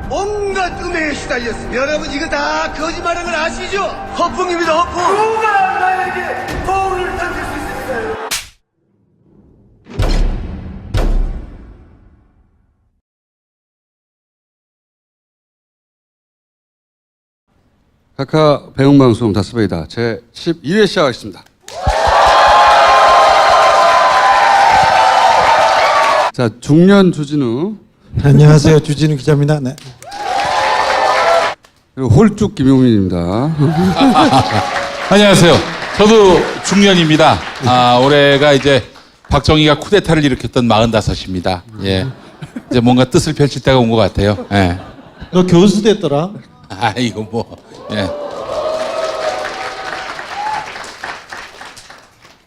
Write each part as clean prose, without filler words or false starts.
온갖 음해에 시달렸습니다. 여러분 이거 다 거짓말인 걸 아시죠? 허풍입니다, 허풍. 누가 나에게 거울을 던질 수 있을까요? 카카 배웅방송 다스베이다 제 12회 시작하겠습니다. 자, 중년 주진우. 안녕하세요. 주진우 기자입니다. 네. 그리고 홀쭉 김용민입니다. 안녕하세요. 저도 중년입니다. 올해가 이제 박정희가 쿠데타를 일으켰던 45입니다. 예. 이제 뭔가 뜻을 펼칠 때가 온 것 같아요. 예. 너 교수 됐더라? 이거 뭐, 예.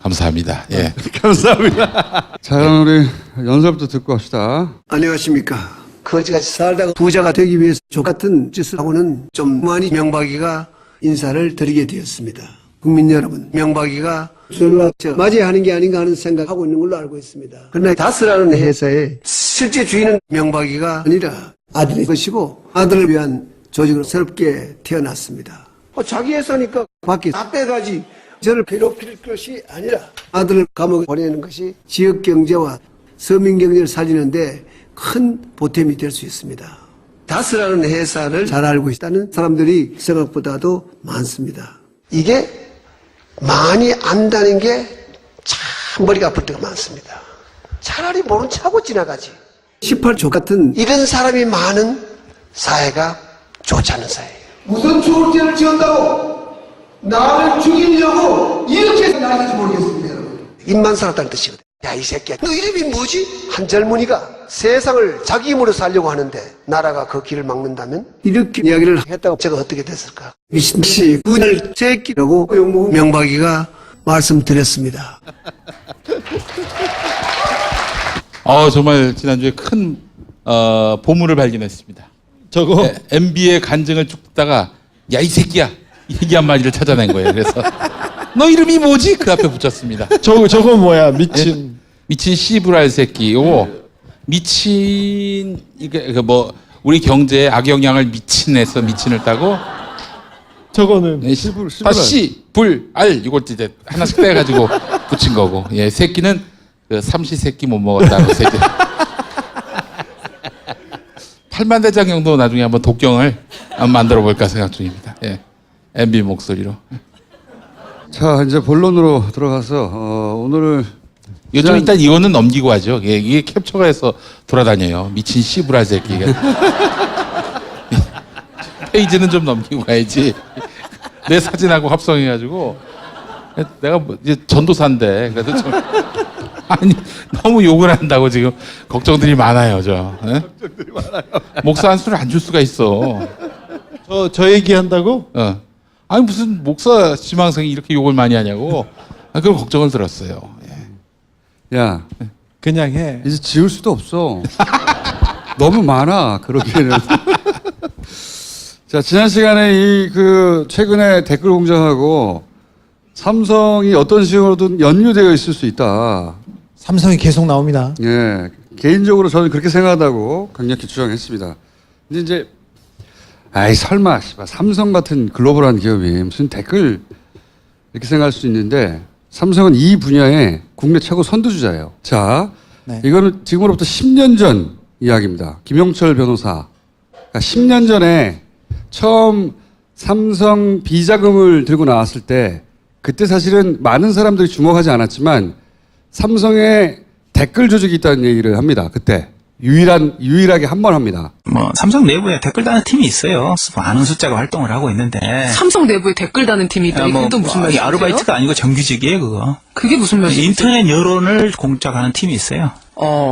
감사합니다. 예. 감사합니다. 자, 그럼 우리 연설부터 듣고 합시다. 안녕하십니까. 거지같이 살다가 부자가 되기 위해서 족같은 짓을 하고는 좀 많이 명박이가 인사를 드리게 되었습니다. 국민 여러분, 명박이가 저를 맞이하는 게 아닌가 하는 생각하고 있는 걸로 알고 있습니다. 그러나 다스라는 회사의 실제 주인은 명박이가 아니라 아들의 것이고 아들을 위한 조직으로 새롭게 태어났습니다. 자기 회사니까 밖에 다 빼가지 저를 괴롭힐 것이 아니라 아들을 감옥에 보내는 것이 지역 경제와 서민 경제를 살리는데 큰 보탬이 될 수 있습니다. 다스라는 회사를 잘 알고 있다는 사람들이 생각보다도 많습니다. 이게 많이 안다는 게 참 머리가 아플 때가 많습니다. 차라리 모른 척하고 지나가지. 18조 같은 이런 사람이 많은 사회가 좋지 않은 사회예요. 무슨 추울죄를 지었다고 나를 죽이려고 이렇게 해서 나는지 모르겠습니다, 여러분. 입만 살았다는 뜻이거든. 야, 이 새끼야. 너 이름이 뭐지? 한 젊은이가 세상을 자기 힘으로 살려고 하는데 나라가 그 길을 막는다면? 이렇게 이야기를 했다고 제가 어떻게 됐을까? 미친씨, 그날 새끼라고 명박이가 말씀드렸습니다. 정말 지난주에 큰, 보물을 발견했습니다. 저거 MB의 간증을 쭉 듣다가, 야, 이 새끼야! 이 얘기 한마디를 찾아낸 거예요. 그래서, 너 이름이 뭐지? 그 앞에 붙였습니다. 저거 뭐야? 미친. 미친 씨부랄 새끼. 요거 미친 이게 뭐 우리 경제에 악영향을 미친해서 미친을 따고 저거는 씨불알 이걸 이제 하나씩 빼가지고 붙인 거고. 예, 새끼는 그 삼시세끼 못 먹었다고 새끼. 팔만대장 정도 나중에 한번 독경을 한번 만들어 볼까 생각 중입니다. 예, MB 목소리로. 자, 이제 본론으로 들어가서 오늘 요즘 일단 이거는 넘기고 하죠. 이게 캡처가 해서 돌아다녀요. 미친 씨부라 새끼가. 페이지는 좀 넘기고 가야지. 내 사진하고 합성해가지고 내가 뭐 이제 전도사인데 그래도 좀 아니 너무 욕을 한다고 지금 걱정들이 많아요. 걱정들이 많아요. 목사 한 수를 안 줄 수가 있어. 저 얘기한다고? 아니 무슨 목사 지망생이 이렇게 욕을 많이 하냐고. 그런 걱정을 들었어요. 야, 그냥 해. 이제 지울 수도 없어. 너무 많아, 그러기에는. 자, 지난 시간에 최근에 댓글 공장하고 삼성이 어떤 식으로든 연루되어 있을 수 있다. 삼성이 계속 나옵니다. 예. 개인적으로 저는 그렇게 생각하다고 강력히 주장했습니다. 근데 이제, 설마, 삼성 같은 글로벌한 기업이 무슨 댓글 이렇게 생각할 수 있는데 삼성은 이 분야에 국내 최고 선두주자예요. 자, 네. 이거는 지금으로부터 10년 전 이야기입니다. 김용철 변호사. 그러니까 10년 전에 처음 삼성 비자금을 들고 나왔을 때 그때 사실은 많은 사람들이 주목하지 않았지만 삼성에 댓글 조직이 있다는 얘기를 합니다. 그때. 유일하게 한 번 합니다. 삼성 내부에 댓글 다는 팀이 있어요. 많은 숫자가 활동을 하고 있는데. 삼성 내부에 댓글 다는 팀이 있다. 이게 또 무슨 말이에요? 아르바이트가 아니고 정규직이에요, 그거. 그게 무슨 말이에요? 인터넷 여론을 공작하는 팀이 있어요.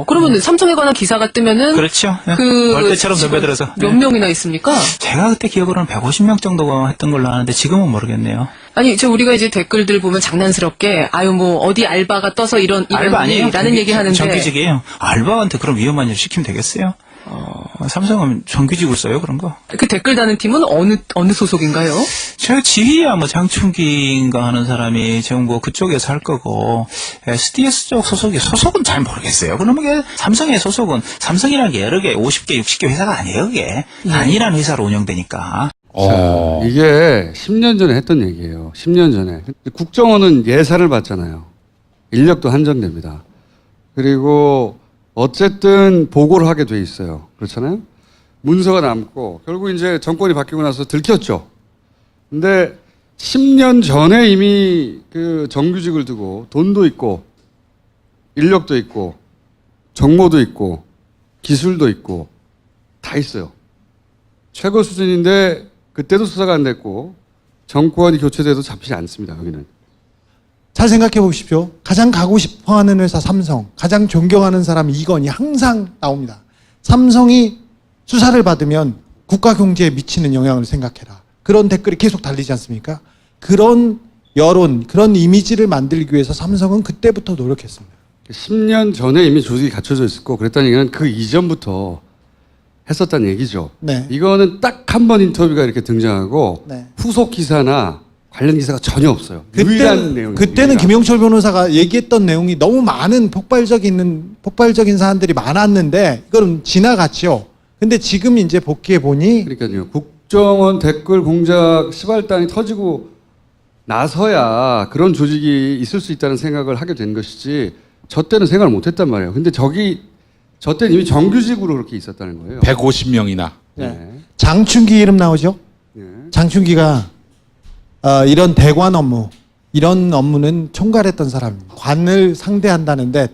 그러면 삼성에 관한 기사가 뜨면은. 그렇죠. 그. 벌떼처럼 덤벼들어서. 몇 명이나 있습니까? 제가 그때 기억으로는 150명 정도가 했던 걸로 아는데 지금은 모르겠네요. 아니, 우리가 이제 댓글들 보면 장난스럽게, 어디 알바가 떠서 이런 알바 아니에요? 라는 얘기 하는데. 정규직이에요. 알바한테 그런 위험한 일 시키면 되겠어요? 삼성은 정규직으로 써요, 그런 거. 그 댓글 다는 팀은 어느 소속인가요? 제가 지휘야 뭐 장충기인가 하는 사람이 지금 뭐 그쪽에서 할 거고 SDS 쪽 소속은 잘 모르겠어요. 그러면 이게 삼성의 소속은 삼성이라는 게 여러 개 50개 60개 회사가 아니에요. 그게 단일한 회사로 운영되니까. 자, 이게 10년 전에 했던 얘기예요. 10년 전에. 국정원은 예산을 받잖아요. 인력도 한정됩니다. 그리고 어쨌든 보고를 하게 돼 있어요. 그렇잖아요. 문서가 남고 결국 이제 정권이 바뀌고 나서 들켰죠. 근데 10년 전에 이미 그 정규직을 두고 돈도 있고 인력도 있고 정보도 있고 기술도 있고 다 있어요. 최고 수준인데 그때도 수사가 안 됐고 정권이 교체돼도 잡히지 않습니다. 여기는. 잘 생각해 보십시오. 가장 가고 싶어 하는 회사 삼성, 가장 존경하는 사람 이건희 항상 나옵니다. 삼성이 수사를 받으면 국가 경제에 미치는 영향을 생각해라. 그런 댓글이 계속 달리지 않습니까? 그런 여론, 그런 이미지를 만들기 위해서 삼성은 그때부터 노력했습니다. 10년 전에 이미 조직이 갖춰져 있었고 그랬다는 얘기는 그 이전부터 했었다는 얘기죠. 네. 이거는 딱 한 번 인터뷰가 이렇게 등장하고 네. 후속 기사나 관련 기사가 전혀 없어요. 유일한 내용입니다. 그때는 김영철 변호사가 얘기했던 내용이 너무 많은 폭발적인 사안들이 많았는데 이거는 지나갔죠. 근데 지금 이제 복귀해 보니 그러니까요. 국정원 댓글 공작 시발단이 터지고 나서야 그런 조직이 있을 수 있다는 생각을 하게 된 것이지 저 때는 생각을 못했단 말이에요. 근데 저 때는 이미 정규직으로 그렇게 있었다는 거예요. 150명이나. 네. 장충기 이름 나오죠? 네. 장충기가 이런 대관 업무, 이런 업무는 총괄했던 사람입니다. 관을 상대한다는데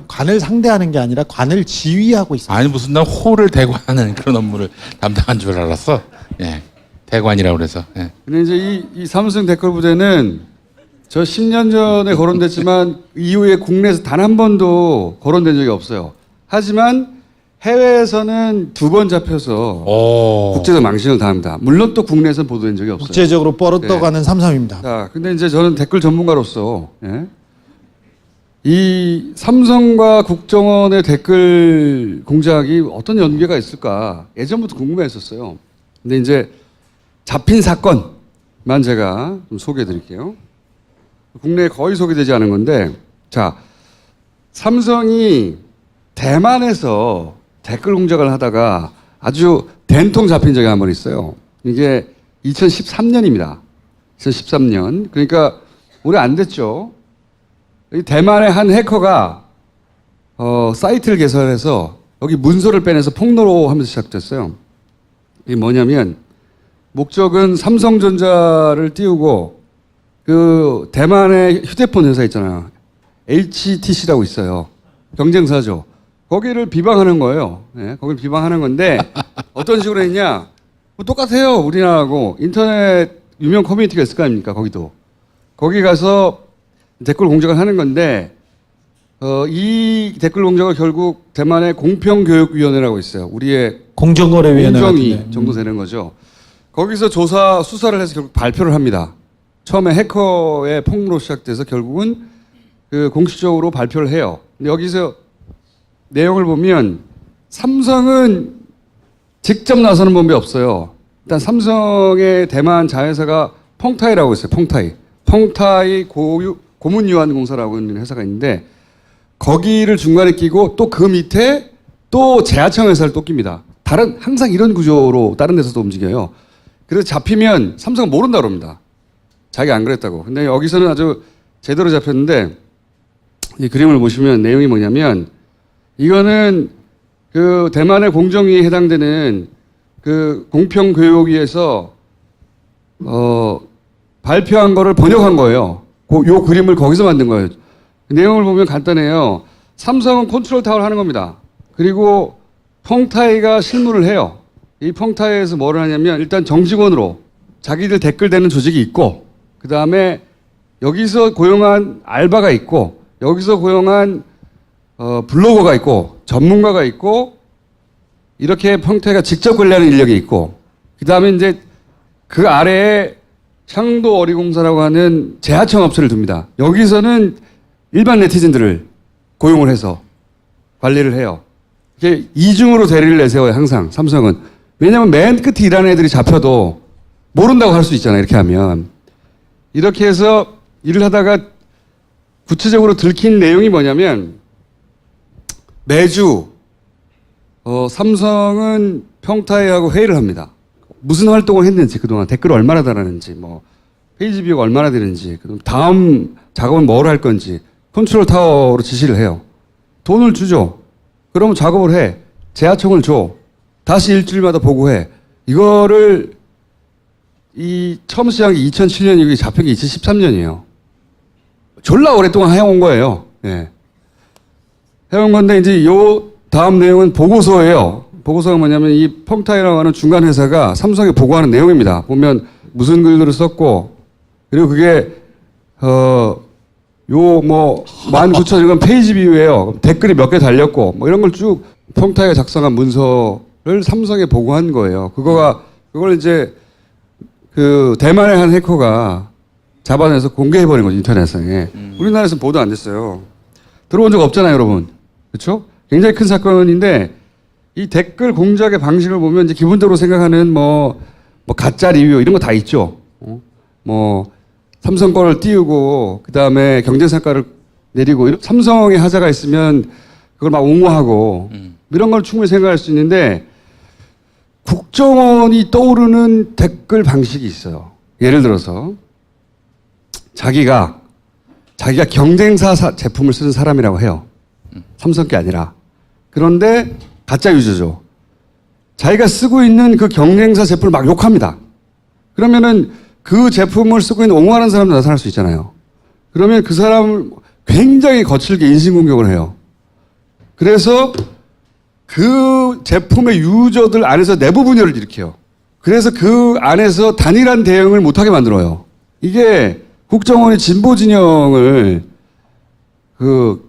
관을 상대하는 게 아니라 관을 지휘하고 있어요. 아니 무슨 난 호를 대관하는 그런 업무를 담당한 줄 알았어. 예. 대관이라고 그래서. 예. 근데 이제 이 삼성 댓글 부대는 저 10년 전에 거론됐지만 이후에 국내에서 단 한 번도 거론된 적이 없어요. 하지만 해외에서는 2번 잡혀서 국제적 망신을 당합니다. 물론 또 국내에서는 보도된 적이 없어요. 국제적으로 뻗어가는 삼성입니다. 자, 근데 이제 저는 댓글 전문가로서 이 삼성과 국정원의 댓글 공작이 어떤 연계가 있을까 예전부터 궁금했었어요. 근데 이제 잡힌 사건만 제가 좀 소개해 드릴게요. 국내에 거의 소개되지 않은 건데, 자, 삼성이 대만에서 댓글 공작을 하다가 아주 된통 잡힌 적이 한 번 있어요. 이게 2013년입니다. 2013년. 그러니까 오래 안 됐죠. 이 대만의 한 해커가 사이트를 개설해서 여기 문서를 빼내서 폭로하면서 시작됐어요. 이게 뭐냐면 목적은 삼성전자를 띄우고 그 대만의 휴대폰 회사 있잖아요. HTC라고 있어요. 경쟁사죠. 거기를 비방하는 거예요. 네, 거기를 비방하는 건데 어떤 식으로 했냐? 뭐 똑같아요. 우리나라하고 인터넷 유명 커뮤니티가 있을 거 아닙니까? 거기도. 거기 가서 댓글 공작을 하는 건데 이 댓글 공작을 결국 대만의 공평교육위원회라고 있어요. 우리의 공정거래위원회 공정위 같은데. 정도 되는 거죠. 거기서 수사를 해서 결국 발표를 합니다. 처음에 해커의 폭로로 시작돼서 결국은 그 공식적으로 발표를 해요. 근데 여기서 내용을 보면 삼성은 직접 나서는 법이 없어요. 일단 삼성의 대만 자회사가 펑타이라고 있어요. 펑타이 고문유한공사라고 하는 회사가 있는데 거기를 중간에 끼고 또 그 밑에 또 제하청 회사를 또 낍니다. 항상 이런 구조로 다른 데서도 움직여요. 그래서 잡히면 삼성은 모른다 그럽니다. 자기가 안 그랬다고. 근데 여기서는 아주 제대로 잡혔는데 이 그림을 보시면 내용이 뭐냐면 이거는 그 대만의 공정위에 해당되는 그 공평교육위에서 발표한 거를 번역한 거예요. 요 그림을 거기서 만든 거예요. 내용을 보면 간단해요. 삼성은 컨트롤 타워를 하는 겁니다. 그리고 펑타이가 실무를 해요. 이 펑타이에서 뭐를 하냐면 일단 정직원으로 자기들 댓글 대는 조직이 있고 그 다음에 여기서 고용한 알바가 있고 여기서 고용한 블로거가 있고 전문가가 있고 이렇게 펑타이가 직접 관리하는 인력이 있고 그 다음에 이제 그 아래에 향도 어리공사라고 하는 제하청 업체를 둡니다. 여기서는 일반 네티즌들을 고용을 해서 관리를 해요. 이렇게 이중으로 대리를 내세워요, 항상 삼성은. 왜냐하면 맨 끝에 일하는 애들이 잡혀도 모른다고 할 수 있잖아요, 이렇게 하면. 이렇게 해서 일을 하다가 구체적으로 들킨 내용이 뭐냐면 매주 삼성은 평타회하고 회의를 합니다. 무슨 활동을 했는지, 그동안 댓글을 얼마나 달았는지, 뭐 페이지 뷰가 얼마나 되는지, 그다음 다음 작업은 뭘 할 건지 컨트롤 타워로 지시를 해요. 돈을 주죠. 그러면 작업을 해. 재하청을 줘. 다시 일주일마다 보고해. 이거를 처음 시작한 게 2007년이고 잡힌 게 2013년이에요. 졸라 오랫동안 해온 거예요. 예. 해온 건데 이제 요 다음 내용은 보고서예요. 보고서가 뭐냐면 이 펑타이라고 하는 중간 회사가 삼성에 보고하는 내용입니다. 보면 무슨 글들을 썼고, 그리고 그게 요 뭐 19,000건 페이지 뷰예요. 댓글이 몇 개 달렸고 뭐 이런 걸 쭉 펑타이가 작성한 문서를 삼성에 보고한 거예요. 그걸 이제 그 대만의 한 해커가 잡아내서 공개해버린 거죠, 인터넷상에. 우리나라에서는 보도 안 됐어요. 들어온 적 없잖아요, 여러분. 그렇죠? 굉장히 큰 사건인데 이 댓글 공작의 방식을 보면 이제 기본적으로 생각하는 뭐 가짜 리뷰 이런 거 다 있죠. 뭐 삼성 거를 띄우고 그 다음에 경쟁사과를 내리고 삼성의 하자가 있으면 그걸 막 옹호하고 이런 걸 충분히 생각할 수 있는데 국정원이 떠오르는 댓글 방식이 있어요. 예를 들어서 자기가 경쟁사 제품을 쓰는 사람이라고 해요. 삼성 게 아니라. 그런데 가짜 유저죠. 자기가 쓰고 있는 그 경쟁사 제품을 막 욕합니다. 그러면은 그 제품을 쓰고 있는 옹호하는 사람도 나타날 수 있잖아요. 그러면 그 사람을 굉장히 거칠게 인신공격을 해요. 그래서 그 제품의 유저들 안에서 내부 분열을 일으켜요. 그래서 그 안에서 단일한 대응을 못하게 만들어요. 이게 국정원이 진보 진영을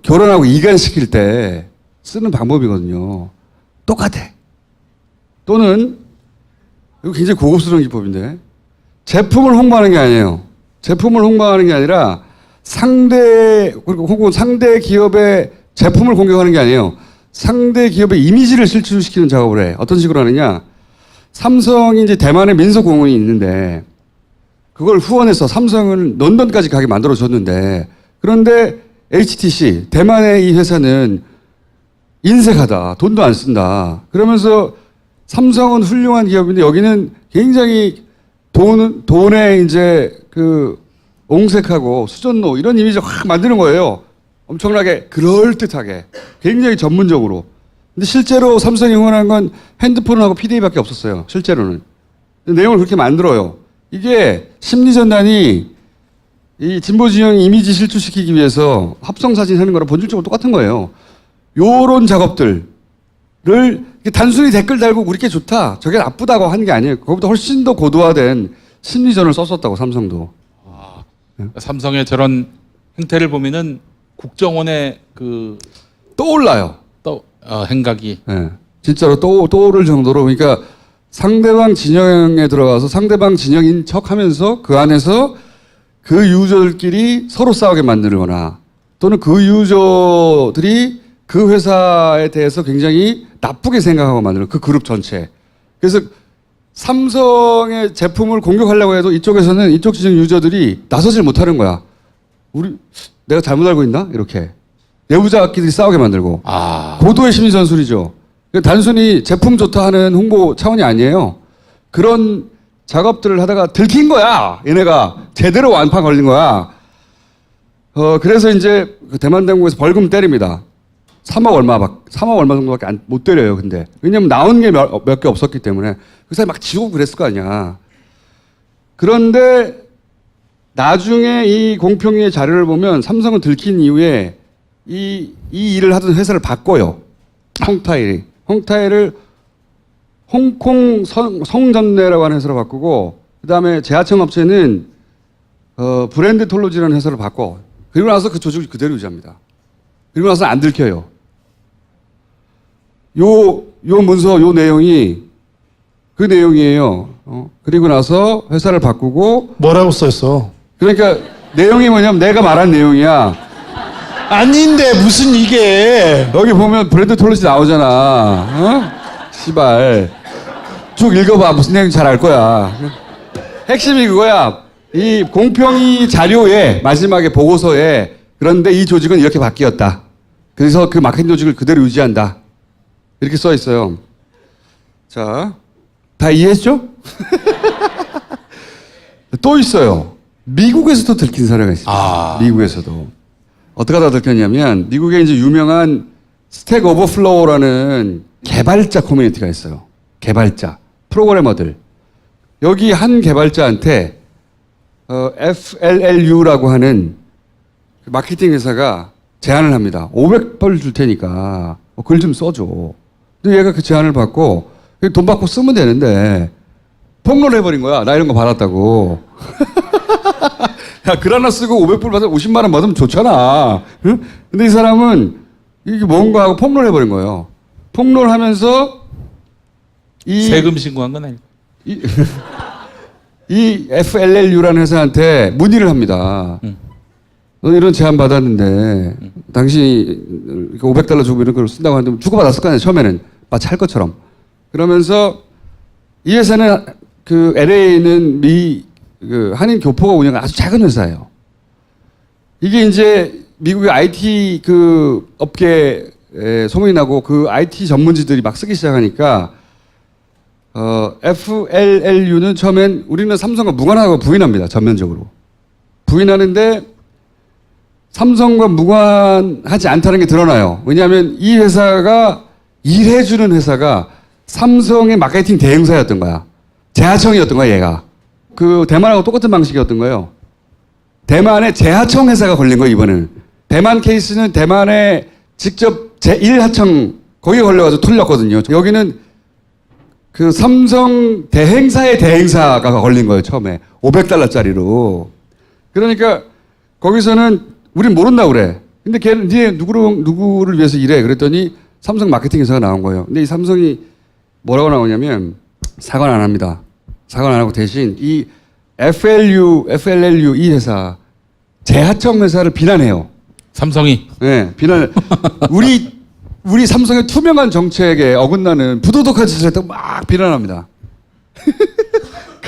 결혼하고 이간시킬 때 쓰는 방법이거든요. 똑같아. 또는 이거 굉장히 고급스러운 기법인데 제품을 홍보하는 게 아니에요. 제품을 홍보하는 게 아니라 혹은 상대 기업의 제품을 공격하는 게 아니에요. 상대 기업의 이미지를 실추시키는 작업을 해. 어떤 식으로 하느냐. 삼성이 이제 대만에 민소공원이 있는데 그걸 후원해서 삼성을 런던까지 가게 만들어줬는데 그런데 HTC, 대만의 이 회사는 인색하다. 돈도 안 쓴다. 그러면서 삼성은 훌륭한 기업인데 여기는 굉장히 돈에 이제 옹색하고 수전노 이런 이미지를 확 만드는 거예요. 엄청나게 그럴듯하게 굉장히 전문적으로. 근데 실제로 삼성이 응원한 건 핸드폰하고 PDA밖에 없었어요. 실제로는. 내용을 그렇게 만들어요. 이게 심리전단이 이 진보 진영 이미지 실추시키기 위해서 합성사진 하는 거랑 본질적으로 똑같은 거예요. 요런 작업들을 단순히 댓글 달고 우리 게 좋다, 저게 나쁘다고 하는 게 아니에요. 그것보다 훨씬 더 고도화된 심리전을 썼었다고, 삼성도. 삼성의 저런 행태를 보면은 국정원의 떠올라요. 행각이. 네. 진짜로 떠오를 정도로, 그러니까 상대방 진영에 들어가서 상대방 진영인 척 하면서 그 안에서 그 유저들끼리 서로 싸우게 만들거나 또는 그 유저들이 그 회사에 대해서 굉장히 나쁘게 생각하고 만드는 그 그룹 전체. 그래서 삼성의 제품을 공격하려고 해도 이쪽에서는 이쪽 진영 유저들이 나서질 못하는 거야. 내가 잘못 알고 있나? 이렇게. 내부자끼리 싸우게 만들고. 고도의 심리 전술이죠. 단순히 제품 좋다 하는 홍보 차원이 아니에요. 그런 작업들을 하다가 들킨 거야. 얘네가 제대로 완파 걸린 거야. 그래서 이제 그 대만 당국에서 벌금 때립니다. 3억 얼마 정도밖에 못 때려요. 근데 왜냐면 나온 게 몇 개 없었기 때문에 그 사람이 막 지우고 그랬을 거 아니야. 그런데 나중에 이 공평위의 자료를 보면 삼성은 들킨 이후에 이 일을 하던 회사를 바꿔요. 홍타일을 홍콩 성전내라고 하는 회사로 바꾸고, 그 다음에 재하청 업체는 브랜드 톨로지라는 회사로 바꿔. 그리고 나서 그 조직을 그대로 유지합니다. 그리고 나서 안 들켜요. 요 문서, 요 내용이 그 내용이에요. 그리고 나서 회사를 바꾸고. 뭐라고 써있어? 그러니까 내용이 뭐냐면 내가 말한 내용이야. 아닌데 무슨 이게. 여기 보면 브랜드 톨릿이 나오잖아. 어? 씨발. 쭉 읽어봐. 무슨 내용인지 잘 알 거야. 핵심이 그거야. 이 공평위 자료에 마지막에 보고서에 그런데 이 조직은 이렇게 바뀌었다. 그래서 그 마케팅 조직을 그대로 유지한다. 이렇게 써 있어요. 자, 다 이해했죠? 또 있어요. 미국에서도 들킨 사례가 있습니다. 미국에서도. 어떻게 다 들켰냐면 미국에 이제 유명한 스택 오버플로우라는 개발자 커뮤니티가 있어요. 개발자, 프로그래머들. 여기 한 개발자한테 FLLU라고 하는 그 마케팅 회사가 제안을 합니다. 500불 줄 테니까 글 좀 써줘. 근데 얘가 그 제안을 받고 돈 받고 쓰면 되는데 폭로를 해버린 거야. 나 이런 거 받았다고. 야, 글 하나 쓰고 500불 받으면 50만 원 받으면 좋잖아. 응? 근데 이 사람은 이게 뭔가 하고 폭로를 해버린 거예요. 폭로를 하면서 세금 신고한 건 아니고. 이 FLLU라는 회사한테 문의를 합니다. 너 이런 제안 받았는데 당신이 500달러 주고 이런 걸 쓴다고 하는데 주고받았을 거 아니야 처음에는 마치 할 것처럼. 그러면서 이 회사는 그 LA에 있는 그 한인 교포가 운영한 아주 작은 회사예요. 이게 이제 미국의 IT 그 업계에 소문이 나고 그 IT 전문지들이 막 쓰기 시작하니까 FLLU는 처음엔 우리는 삼성과 무관하다고 부인합니다. 전면적으로. 부인하는데 삼성과 무관하지 않다는 게 드러나요. 왜냐하면 이 회사가 일해주는 회사가 삼성의 마케팅 대행사였던 거야. 재하청이었던 거야, 얘가. 그 대만하고 똑같은 방식이었던 거예요. 대만의 재하청 회사가 걸린 거예요, 이번에는. 대만 케이스는 대만의 직접 제1하청 거기에 걸려가지고 털렸거든요. 여기는 그 삼성 대행사의 대행사가 걸린 거예요, 처음에. 500달러짜리로. 그러니까 거기서는 우린 모른다 그래. 근데 걔는 니네 누구를 위해서 일해? 그랬더니 삼성 마케팅 회사가 나온 거예요. 근데 이 삼성이 뭐라고 나오냐면 사과는 안 합니다. 사과는 안 하고 대신 이 FLLU 이 회사 재하청 회사를 비난해요. 삼성이. 네, 비난. 우리 삼성의 투명한 정책에 어긋나는 부도덕한 짓을 했다고 막 비난합니다.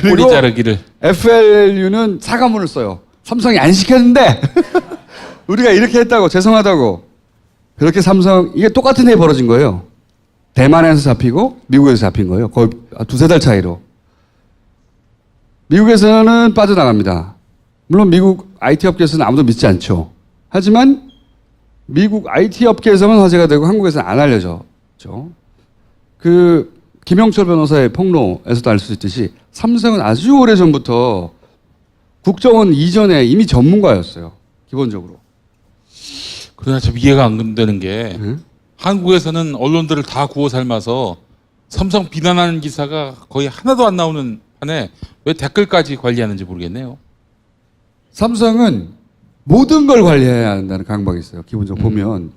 꼬리 자르기를. FLU는 사과문을 써요. 삼성이 안 시켰는데 우리가 이렇게 했다고 죄송하다고. 그렇게 삼성 이게 똑같은 일이 벌어진 거예요. 대만에서 잡히고 미국에서 잡힌 거예요. 거의 두세 달 차이로. 미국에서는 빠져나갑니다. 물론 미국 IT 업계에서는 아무도 믿지 않죠. 하지만 미국 IT 업계에서만 화제가 되고 한국에서는 안 알려졌죠. 그 김영철 변호사의 폭로에서도 알 수 있듯이 삼성은 아주 오래전부터 국정원 이전에 이미 전문가였어요. 기본적으로. 그러나 참 이해가 안 되는 게 한국에서는 언론들을 다 구워 삶아서 삼성 비난하는 기사가 거의 하나도 안 나오는 한에 왜 댓글까지 관리하는지 모르겠네요. 삼성은 모든 걸 관리해야 한다는 강박이 있어요. 기본적으로 보면.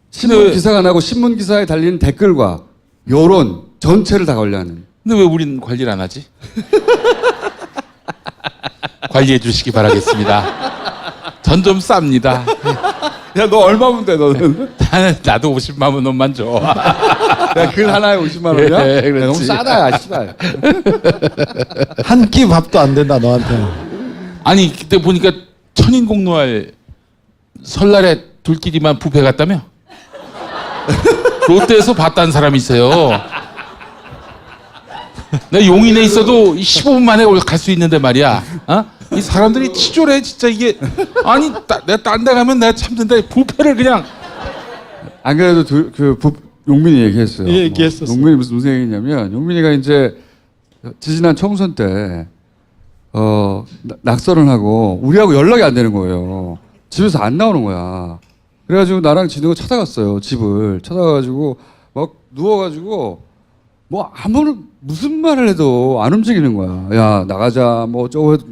신문 기사가 나고 신문 기사에 달리는 댓글과 여론 전체를 다 관리하는. 근데 왜 우린 관리를 안 하지? 관리해 주시기 바라겠습니다. 전 좀 쌉니다. 야, 너 얼마면 돼, 너는? 나도 50만 원만 줘. 야, 글 하나에 50만 원이야? 예, 그렇지. 야, 너무 싸다, 야, 씨발. 한 끼 밥도 안 된다 너한테. 아니 그때 보니까 천인공노할 설날에 둘끼리만 뷔페 갔다며? 롯데에서 봤다는 사람이 있어요. 내가 용인에 있어도 15분 만에 갈 수 있는데 말이야. 어? 이 사람들이 치졸해 진짜 이게. 아니 내가 딴 데 가면 내가 참는다. 뷔페를 그냥. 안 그래도 용민이 얘기했어요. 예, 얘기했었어요. 용민이 무슨 얘기냐면 용민이가 이제 지지난 총선 때 낙선을 하고 우리하고 연락이 안 되는 거예요. 집에서 안 나오는 거야. 그래가지고 나랑 진우가 찾아갔어요. 집을 찾아가지고 막 누워가지고 뭐 무슨 말을 해도 안 움직이는 거야. 야 나가자 뭐 어쩌고 해도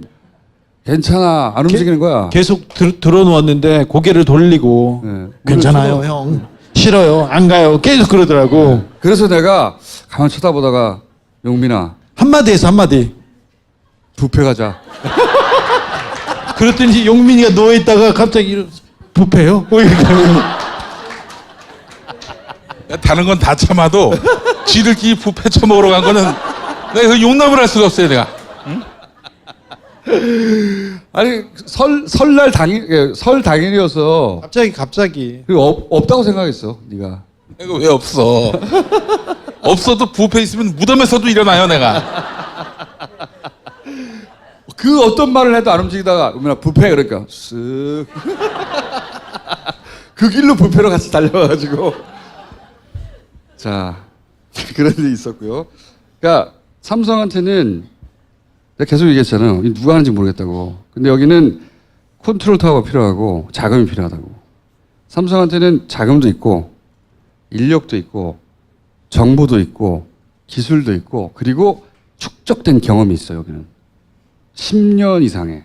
괜찮아 안 움직이는 거야. 계속 들어놓았는데 고개를 돌리고 네. 괜찮아요 형. 싫어요 안 가요. 계속 그러더라고. 그래서 내가 가만 쳐다보다가 용민아 한마디 해서 한마디. 뷔페 가자. 그랬더니 용민이가 누워있다가 갑자기 부패요? 뭐 이렇게 하면 다른 건 다 참아도 지들끼리 부패 처먹으러 간 거는 내가 그 용납을 할 수가 없어요, 내가. 아니 설날 당일 설 당일이어서 갑자기 그리고 없다고 생각했어 네가. 내가 왜 없어? 없어도 부패 있으면 무덤에서도 일어나요, 내가. 그 어떤 말을 해도 안 움직이다가 얼마나 부패 그러니까 쓱. 그 길로 부패로 같이 달려가지고 자 그런 일이 있었고요. 그러니까 삼성한테는 내가 계속 얘기했잖아요. 누가 하는지 모르겠다고. 근데 여기는 컨트롤 타워가 필요하고 자금이 필요하다고. 삼성한테는 자금도 있고 인력도 있고 정보도 있고 기술도 있고 그리고 축적된 경험이 있어요. 여기는 10년 이상의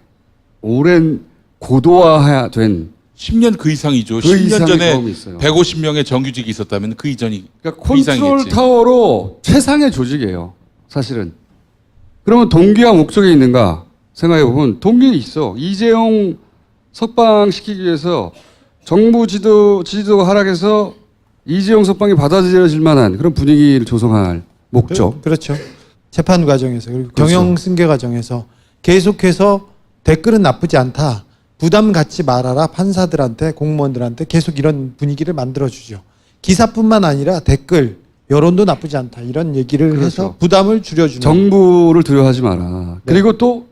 오랜 고도화된 10년 그 이상이죠. 그 10년 이상의 전에 경험이 있어요. 150명의 정규직이 있었다면 그 이전이 그러니까 그 컨트롤 이상이겠지. 타워로 최상의 조직이에요. 사실은. 그러면 동기와 목적이 있는가 생각해보면 동기는 있어. 이재용 석방시키기 위해서 정부 지지도가 하락해서 이재용 석방이 받아들여질 만한 그런 분위기를 조성할 목적. 그렇죠. 재판 과정에서 그리고 그렇죠. 경영 승계 과정에서 계속해서 댓글은 나쁘지 않다. 부담 갖지 말아라. 판사들한테 공무원들한테 계속 이런 분위기를 만들어주죠. 기사뿐만 아니라 댓글 여론도 나쁘지 않다. 이런 얘기를 그렇죠. 해서 부담을 줄여주는. 정부를 두려워하지 마라. 네. 그리고 또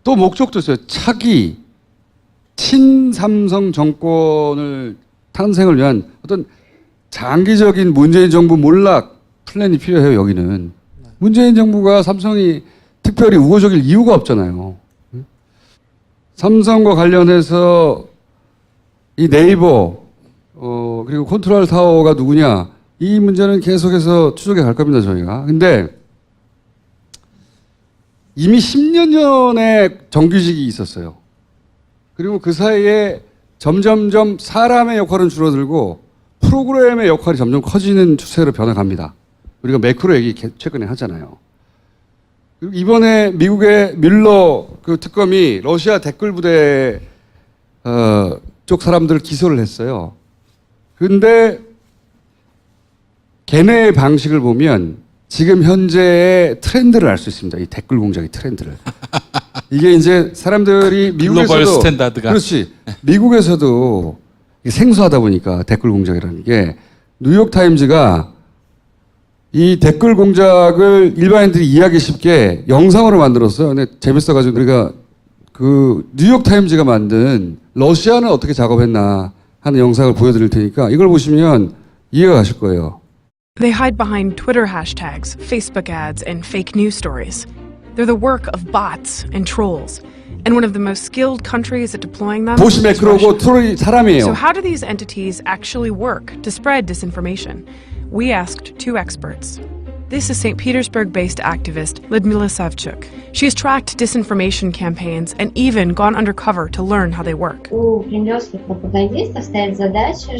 목적도 있어요. 차기 친삼성 정권을 탄생을 위한 어떤 장기적인 문재인 정부 몰락 플랜이 필요해요. 여기는. 문재인 정부가 삼성이 특별히 우호적일 이유가 없잖아요. 삼성과 관련해서 이 네이버 그리고 컨트롤 타워가 누구냐 이 문제는 계속해서 추적해 갈 겁니다. 저희가. 근데 이미 10년 전에 정규직이 있었어요. 그리고 그 사이에 점점점 사람의 역할은 줄어들고 프로그램의 역할이 점점 커지는 추세로 변해갑니다. 우리가 매크로 얘기 최근에 하잖아요. 그리고 이번에 미국의 뮬러 그 특검이 러시아 댓글 부대 쪽 사람들을 기소를 했어요. 근데 걔네의 방식을 보면 지금 현재의 트렌드를 알 수 있습니다. 이 댓글 공작의 트렌드를. 이게 이제 사람들이 미국에서도 글로벌 스탠다드가. 그렇지. 미국에서도 이게 생소하다 보니까 댓글 공작이라는 게 뉴욕 타임즈가 이 댓글 공작을 일반인들이 이해하기 쉽게 영상으로 만들었어요. 근데 재밌어가지고 우리가 그 뉴욕 타임즈가 만든 러시아는 어떻게 작업했나 하는 영상을 보여드릴 테니까 이걸 보시면 이해가 가실 거예요. They hide behind Twitter hashtags, Facebook ads, and fake news stories. They're the work of bots and trolls. And one of the most skilled countries at deploying them 보시 is 매크로고 Russia. 트롤이 So 사람이에요. how do these entities actually work to spread disinformation? We asked two experts. This is St. Petersburg-based activist Lyudmila Savchuk. She has tracked disinformation campaigns and even gone undercover to learn how they work. У кремлевских пропагандистов стоит задача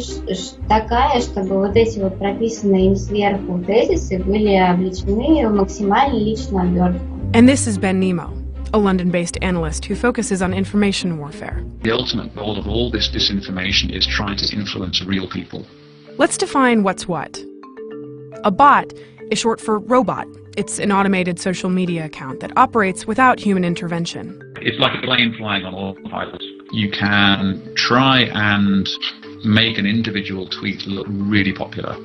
такая, чтобы вот эти вот прописанные им сверху тезисы были облечены в максимально личную обертку. And this is Ben Nemo, a London-based analyst who focuses on information warfare. The ultimate goal of all this disinformation is trying to influence real people. Let's define what's what. A bot is short for robot. It's an automated social media account that operates without human intervention. It's like a plane flying on autopilot. You can try and make an individual tweet look really popular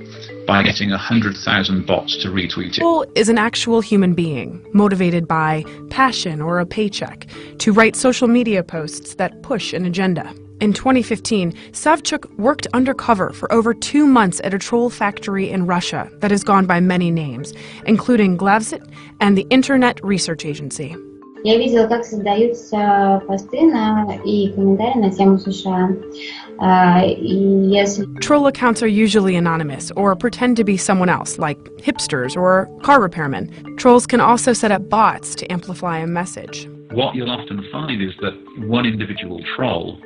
by getting 100,000 bots to retweet it. Troll is an actual human being, motivated by passion or a paycheck, to write social media posts that push an agenda. In 2015, Savchuk worked undercover for over 2 months at a troll factory in Russia that has gone by many names, including Glavsit and the Internet Research Agency. Я видела, как создаются посты и комментарии на тему США. И если Troll accounts are usually anonymous or pretend to be someone else, like hipsters or car repairmen. Trolls can also set up bots to amplify a message. What you'll often find is that one individual troll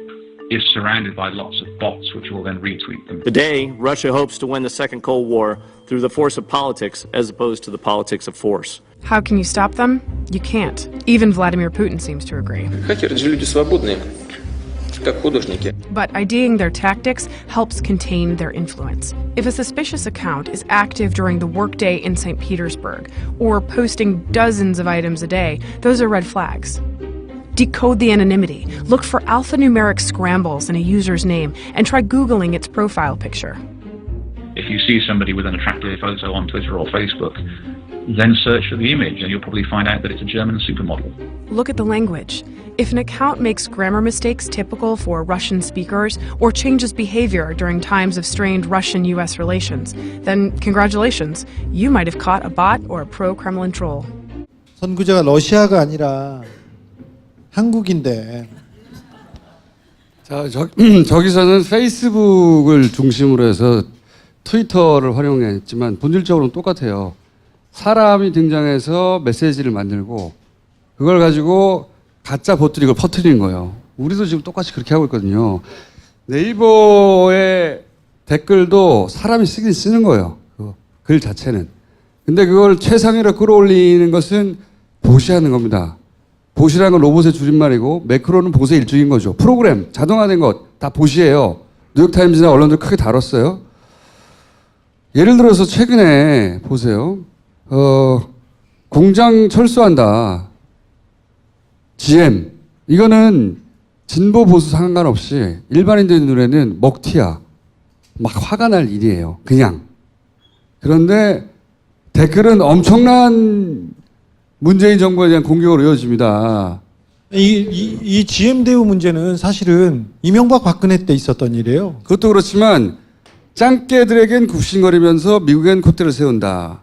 is surrounded by lots of bots which will then retweet them. Today, Russia hopes to win the second Cold War through the force of politics as opposed to the politics of force. How can you stop them? You can't. Even Vladimir Putin seems to agree. Хакеры же люди свободные. But IDing their tactics helps contain their influence. If a suspicious account is active during the workday in St. Petersburg, or posting dozens of items a day, those are red flags. Decode the anonymity. Look for alphanumeric scrambles in a user's name and try Googling its profile picture. If you see somebody with an attractive photo on Twitter or Facebook, then search for the image and you'll probably find out that it's a German supermodel. Look at the language. If an account makes grammar mistakes typical for Russian speakers or changes behavior during times of strained Russian-US relations, then congratulations, you might have caught a bot or a pro-Kremlin troll. 선구자가 러시아가 아니라 한국인데 자, 저기서는 페이스북을 중심으로 해서 트위터를 활용했지만 본질적으로는 똑같아요. 사람이 등장해서 메시지를 만들고 그걸 가지고 가짜 봇들이 이걸 퍼뜨리는 거예요. 우리도 지금 똑같이 그렇게 하고 있거든요. 네이버의 댓글도 사람이 쓰긴 쓰는 거예요. 그 글 자체는. 근데 그걸 최상위로 끌어올리는 것은 봇이 하는 겁니다. 봇이라는 건 로봇의 줄임말이고 매크로는 봇의 일종인 거죠. 프로그램, 자동화된 것 다 봇이에요. 뉴욕타임즈나 언론들 크게 다뤘어요. 예를 들어서 최근에 보세요. 공장 철수한다. GM. 이거는 진보 보수 상관없이 일반인들 눈에는 먹튀야. 막 화가 날 일이에요. 그냥. 그런데 댓글은 엄청난 문재인 정부에 대한 공격으로 이어집니다. 이 GM 대우 문제는 사실은 이명박 박근혜 때 있었던 일이에요. 그것도 그렇지만 짱깨들에겐 굽신거리면서 미국엔 콧대를 세운다.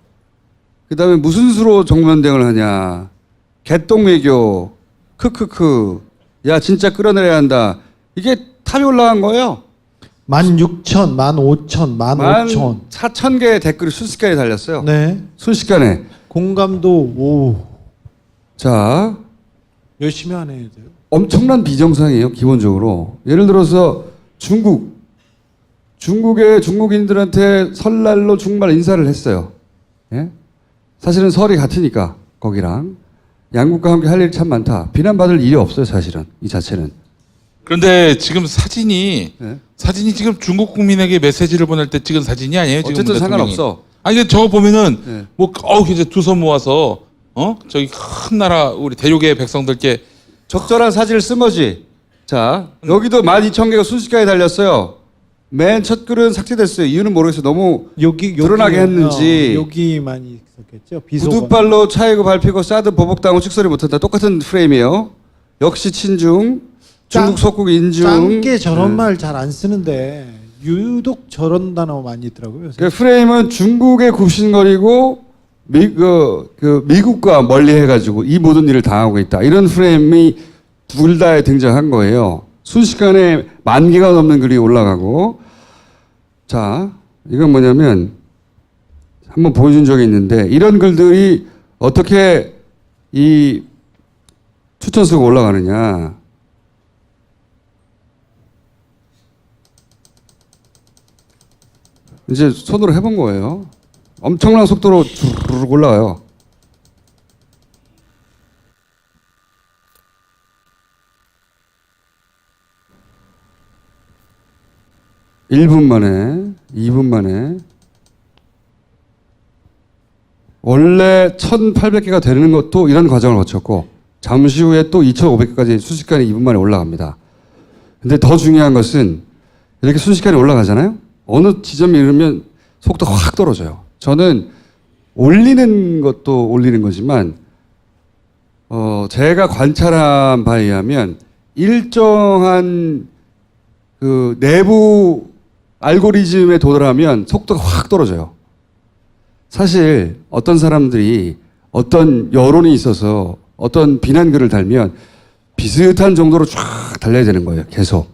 그 다음에 무슨 수로 정면대응을 하냐. 개똥외교. 크크크. 야 진짜 끌어내려야 한다. 이게 탑이 올라간 거예요. 16,000, 15,000, 15,000. 4,000개의 댓글이 순식간에 달렸어요. 네. 순식간에. 공감도 오. 자, 열심히 하네요. 엄청난 비정상이에요. 기본적으로. 예를 들어서 중국의 중국인들한테 설날로 중말 인사를 했어요. 예? 사실은 설이 같으니까 거기랑 양국과 함께 할 일이 참 많다. 비난받을 일이 없어요. 사실은 이 자체는. 그런데 지금 사진이 네. 지금 중국 국민에게 메시지를 보낼 때 찍은 사진이 아니에요. 지금 어쨌든 대통령이. 상관없어. 아니 저거 보면은 네. 이제 두 손 모아서 저기 큰 나라 우리 대륙의 백성들께 적절한 사진을 쓴 거지. 자, 여기도 12,000개가 순식간에 달렸어요. 맨 첫 글은 삭제됐어요. 이유는 모르겠어요. 너무 드러나게 했는지. 여기 많이 있었겠죠. 구두발로 차이고 밟히고 사드 보복당하고 직설이 못한다. 똑같은 프레임이에요. 역시 친중, 중국 속국 인중. 짱게 저런 말 잘 안 쓰는데 유독 저런 단어 많이 있더라고요. 그 프레임은 중국에 굽신거리고 미국과 멀리 해가지고 이 모든 일을 당하고 있다. 이런 프레임이 둘 다 등장한 거예요. 순식간에 10,000개가 넘는 글이 올라가고. 자, 이건 뭐냐면 한번 보여준 적이 있는데 이런 글들이 어떻게 이 추천수가 올라가느냐. 이제 손으로 해본 거예요. 엄청난 속도로 쭉 올라가요. (1분) 만에 2분 만에 원래 1,800개가 되는 것도 이런 과정을 거쳤고 잠시 후에 또 2,500개까지 순식간에 2분 만에 올라갑니다. 근데 더 중요한 것은 이렇게 순식간에 올라가잖아요. 어느 지점에 이르면 속도가 확 떨어져요. 저는 올리는 것도 올리는 거지만 제가 관찰한 바에 의하면 일정한 그 내부 알고리즘에 도달하면 속도가 확 떨어져요. 사실 어떤 사람들이 어떤 여론이 있어서 어떤 비난글을 달면 비슷한 정도로 쫙 달려야 되는 거예요. 계속.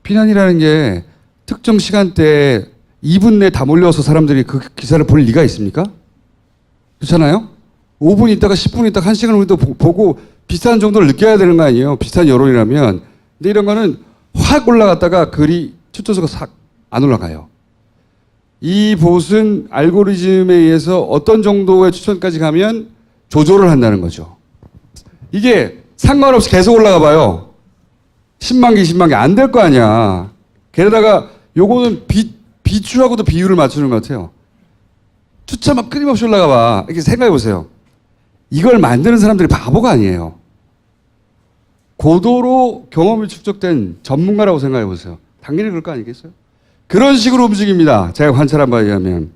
비난이라는 게 특정 시간대에 2분 내에 다 몰려서 사람들이 그 기사를 볼 리가 있습니까? 그렇잖아요? 5분 있다가 10분 있다가 1시간 후에도 보고 비슷한 정도를 느껴야 되는 거 아니에요? 비슷한 여론이라면. 근데 이런 거는 확 올라갔다가 글이 추천수가 싹 안 올라가요. 이 봇은 알고리즘에 의해서 어떤 정도의 추천까지 가면 조절을 한다는 거죠. 이게 상관없이 계속 올라가 봐요. 10만 개, 20만 개 안 될 거 아니야. 게다가 요거는 비추하고도 비율을 맞추는 것 같아요. 추차 막 끊임없이 올라가 봐. 이렇게 생각해 보세요. 이걸 만드는 사람들이 바보가 아니에요. 고도로 경험이 축적된 전문가라고 생각해 보세요. 당연히 그럴 거 아니겠어요? 그런 식으로 움직입니다. 제가 관찰한 바에 의하면.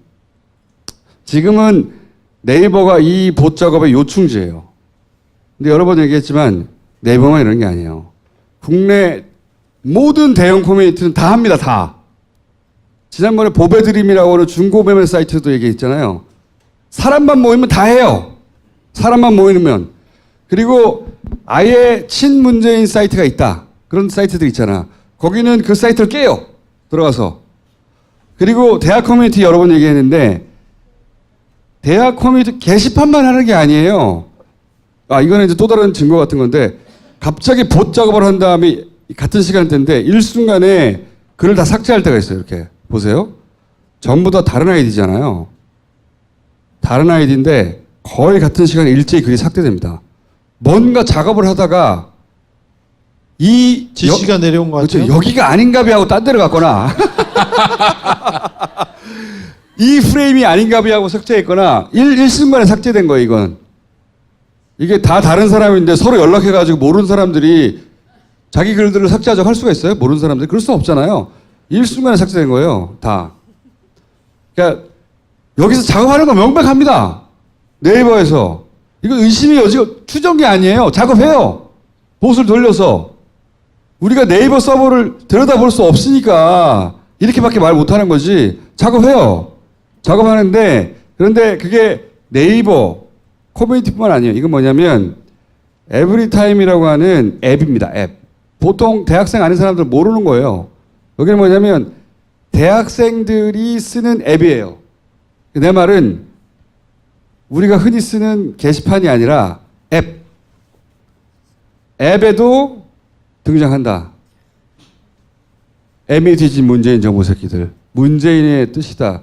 지금은 네이버가 이 봇 작업의 요충지예요. 근데 여러 번 얘기했지만 네이버만 이런 게 아니에요. 국내 모든 대형 커뮤니티는 다 합니다. 다. 지난번에 보배드림이라고 하는 중고매매 사이트도 얘기했잖아요. 사람만 모이면 다 해요. 사람만 모이면. 그리고 아예 친문재인 사이트가 있다. 그런 사이트들 있잖아. 거기는 그 사이트를 깨요. 들어가서. 그리고 대학 커뮤니티 여러 번 얘기했는데 대학 커뮤니티 게시판만 하는 게 아니에요. 이거는 이제 또 다른 증거 같은 건데 갑자기 봇 작업을 한 다음에 같은 시간대인데 일순간에 글을 다 삭제할 때가 있어요. 이렇게 보세요. 전부 다 다른 아이디잖아요. 다른 아이디인데 거의 같은 시간에 일제히 글이 삭제됩니다. 뭔가 작업을 하다가 이 지시가 내려온 것 같아요. 그렇죠. 여기가 아닌가비 하고 딴 데로 갔거나 이 프레임이 아닌가비 하고 삭제했거나 일순간에 삭제된 거예요. 이건. 이게 다 다른 사람인데 서로 연락해가지고 모르는 사람들이 자기 글들을 삭제하자고 할 수가 있어요? 모르는 사람들이? 그럴 수 없잖아요. 일순간에 삭제된 거예요. 다. 그러니까 여기서 작업하는 건 명백합니다. 네이버에서. 이거 의심이 여지가 추정이 아니에요. 작업해요. 봇을 돌려서. 우리가 네이버 서버를 들여다볼 수 없으니까 이렇게밖에 말 못하는 거지. 작업해요. 작업하는데 그런데 그게 네이버 커뮤니티뿐만 아니에요. 이건 뭐냐면 에브리타임이라고 하는 앱입니다. 앱. 보통 대학생 아닌 사람들은 모르는 거예요. 여기는 뭐냐면 대학생들이 쓰는 앱이에요. 내 말은 우리가 흔히 쓰는 게시판이 아니라 앱. 앱에도 등장한다. M이 뒤진 문재인 정부 새끼들. 문재인의 뜻이다.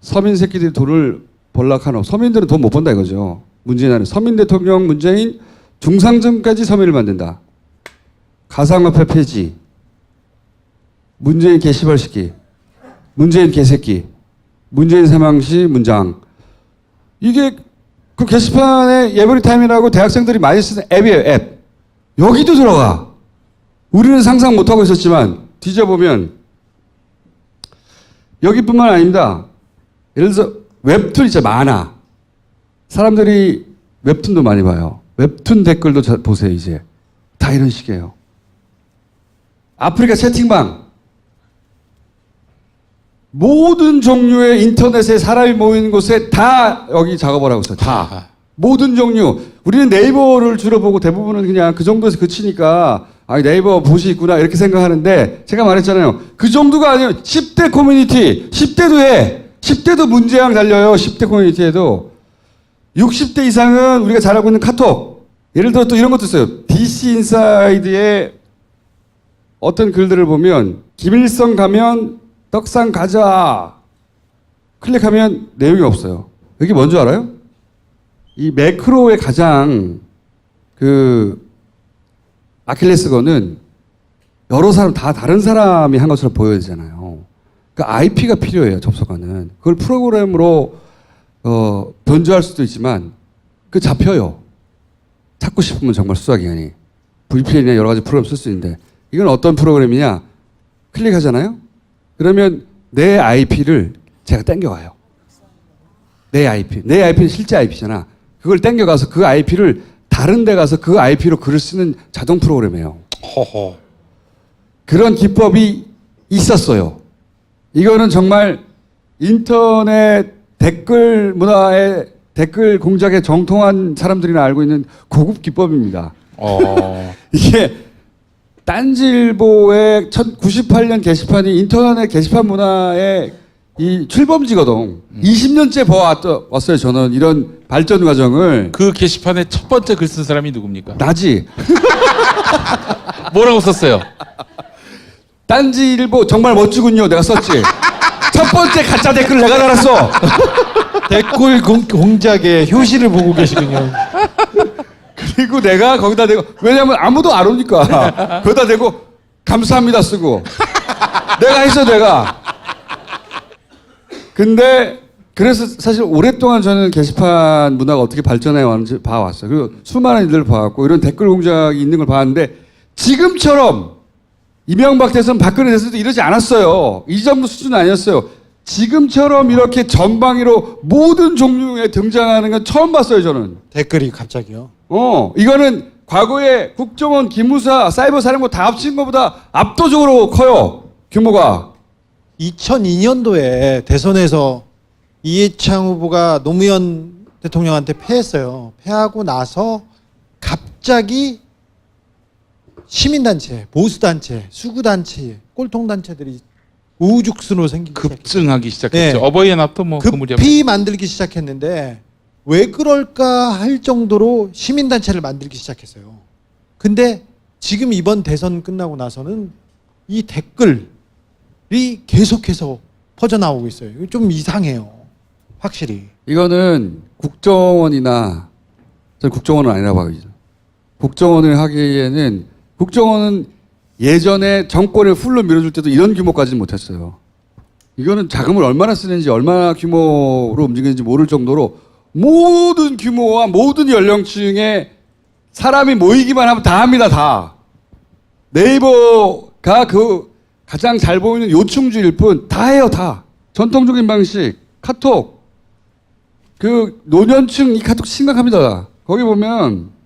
서민 새끼들이 돈을 벌락하노. 서민들은 돈 못 번다 이거죠. 문재인 안에 서민 대통령 문재인 중상층까지 서민을 만든다. 가상화폐 폐지. 문재인 게시발시키. 문재인 개새끼. 문재인 사망시 문장. 이게 그 게시판에 에브리타임이라고 대학생들이 많이 쓰는 앱이에요. 앱. 여기도 들어가. 우리는 상상 못하고 있었지만 뒤져보면 여기뿐만 아닙니다. 예를 들어서 웹툰 있잖아. 만화. 사람들이 웹툰도 많이 봐요. 웹툰 댓글도 보세요. 이제 다 이런 식이에요. 아프리카 채팅방. 모든 종류의 인터넷에 사람이 모이는 곳에 다 여기 작업을 하고 있어요. 다. 모든 종류. 우리는 네이버를 주로 보고 대부분은 그냥 그 정도에서 그치니까 네이버 봇이 있구나 이렇게 생각하는데 제가 말했잖아요. 그 정도가 아니에요. 10대 커뮤니티. 10대도 해. 10대도 문제양 달려요. 10대 커뮤니티에도. 60대 이상은 우리가 잘 알고 있는 카톡. 예를 들어 또 이런 것도 있어요. DC 인사이드에 어떤 글들을 보면 김일성 가면 떡상 가자. 클릭하면 내용이 없어요. 여기 뭔지 알아요? 이 매크로의 가장 아킬레스건은 여러 사람 다 다른 사람이 한 것처럼 보여야 되잖아요. 그러니까 IP가 필요해요. 접속하는. 그걸 프로그램으로 변조할 수도 있지만 그 잡혀요. 찾고 싶으면 정말 수사기관이. VPN이나 여러 가지 프로그램 쓸 수 있는데 이건 어떤 프로그램이냐. 클릭하잖아요. 그러면 내 IP를 제가 땡겨가요. 내 IP는 실제 IP잖아. 그걸 땡겨가서 그 IP를 다른 데 가서 그 IP로 글을 쓰는 자동 프로그램이에요. 허허. 그런 기법이 있었어요. 이거는 정말 인터넷 댓글 문화의 댓글 공작에 정통한 사람들이나 알고 있는 고급 기법입니다. 이게 딴지일보의 1998년 게시판이 인터넷 게시판 문화의 이 출범지거든. 20년째 봐왔어요. 저는 이런 발전 과정을. 그 게시판에 첫 번째 글 쓴 사람이 누굽니까? 나지. 뭐라고 썼어요? 딴지일보 정말 멋지군요. 내가 썼지. 첫 번째 가짜 댓글 내가 달았어. 댓글 공작의 효시를 보고 계시군요. 그리고 내가 거기다 대고 왜냐면 아무도 안 오니까 거기다 대고 감사합니다 쓰고 내가 했어 내가. 근데 그래서 사실 오랫동안 저는 게시판 문화가 어떻게 발전해 왔는지 봐왔어요. 그리고 수많은 일들을 봐왔고 이런 댓글 공작이 있는 걸 봤는데 지금처럼 이명박 대선 박근혜 대선도 이러지 않았어요. 이 정도 수준은 아니었어요. 지금처럼 이렇게 전방위로 모든 종류에 등장하는 건 처음 봤어요 저는. 댓글이 갑자기요. 이거는 과거에 국정원, 기무사, 사이버 사령부 다 합친 것보다 압도적으로 커요 규모가. 2002년도에 대선에서 이해창 후보가 노무현 대통령한테 패했어요. 패하고 나서 갑자기 시민단체, 보수단체, 수구단체, 꼴통단체들이 우후죽순으로 생기기 급증하기 시작했죠. 네. 어버이의 날도 뭐 그 무렵에. 급히 만들기 시작했는데 왜 그럴까 할 정도로 시민단체를 만들기 시작했어요. 근데 지금 이번 대선 끝나고 나서는 이 댓글이 계속해서 퍼져나오고 있어요. 이거 좀 이상해요. 확실히. 이거는 국정원이나 저는 국정원은 아니라고 하거든요. 국정원을 하기에는 국정원은 예전에 정권을 풀로 밀어줄 때도 이런 규모까지는 못했어요. 이거는 자금을 얼마나 쓰는지 얼마나 규모로 움직이는지 모를 정도로 모든 규모와 모든 연령층에 사람이 모이기만 하면 다 합니다. 다. 네이버가 그 가장 잘 보이는 요충지일 뿐 다 해요. 다. 전통적인 방식 카톡 그 노년층 이 카톡 심각합니다. 거기 보면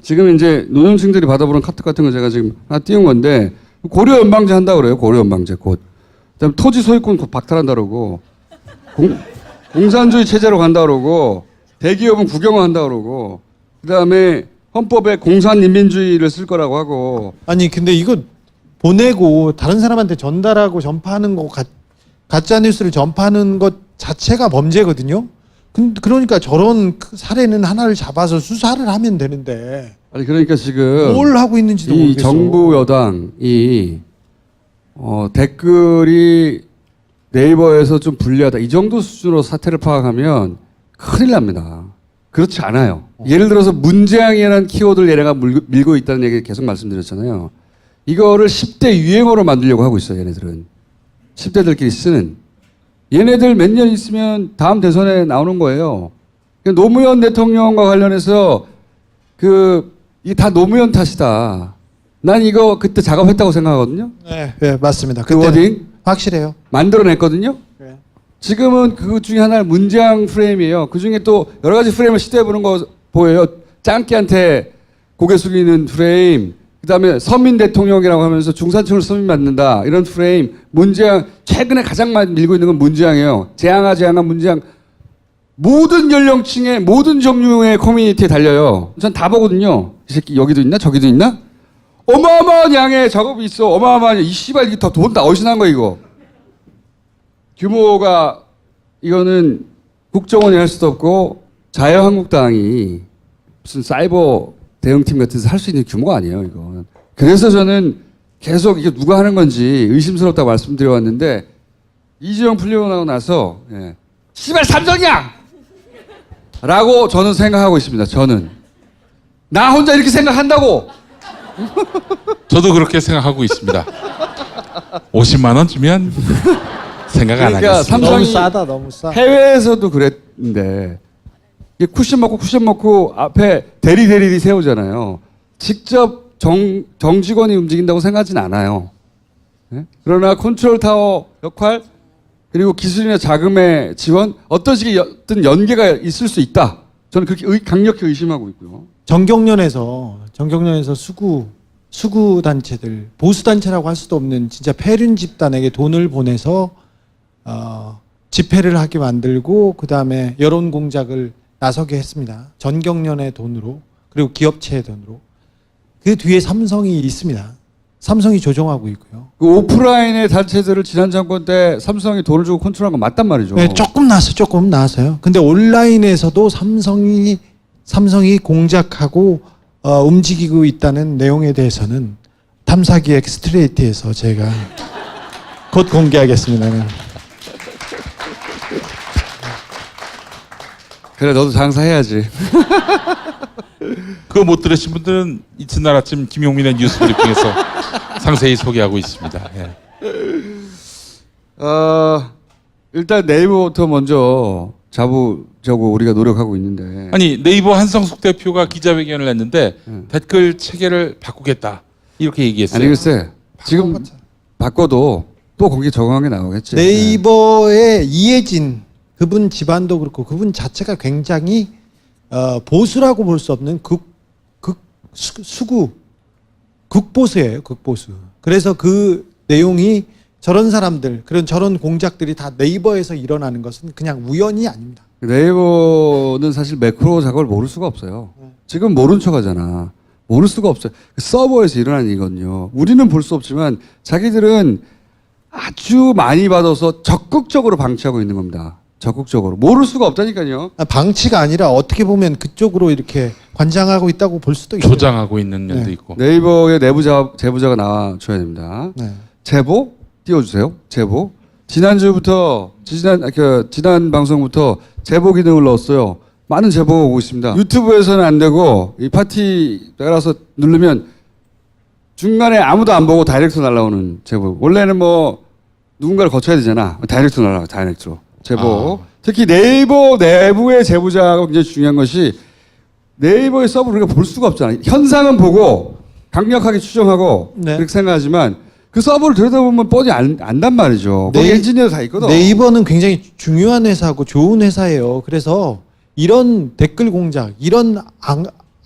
지금 이제 노년층들이 받아보는 카톡 같은 거 제가 지금 하나 띄운 건데 고려 연방제 한다고 그래요. 고려 연방제 곧. 그다음 토지 소유권 곧 박탈한다 그러고 공산주의 체제로 간다 그러고 대기업은 국영화한다 그러고 그다음에 헌법에 공산인민주의를 쓸 거라고 하고. 아니 근데 이거 보내고 다른 사람한테 전달하고 전파하는 거 가짜 뉴스를 전파하는 것 자체가 범죄거든요. 그러니까 저런 사례는 하나를 잡아서 수사를 하면 되는데. 아니 그러니까 지금 뭘 하고 있는지도 이 모르겠어. 정부 여당이 댓글이 네이버에서 좀 불리하다 이 정도 수준으로 사태를 파악하면 큰일 납니다. 그렇지 않아요. 예를 들어서 문재앙이라는 키워드를 얘네가 밀고 있다는 얘기 계속 말씀드렸잖아요. 이거를 10대 유행어로 만들려고 하고 있어요. 얘네들은 10대들끼리 쓰는. 얘네들 몇 년 있으면 다음 대선에 나오는 거예요. 노무현 대통령과 관련해서 이 다 노무현 탓이다. 난 이거 그때 작업했다고 생각하거든요. 네, 네 맞습니다. 그 워딩 확실해요. 만들어냈거든요. 네. 지금은 그 중에 하나는 문재앙 프레임이에요. 그 중에 또 여러 가지 프레임을 시도해보는 거 보여요. 짱끼한테 고개 숙이는 프레임, 그 다음에 서민 대통령이라고 하면서 중산층을 서민 만든다. 이런 프레임. 문재앙, 최근에 가장 많이 밀고 있는 건 문재앙이에요. 재앙아 문재앙. 모든 연령층의 모든 종류의 커뮤니티에 달려요. 전 다 보거든요. 이 새끼 여기도 있나 저기도 있나? 어마어마한 양의 작업이 있어. 어마어마한 이 씨발 이게 더 돈 다 어디서 거 이거. 규모가 이거는 국정원이 할 수도 없고 자유한국당이 무슨 사이버 대응팀 같은 데서 할 수 있는 규모가 아니에요, 이건. 그래서 저는 계속 이게 누가 하는 건지 의심스럽다고 말씀드려왔는데 이재용 풀리고 나고 나서 씨발 삼성이야! 라고 저는 생각하고 있습니다. 저는. 나 혼자 이렇게 생각한다고! 저도 그렇게 생각하고 있습니다. 50만 원 주면 생각 안 그러니까 하겠습니다. 삼성이 너무 싸다, 너무 싸. 해외에서도 그랬는데 이게 쿠션 먹고 앞에 대리 세우잖아요. 직접 정직원이 움직인다고 생각하진 않아요. 네? 그러나 컨트롤 타워 역할 그리고 기술이나 자금의 지원 어떤 식의 어떤 연계가 있을 수 있다. 저는 그렇게 강력히 의심하고 있고요. 정경련에서 수구 단체들 보수 단체라고 할 수도 없는 진짜 폐륜 집단에게 돈을 보내서 집회를 하게 만들고 그 다음에 여론 공작을 나서게 했습니다. 전경련의 돈으로 그리고 기업체의 돈으로. 그 뒤에 삼성이 있습니다. 삼성이 조종하고 있고요. 그 오프라인의 단체들을 지난 정권 때 삼성이 돈을 주고 컨트롤한 건 맞단 말이죠. 네, 조금 나왔어요. 근데 온라인에서도 삼성이 공작하고 움직이고 있다는 내용에 대해서는 탐사기 엑스트레이트에서 제가 곧 공개하겠습니다. 그래 너도 장사해야지. 그거 못 들으신 분들은 이튿날 아침 김용민의 뉴스 브리핑에서 상세히 소개하고 있습니다. 예. 일단 네이버부터 먼저 잡으려고 우리가 노력하고 있는데. 아니 네이버 한성숙 대표가 기자회견을 했는데 댓글 체계를 바꾸겠다 이렇게 얘기했어요. 아니 글쎄 지금 바꿔도 또 거기 적응한 게 나오겠지. 네이버의 이혜진 그분 집안도 그렇고 그분 자체가 굉장히 보수라고 볼 수 없는 극보수예요. 극보수. 그래서 그 내용이 저런 사람들 그런 저런 공작들이 다 네이버에서 일어나는 것은 그냥 우연이 아닙니다. 네이버는 사실 매크로 작업을 모를 수가 없어요. 지금 모른 척하잖아. 모를 수가 없어요. 서버에서 일어나는 이거든요. 우리는 볼 수 없지만 자기들은 아주 많이 받아서 적극적으로 방치하고 있는 겁니다. 적극적으로 모를 수가 없다니까요. 방치가 아니라 어떻게 보면 그쪽으로 이렇게 관장하고 있다고 볼 수도 있어요. 조장하고 있는 면도 네. 있고. 네이버의 제보자가 나와줘야 됩니다. 네. 제보 띄워주세요. 제보. 지난주부터 지난 방송부터 제보 기능을 넣었어요. 많은 제보가 오고 있습니다. 유튜브에서는 안 되고 이 파티 따라서 누르면 중간에 아무도 안 보고 다이렉트로 날라오는 제보. 원래는 뭐 누군가를 거쳐야 되잖아. 다이렉트로 날라와요. 다이렉트로. 제보. 특히 네이버 내부의 제보자가 굉장히 중요한 것이 네이버의 서버를 우리가 볼 수가 없잖아요. 현상은 보고 강력하게 추정하고 네. 그렇게 생각하지만 그 서버를 들여다보면 뻔히 안단 말이죠. 거기 엔지니어 다 있거든. 네이버는 굉장히 중요한 회사고 좋은 회사예요. 그래서 이런 댓글 공작, 이런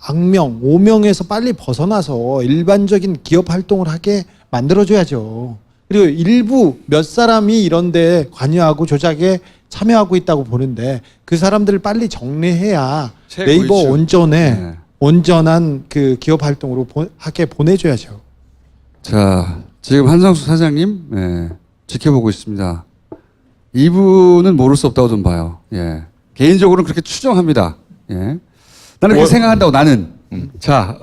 악명, 오명에서 빨리 벗어나서 일반적인 기업 활동을 하게 만들어줘야죠. 그리고 일부 몇 사람이 이런데 관여하고 조작에 참여하고 있다고 보는데 그 사람들을 빨리 정리해야 네이버 온전에 온전한 그 기업 활동으로 하게 보내줘야죠. 자, 지금 한성수 사장님 지켜보고 있습니다. 이분은 모를 수 없다고 좀 봐요. 예. 개인적으로는 그렇게 추정합니다. 예. 나는 그렇게 생각한다고 나는. 자,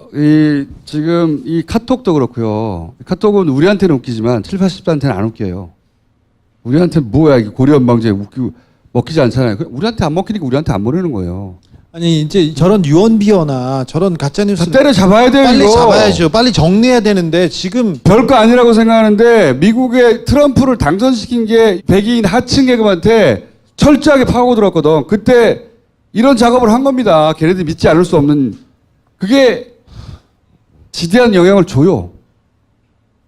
지금 이 카톡도 그렇고요. 카톡은 우리한테는 웃기지만 7, 80대한테는 안 웃겨요. 우리한테는 뭐야 이게 고리언방제 먹히지 않잖아요. 우리한테 안 먹히니까 우리한테 안 보내는 거예요. 아니 이제 저런 유언비어나 저런 가짜뉴스 때려 잡아야 돼요. 빨리 이거. 잡아야죠. 빨리 정리해야 되는데 지금 별거 아니라고 생각하는데 미국의 트럼프를 당선시킨 게 백인 하층 계급한테 철저하게 파고 들었거든. 그때 이런 작업을 한 겁니다. 걔네들이 믿지 않을 수 없는 그게 지대한 영향을 줘요.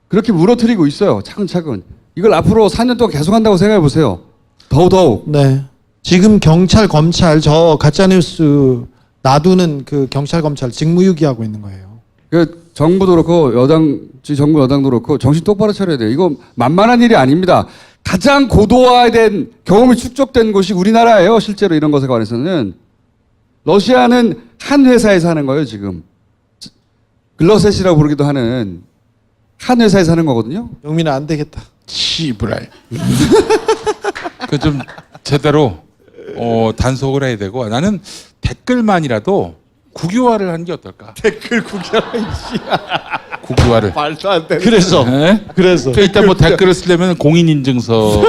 그렇게 무너뜨리고 있어요. 차근차근. 이걸 앞으로 4년 동안 계속한다고 생각해 보세요. 더더욱. 네. 지금 경찰, 검찰 저 가짜뉴스 놔두는 그 경찰, 검찰 직무유기하고 있는 거예요. 그 정부도 그렇고 정부 여당도 그렇고 정신 똑바로 차려야 돼요. 이거 만만한 일이 아닙니다. 가장 고도화된 경험이 축적된 곳이 우리나라예요. 실제로 이런 것에 관해서는. 러시아는 한 회사에서 하는 거예요. 지금. 글러셋이라고 부르기도 하는 한 회사에서 하는 거거든요. 영민아 안 되겠다. 시브랄. 그 좀 제대로 단속을 해야 되고 나는 댓글만이라도 국유화를 하는 게 어떨까? 댓글 국유화. 국유화를. 말도 안 돼. 그래서 그래서 일단 뭐 댓글을 쓰려면 공인인증서로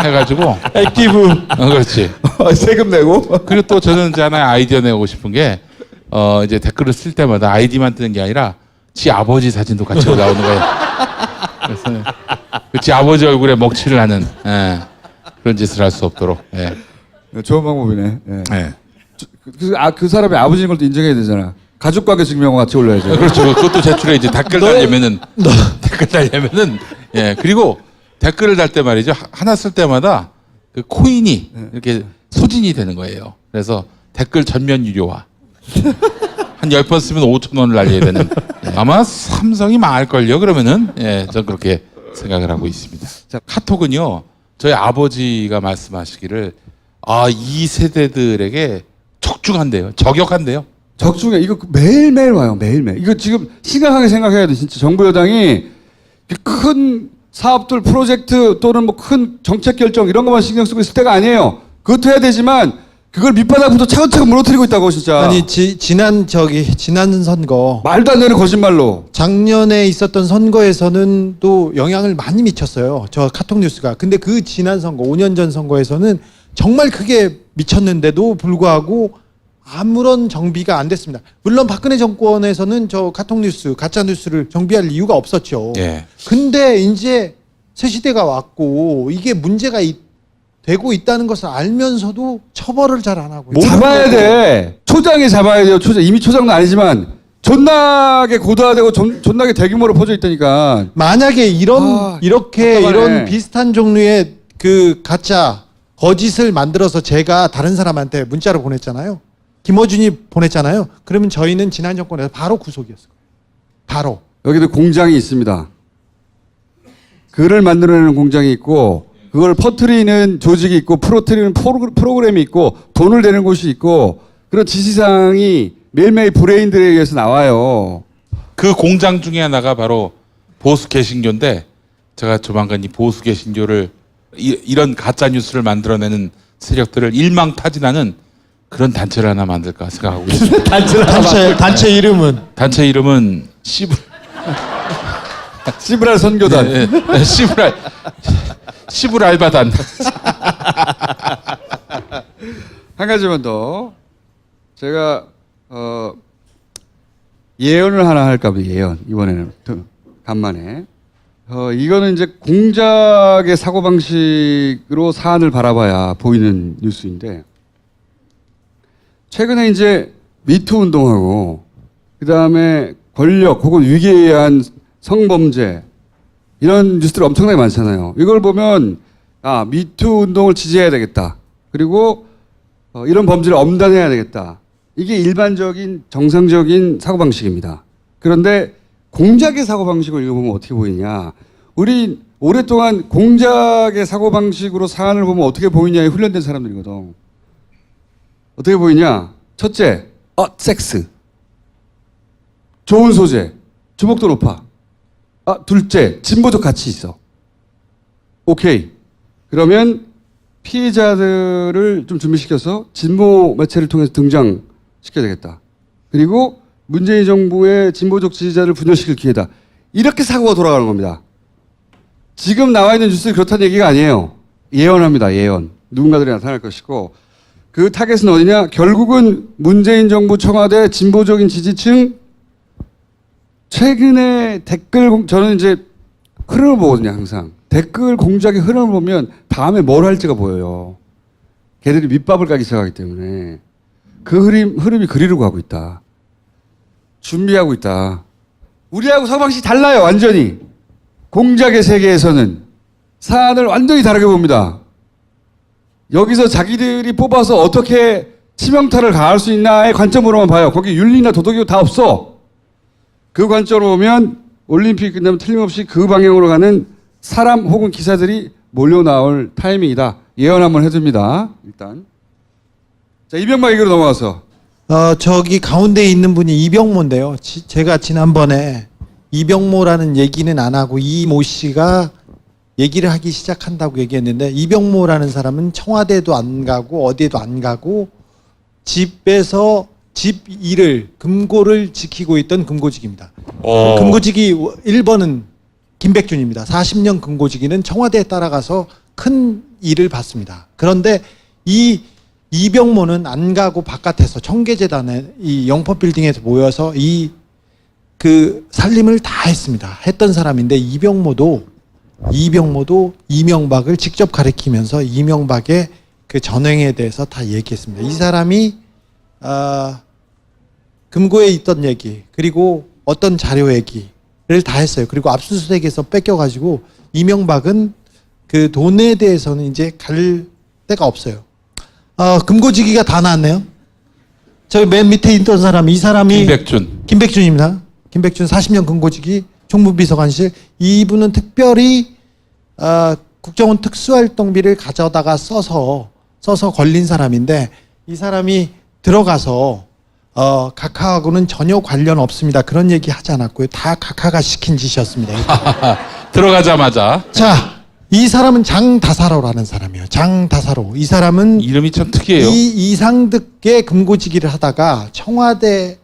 해가지고 액티브. 그렇지. 세금 내고. 그리고 또 저는 이제 하나의 아이디어 내고 싶은 게 이제 댓글을 쓸 때마다 아이디만 뜨는 게 아니라 지 아버지 사진도 같이 나오는 거예요. 그래서 지 아버지 얼굴에 먹칠을 하는 그런 짓을 할 수 없도록. 예. 좋은 방법이네. 예. 예. 그 사람의 아버지인 걸 또 인정해야 되잖아. 가족관계 증명과 같이 올려야죠. 그렇죠. 그것도 제출해야지. 댓글 달려면은 댓글 달려면은 예. 그리고 댓글을 달 때 말이죠. 하나 쓸 때마다 그 코인이 이렇게 소진이 되는 거예요. 그래서 댓글 전면 유료화. 한 10번 쓰면 5,000원을 날려야 되는. 아마 삼성이 망할걸요. 그러면은 전 그렇게 생각을 하고 있습니다. 자, 카톡은요. 저희 아버지가 말씀하시기를 이 세대들에게 적중한대요. 저격한대요. 적중해. 이거 매일매일 와요. 매일매일. 이거 지금 심각하게 생각해야 돼. 진짜 정부 여당이 큰 사업들 프로젝트 또는 뭐 큰 정책 결정 이런 것만 신경 쓰고 있을 때가 아니에요. 그것도 해야 되지만 그걸 밑바닥부터 차근차근 무너뜨리고 있다고 진짜. 아니 지난 선거 말도 안 되는 거짓말로. 작년에 있었던 선거에서는 또 영향을 많이 미쳤어요. 저 카톡 뉴스가. 근데 그 지난 선거 5년 전 선거에서는 정말 크게 미쳤는데도 불구하고 아무런 정비가 안 됐습니다. 물론 박근혜 정권에서는 저 카톡뉴스, 가짜뉴스를 정비할 이유가 없었죠. 예. 근데 이제 새 시대가 왔고 이게 문제가 되고 있다는 것을 알면서도 처벌을 잘 안 하고 잡아야 돼. 초장에 잡아야 돼요. 초장. 이미 초장도 아니지만 존나게 고도화되고 존나게 대규모로 퍼져 있다니까. 만약에 이렇게 답답하네. 이런 비슷한 종류의 그 가짜 거짓을 만들어서 제가 다른 사람한테 문자로 보냈잖아요. 김어준이 보냈잖아요. 그러면 저희는 지난 정권에서 바로 구속이었어요. 바로. 여기도 공장이 있습니다. 글을 만들어내는 공장이 있고 그걸 퍼뜨리는 조직이 있고 풀어뜨리는 프로그램이 있고 돈을 내는 곳이 있고 그런 지시사항이 매일매일 브레인들에 의해서 나와요. 그 공장 중에 하나가 바로 보수 개신교인데 제가 조만간 이 보수 개신교를 이런 가짜 뉴스를 만들어내는 세력들을 일망타진하는 그런 단체를 하나 만들까 생각하고 있습니다. 단체 이름은 단체 이름은 시브랄 선교단. 예, 예. 시브랄바단. 한 가지만 더. 제가 예언을 하나 할까 봐요. 예언. 이번에는 간만에. 이거는 이제 공작의 사고방식으로 사안을 바라봐야 보이는 뉴스인데 최근에 이제 미투 운동하고 그다음에 권력 혹은 위기에 의한 성범죄 이런 뉴스들이 엄청나게 많잖아요. 이걸 보면 미투 운동을 지지해야 되겠다. 그리고 이런 범죄를 엄단해야 되겠다. 이게 일반적인 정상적인 사고방식입니다. 그런데 공작의 사고방식을 읽어보면 어떻게 보이냐. 우리 오랫동안 공작의 사고방식으로 사안을 보면 어떻게 보이냐에 훈련된 사람들이거든. 어떻게 보이냐. 첫째, 섹스. 좋은 소재. 주목도 높아. 둘째, 진보적 가치 있어. 오케이. 그러면 피해자들을 좀 준비시켜서 진보 매체를 통해서 등장시켜야 되겠다. 그리고 문재인 정부의 진보적 지지자를 분열시킬 기회다. 이렇게 사고가 돌아가는 겁니다. 지금 나와 있는 뉴스는 그렇다는 얘기가 아니에요. 예언합니다. 예언. 누군가들이 나타날 것이고 그 타겟은 어디냐? 결국은 문재인 정부 청와대 진보적인 지지층 최근에 저는 이제 흐름을 보거든요. 항상. 댓글 공작의 흐름을 보면 다음에 뭘 할지가 보여요. 걔들이 밑밥을 까기 시작하기 때문에 그 흐름이 그리로 가고 있다. 준비하고 있다. 우리하고 사고방식이 달라요. 완전히. 공작의 세계에서는 사안을 완전히 다르게 봅니다. 여기서 자기들이 뽑아서 어떻게 치명타를 가할 수 있나의 관점으로만 봐요. 거기 윤리나 도덕이 다 없어. 그 관점으로 보면 올림픽 끝나면 틀림없이 그 방향으로 가는 사람 혹은 기사들이 몰려 나올 타이밍이다. 예언 한번 해줍니다. 일단. 자, 이병만 얘기로 넘어가서. 저기 가운데 있는 분이 이병모인데요. 제가 지난번에 이병모라는 얘기는 안 하고 이모 씨가 얘기를 하기 시작한다고 얘기했는데 이병모라는 사람은 청와대도 안 가고 어디에도 안 가고 집에서 집 일을 금고를 지키고 있던 금고직입니다. 금고직이 1번은 김백준입니다. 40년 금고직이는 청와대에 따라가서 큰 일을 받습니다. 그런데 이 이병모는 안 가고 바깥에서 청계재단에 이 영포빌딩에서 모여서 그 살림을 다 했습니다. 했던 사람인데 이병모도 이명박을 직접 가리키면서 이명박의 그 전횡에 대해서 다 얘기했습니다. 이 사람이 금고에 있던 얘기 그리고 어떤 자료 얘기를 다 했어요. 그리고 압수수색에서 뺏겨가지고 이명박은 그 돈에 대해서는 이제 갈 데가 없어요. 금고지기가 다 나왔네요. 저 맨 밑에 있던 사람, 이 사람이 김백준입니다. 김백준 40년 금고지기 총무비서관실. 이분은 특별히 국정원 특수활동비를 가져다가 써서 걸린 사람인데 이 사람이 들어가서 각하하고는 전혀 관련 없습니다. 그런 얘기 하지 않았고요. 다 각하가 시킨 짓이었습니다. 들어가자마자. 자, 이 사람은 장다사로라는 사람이에요. 장다사로. 이 사람은 이름이 참 특이해요. 이상득의 금고지기를 하다가 청와대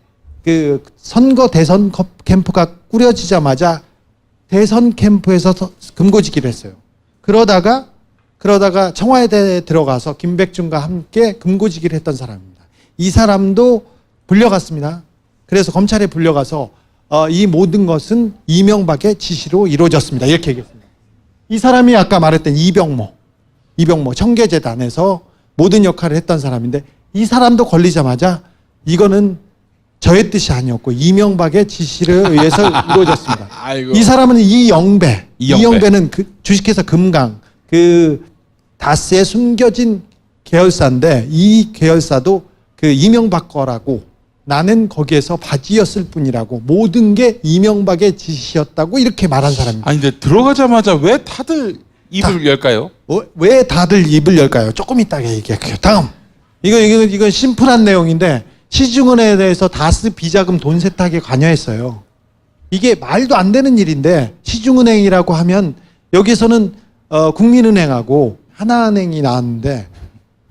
그 선거 대선 캠프가 꾸려지자마자 대선 캠프에서 금고지기를 했어요. 그러다가 청와대에 들어가서 김백준과 함께 금고지기를 했던 사람입니다. 이 사람도 불려갔습니다. 그래서 검찰에 불려가서 이 모든 것은 이명박의 지시로 이루어졌습니다. 이렇게 얘기했습니다. 이 사람이 아까 말했던 이병모 청계재단에서 모든 역할을 했던 사람인데 이 사람도 걸리자마자 이거는 저의 뜻이 아니었고 이명박의 지시를 의해서 이루어졌습니다. 아이고. 이 사람은 이영배. 이영배. 이영배는 그 주식회사 금강 그 다스에 숨겨진 계열사인데 이 계열사도 그 이명박 거라고 나는 거기에서 바지였을 뿐이라고 모든 게 이명박의 지시였다고 이렇게 말한 사람입니다. 아니 근데 들어가자마자 왜 다들 입을 열까요? 왜 다들 입을 열까요? 조금 이따가 얘기할게요. 다음. 이건 심플한 내용인데 시중은행에 대해서 다스 비자금 돈 세탁에 관여했어요. 이게 말도 안 되는 일인데 시중은행이라고 하면 여기서는 국민은행하고 하나은행이 나왔는데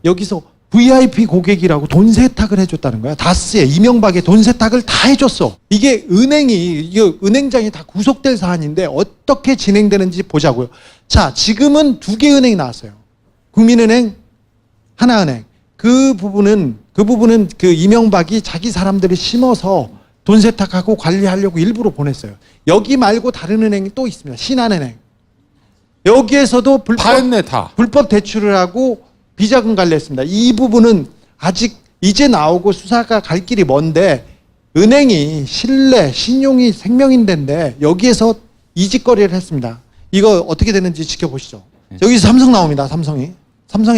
여기서 VIP 고객이라고 돈 세탁을 해줬다는 거야. 다스에 이명박의 돈 세탁을 다 해줬어. 이게 은행장이 다 구속될 사안인데 어떻게 진행되는지 보자고요. 자, 지금은 두 개 은행이 나왔어요. 국민은행, 하나은행. 그 부분은 그 이명박이 자기 사람들을 심어서 돈 세탁하고 관리하려고 일부러 보냈어요. 여기 말고 다른 은행이 또 있습니다. 신한은행. 여기에서도 다 했네 다. 불법 대출을 하고 비자금 관리했습니다. 이 부분은 아직 이제 나오고 수사가 갈 길이 먼데 은행이 신뢰, 신용이 생명인데인데 여기에서 이직거리를 했습니다. 이거 어떻게 되는지 지켜보시죠. 여기서 삼성 나옵니다. 삼성이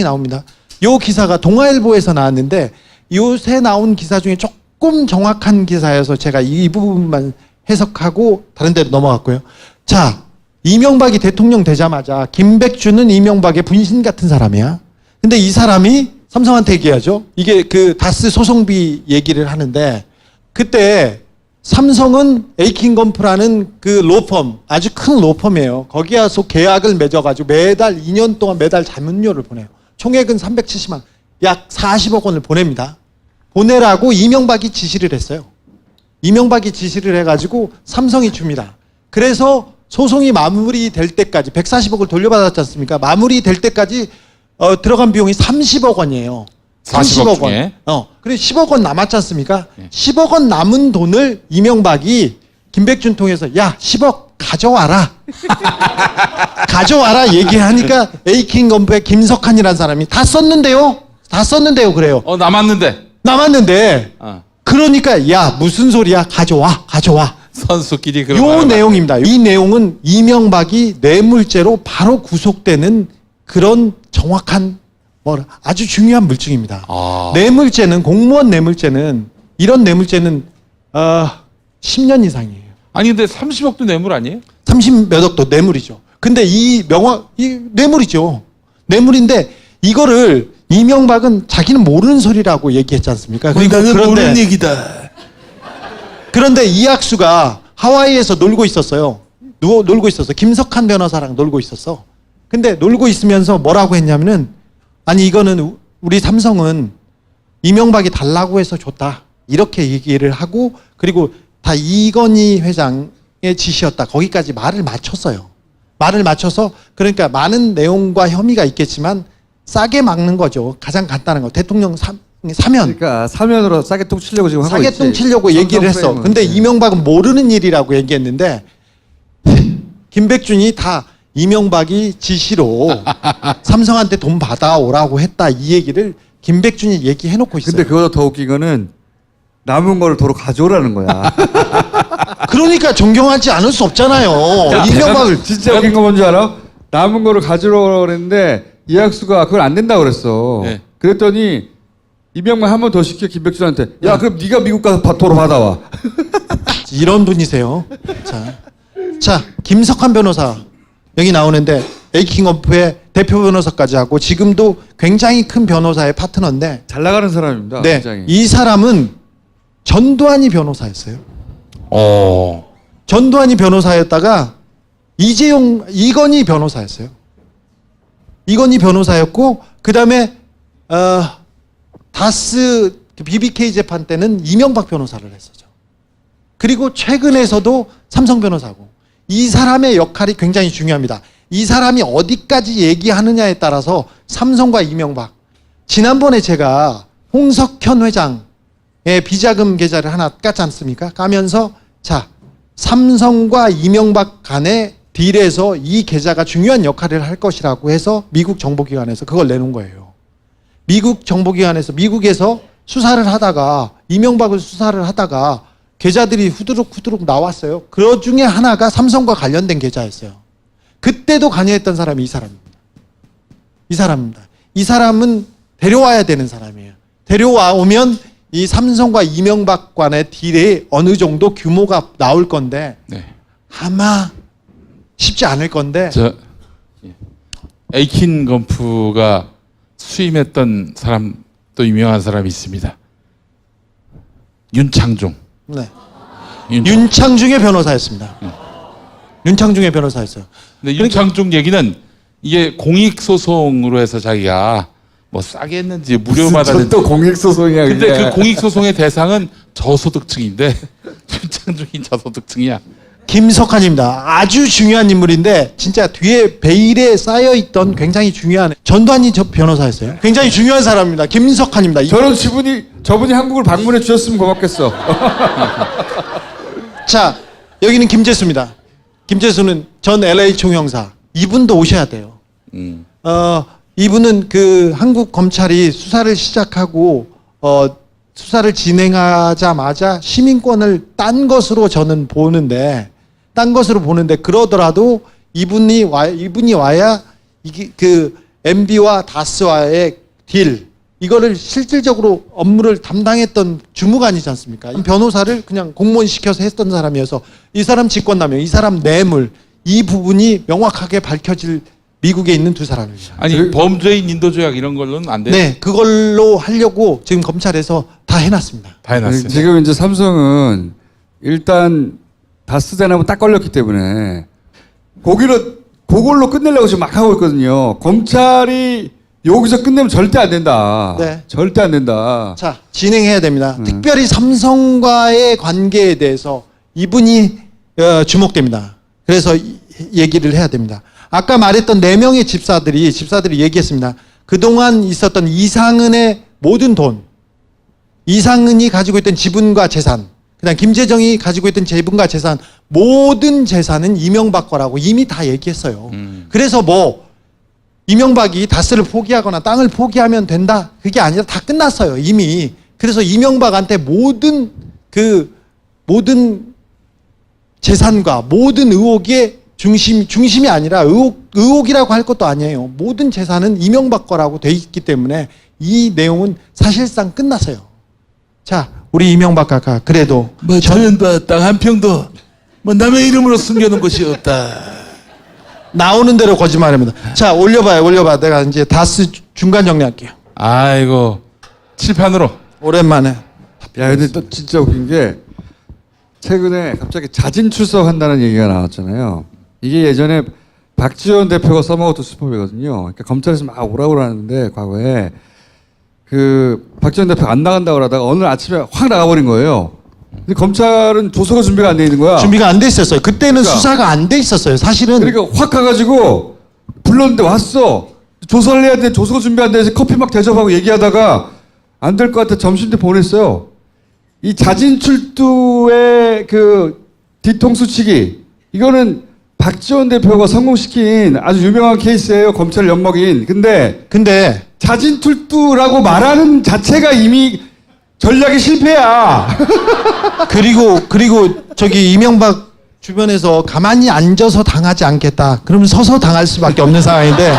나옵니다. 요 기사가 동아일보에서 나왔는데 요새 나온 기사 중에 조금 정확한 기사여서 제가 이 부분만 해석하고 다른 데로 넘어갔고요. 자, 이명박이 대통령 되자마자 김백준은 이명박의 분신 같은 사람이야. 근데 이 사람이 삼성한테 얘기하죠. 이게 그 다스 소송비 얘기를 하는데 그때 삼성은 에이킹건프라는 그 로펌, 아주 큰 로펌이에요. 거기와서 계약을 맺어가지고 매달 2년 동안 매달 자문료를 보내요. 총액은 370만, 약 40억 원을 보냅니다. 보내라고 이명박이 지시를 했어요. 이명박이 지시를 해가지고 삼성이 줍니다. 그래서 소송이 마무리될 때까지 140억을 돌려받았지 않습니까? 마무리될 때까지 들어간 비용이 30억 원이에요. 40억 30억 원. 중에? 그리고 10억 원 남았지 않습니까? 네. 10억 원 남은 돈을 이명박이 김백준 통해서 야 10억 가져와라. 가져와라 얘기하니까 에이킹건프의 김석환이라는 사람이 다 썼는데요. 그래요. 남았는데. 그러니까 야 무슨 소리야 가져와. 선수끼리 그런 요 말을 내용입니다. 이 내용은 이명박이 뇌물죄로 바로 구속되는 그런 정확한 아주 중요한 물증입니다. 뇌물죄는 공무원 뇌물죄는 이런 뇌물죄는 10년 이상이에요. 아니 근데 30억도 뇌물 아니에요? 30몇 억도 뇌물이죠. 근데 이 뇌물이죠. 뇌물인데 이거를 이명박은 자기는 모르는 소리라고 얘기했지 않습니까? 나는 모르는 얘기다. 그런데 이학수가 하와이에서 놀고 있었어요. 놀고 있었어. 김석환 변호사랑 놀고 있었어. 근데 놀고 있으면서 뭐라고 했냐면은 아니 이거는 우리 삼성은 이명박이 달라고 해서 줬다. 이렇게 얘기를 하고 그리고 다 이건희 회장의 지시였다. 거기까지 말을 맞췄어요. 말을 맞춰서 그러니까 많은 내용과 혐의가 있겠지만 싸게 막는 거죠. 가장 간단한 거. 대통령 사면. 그러니까 사면으로 싸게 똥 치려고 지금 하고 있지. 싸게 똥 치려고 얘기를 했어. 프레임은. 근데 이명박은 모르는 일이라고 얘기했는데 김백준이 다 이명박이 지시로 삼성한테 돈 받아오라고 했다. 이 얘기를 김백준이 얘기해놓고 있어요. 근데 그거보다 더 웃긴 거는 남은 거를 도로 가져오라는 거야. 그러니까 존경하지 않을 수 없잖아요. 이명박을 진짜 웃긴 거 뭔지 알아? 남은 거를 가져오라고 그랬는데 이학수가 그걸 안 된다고 그랬어. 네. 그랬더니 이명박 한 번 더 시켜 김백준한테 야 그럼 네가 미국 가서 도로 받아와. 이런 분이세요. 자 김석환 변호사 여기 나오는데 에이킹건프의 대표 변호사까지 하고 지금도 굉장히 큰 변호사의 파트너인데 잘 나가는 사람입니다. 네, 굉장히. 이 사람은 전두환이 변호사였어요. 어. 전두환이 변호사였다가 이건희 변호사였어요. 이건희 변호사였고 그 다음에 다스 BBK 재판 때는 이명박 변호사를 했었죠. 그리고 최근에서도 삼성 변호사고 이 사람의 역할이 굉장히 중요합니다. 이 사람이 어디까지 얘기하느냐에 따라서 삼성과 이명박 지난번에 제가 홍석현 회장의 비자금 계좌를 하나 깠지 않습니까? 까면서 자, 삼성과 이명박 간의 딜에서 이 계좌가 중요한 역할을 할 것이라고 해서 미국 정보기관에서 그걸 내놓은 거예요. 미국 정보기관에서 미국에서 수사를 하다가 이명박을 수사를 하다가 계좌들이 후두룩 나왔어요. 그 중에 하나가 삼성과 관련된 계좌였어요. 그때도 관여했던 사람이 이 사람입니다. 이 사람입니다. 이 사람은 데려와야 되는 사람이에요. 데려와 오면 이 삼성과 이명박 간의 딜에 어느 정도 규모가 나올 건데 네. 아마 쉽지 않을 건데 에이킨 건프가 수임했던 사람 또 유명한 사람이 있습니다. 윤창중. 네. 윤창중의 변호사였습니다. 윤창중의 변호사였어요. 근데 윤창중 얘기는 이게 공익소송으로 해서 자기가 뭐 싸게 했는지 무료 받았는지 또 공익소송이야. 근데 그게. 그 공익소송의 대상은 저소득층인데 윤창중이 저소득층이야. 김석환입니다. 아주 중요한 인물인데 진짜 뒤에 베일에 쌓여있던 굉장히 중요한 전두환이 저 변호사였어요. 굉장히 중요한 사람입니다. 김석환입니다. 저분이 한국을 방문해 주셨으면 고맙겠어. 자, 여기는 김재수입니다. 김재수는 전 LA 총영사. 이분도 오셔야 돼요. 이분은 그 한국 검찰이 수사를 시작하고 수사를 진행하자마자 시민권을 딴 것으로 저는 보는데 그러더라도 이분이 와야 이게 그 MB와 다스와의 딜 이거를 실질적으로 업무를 담당했던 주무관이지 않습니까? 이 변호사를 그냥 공무원 시켜서 했던 사람이어서 이 사람 직권남용, 이 사람 뇌물 이 부분이 명확하게 밝혀질 미국에 있는 두 사람입니다. 아니 범죄인 인도조약 이런 걸로는 안 돼요? 네, 그걸로 하려고 지금 검찰에서 다 해놨습니다. 다 해놨어요. 지금 이제 삼성은 일단 다스 대납은 딱 걸렸기 때문에 그걸로 끝내려고 지금 막 하고 있거든요. 검찰이 여기서 끝내면 절대 안 된다. 네. 절대 안 된다. 자, 진행해야 됩니다. 특별히 삼성과의 관계에 대해서 이분이 주목됩니다. 그래서 얘기를 해야 됩니다. 아까 말했던 4명의 집사들이 얘기했습니다. 그동안 있었던 이상은의 모든 돈, 이상은이 가지고 있던 지분과 재산, 그다음 김재정이 가지고 있던 지분과 재산, 모든 재산은 이명박 거라고 이미 다 얘기했어요. 그래서 뭐 이명박이 다스를 포기하거나 땅을 포기하면 된다, 그게 아니라 다 끝났어요 이미. 그래서 이명박한테 모든 재산과 모든 의혹의 중심이 아니라 의혹이라고 할 것도 아니에요. 모든 재산은 이명박 거라고 돼 있기 때문에 이 내용은 사실상 끝났어요. 자, 우리 이명박 각하 그래도 뭐 저는 땅 한 평도 뭐 남의 이름으로 숨겨놓은 것이 없다. 나오는 대로 거짓말합니다. 자, 올려봐. 내가 이제 다스 중간 정리할게요. 아이고 칠판으로 오랜만에. 야, 근데 또 진짜 웃긴 게 최근에 갑자기 자진 출석한다는 얘기가 나왔잖아요. 이게 예전에 박지원 대표가 써먹었던 수법이거든요. 그러니까 검찰에서 막 오라고 하는데 과거에 그 박지원 대표 안 나간다고 그러다가 어느 아침에 확 나가버린 거예요. 근데 검찰은 조서가 준비가 안 돼 있는 거야. 준비가 안 돼 있었어요. 그때는 그러니까. 수사가 안 돼 있었어요. 사실은. 그러니까 확 가가지고 불렀는데 왔어. 조사를 해야 돼. 조서가 준비 안 돼서 커피 막 대접하고 얘기하다가 안 될 것 같아 점심 때 보냈어요. 이 자진 출두의 그 뒤통수치기 이거는 박지원 대표가 성공시킨 아주 유명한 케이스예요. 검찰 엿먹인. 근데 자진 출두라고 말하는 자체가 이미 전략의 실패야. 그리고 저기 이명박 주변에서 가만히 앉아서 당하지 않겠다. 그러면 서서 당할 수밖에 없는 상황인데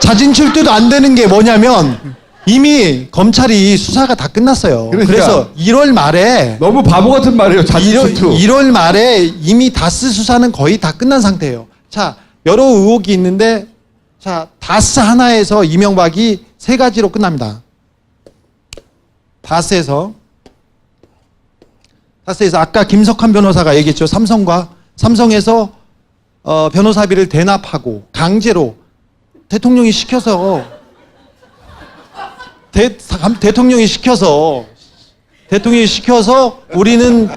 자진 출두도 안 되는 게 뭐냐면 이미 검찰이 수사가 다 끝났어요. 그러니까. 그래서 1월 말에 너무 바보 같은 말이에요. 자진 출두. 1월 말에 이미 다스 수사는 거의 다 끝난 상태예요. 자, 여러 의혹이 있는데 자, 다스 하나에서 이명박이 3가지로 끝납니다. 다스에서 아까 김석환 변호사가 얘기했죠. 삼성에서 변호사비를 대납하고 강제로 대통령이 시켜서 우리는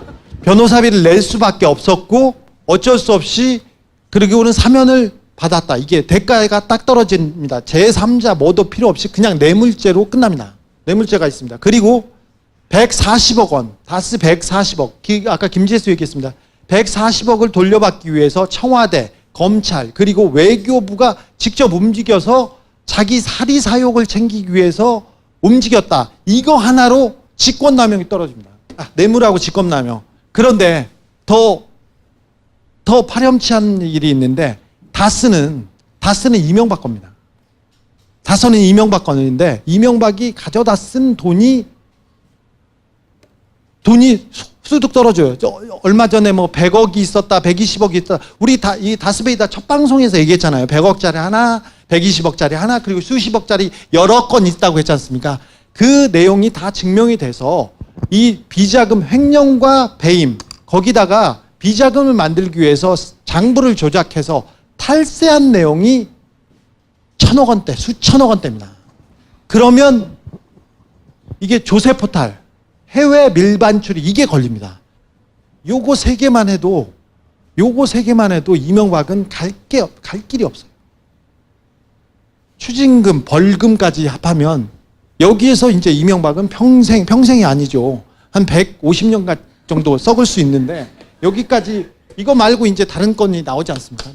변호사비를 낼 수밖에 없었고 어쩔 수 없이 그리고는 사면을 받았다. 이게 대가가 딱 떨어집니다. 제3자 뭐도 필요 없이 그냥 뇌물죄로 끝납니다. 뇌물죄가 있습니다. 그리고 140억 원, 다스 140억, 아까 김재수 얘기했습니다. 140억을 돌려받기 위해서 청와대, 검찰, 그리고 외교부가 직접 움직여서 자기 사리 사욕을 챙기기 위해서 움직였다. 이거 하나로 직권남용이 떨어집니다. 뇌물하고 직권남용. 그런데 더 파렴치한 일이 있는데 다스는 이명박 겁니다. 다스는 이명박 건인데 이명박이 가져다 쓴 돈이 수둑 떨어져요. 얼마 전에 뭐 100억이 있었다, 120억이 있었다. 우리 이 다스베이다 첫 방송에서 얘기했잖아요. 100억짜리 하나, 120억짜리 하나, 그리고 수십억짜리 여러 건 있다고 했지 않습니까? 그 내용이 다 증명이 돼서 이 비자금 횡령과 배임, 거기다가 비자금을 만들기 위해서 장부를 조작해서 탈세한 내용이 1,000억 원대, 수천억 원대입니다. 그러면 이게 조세 포탈, 해외 밀반 출입 이게 걸립니다. 요거 세 개만 해도 이명박은 갈 길이 없어요. 추징금, 벌금까지 합하면 여기에서 이제 이명박은 평생이 아니죠. 한 150년 정도 썩을 수 있는데 여기까지 이거 말고 이제 다른 건이 나오지 않습니까?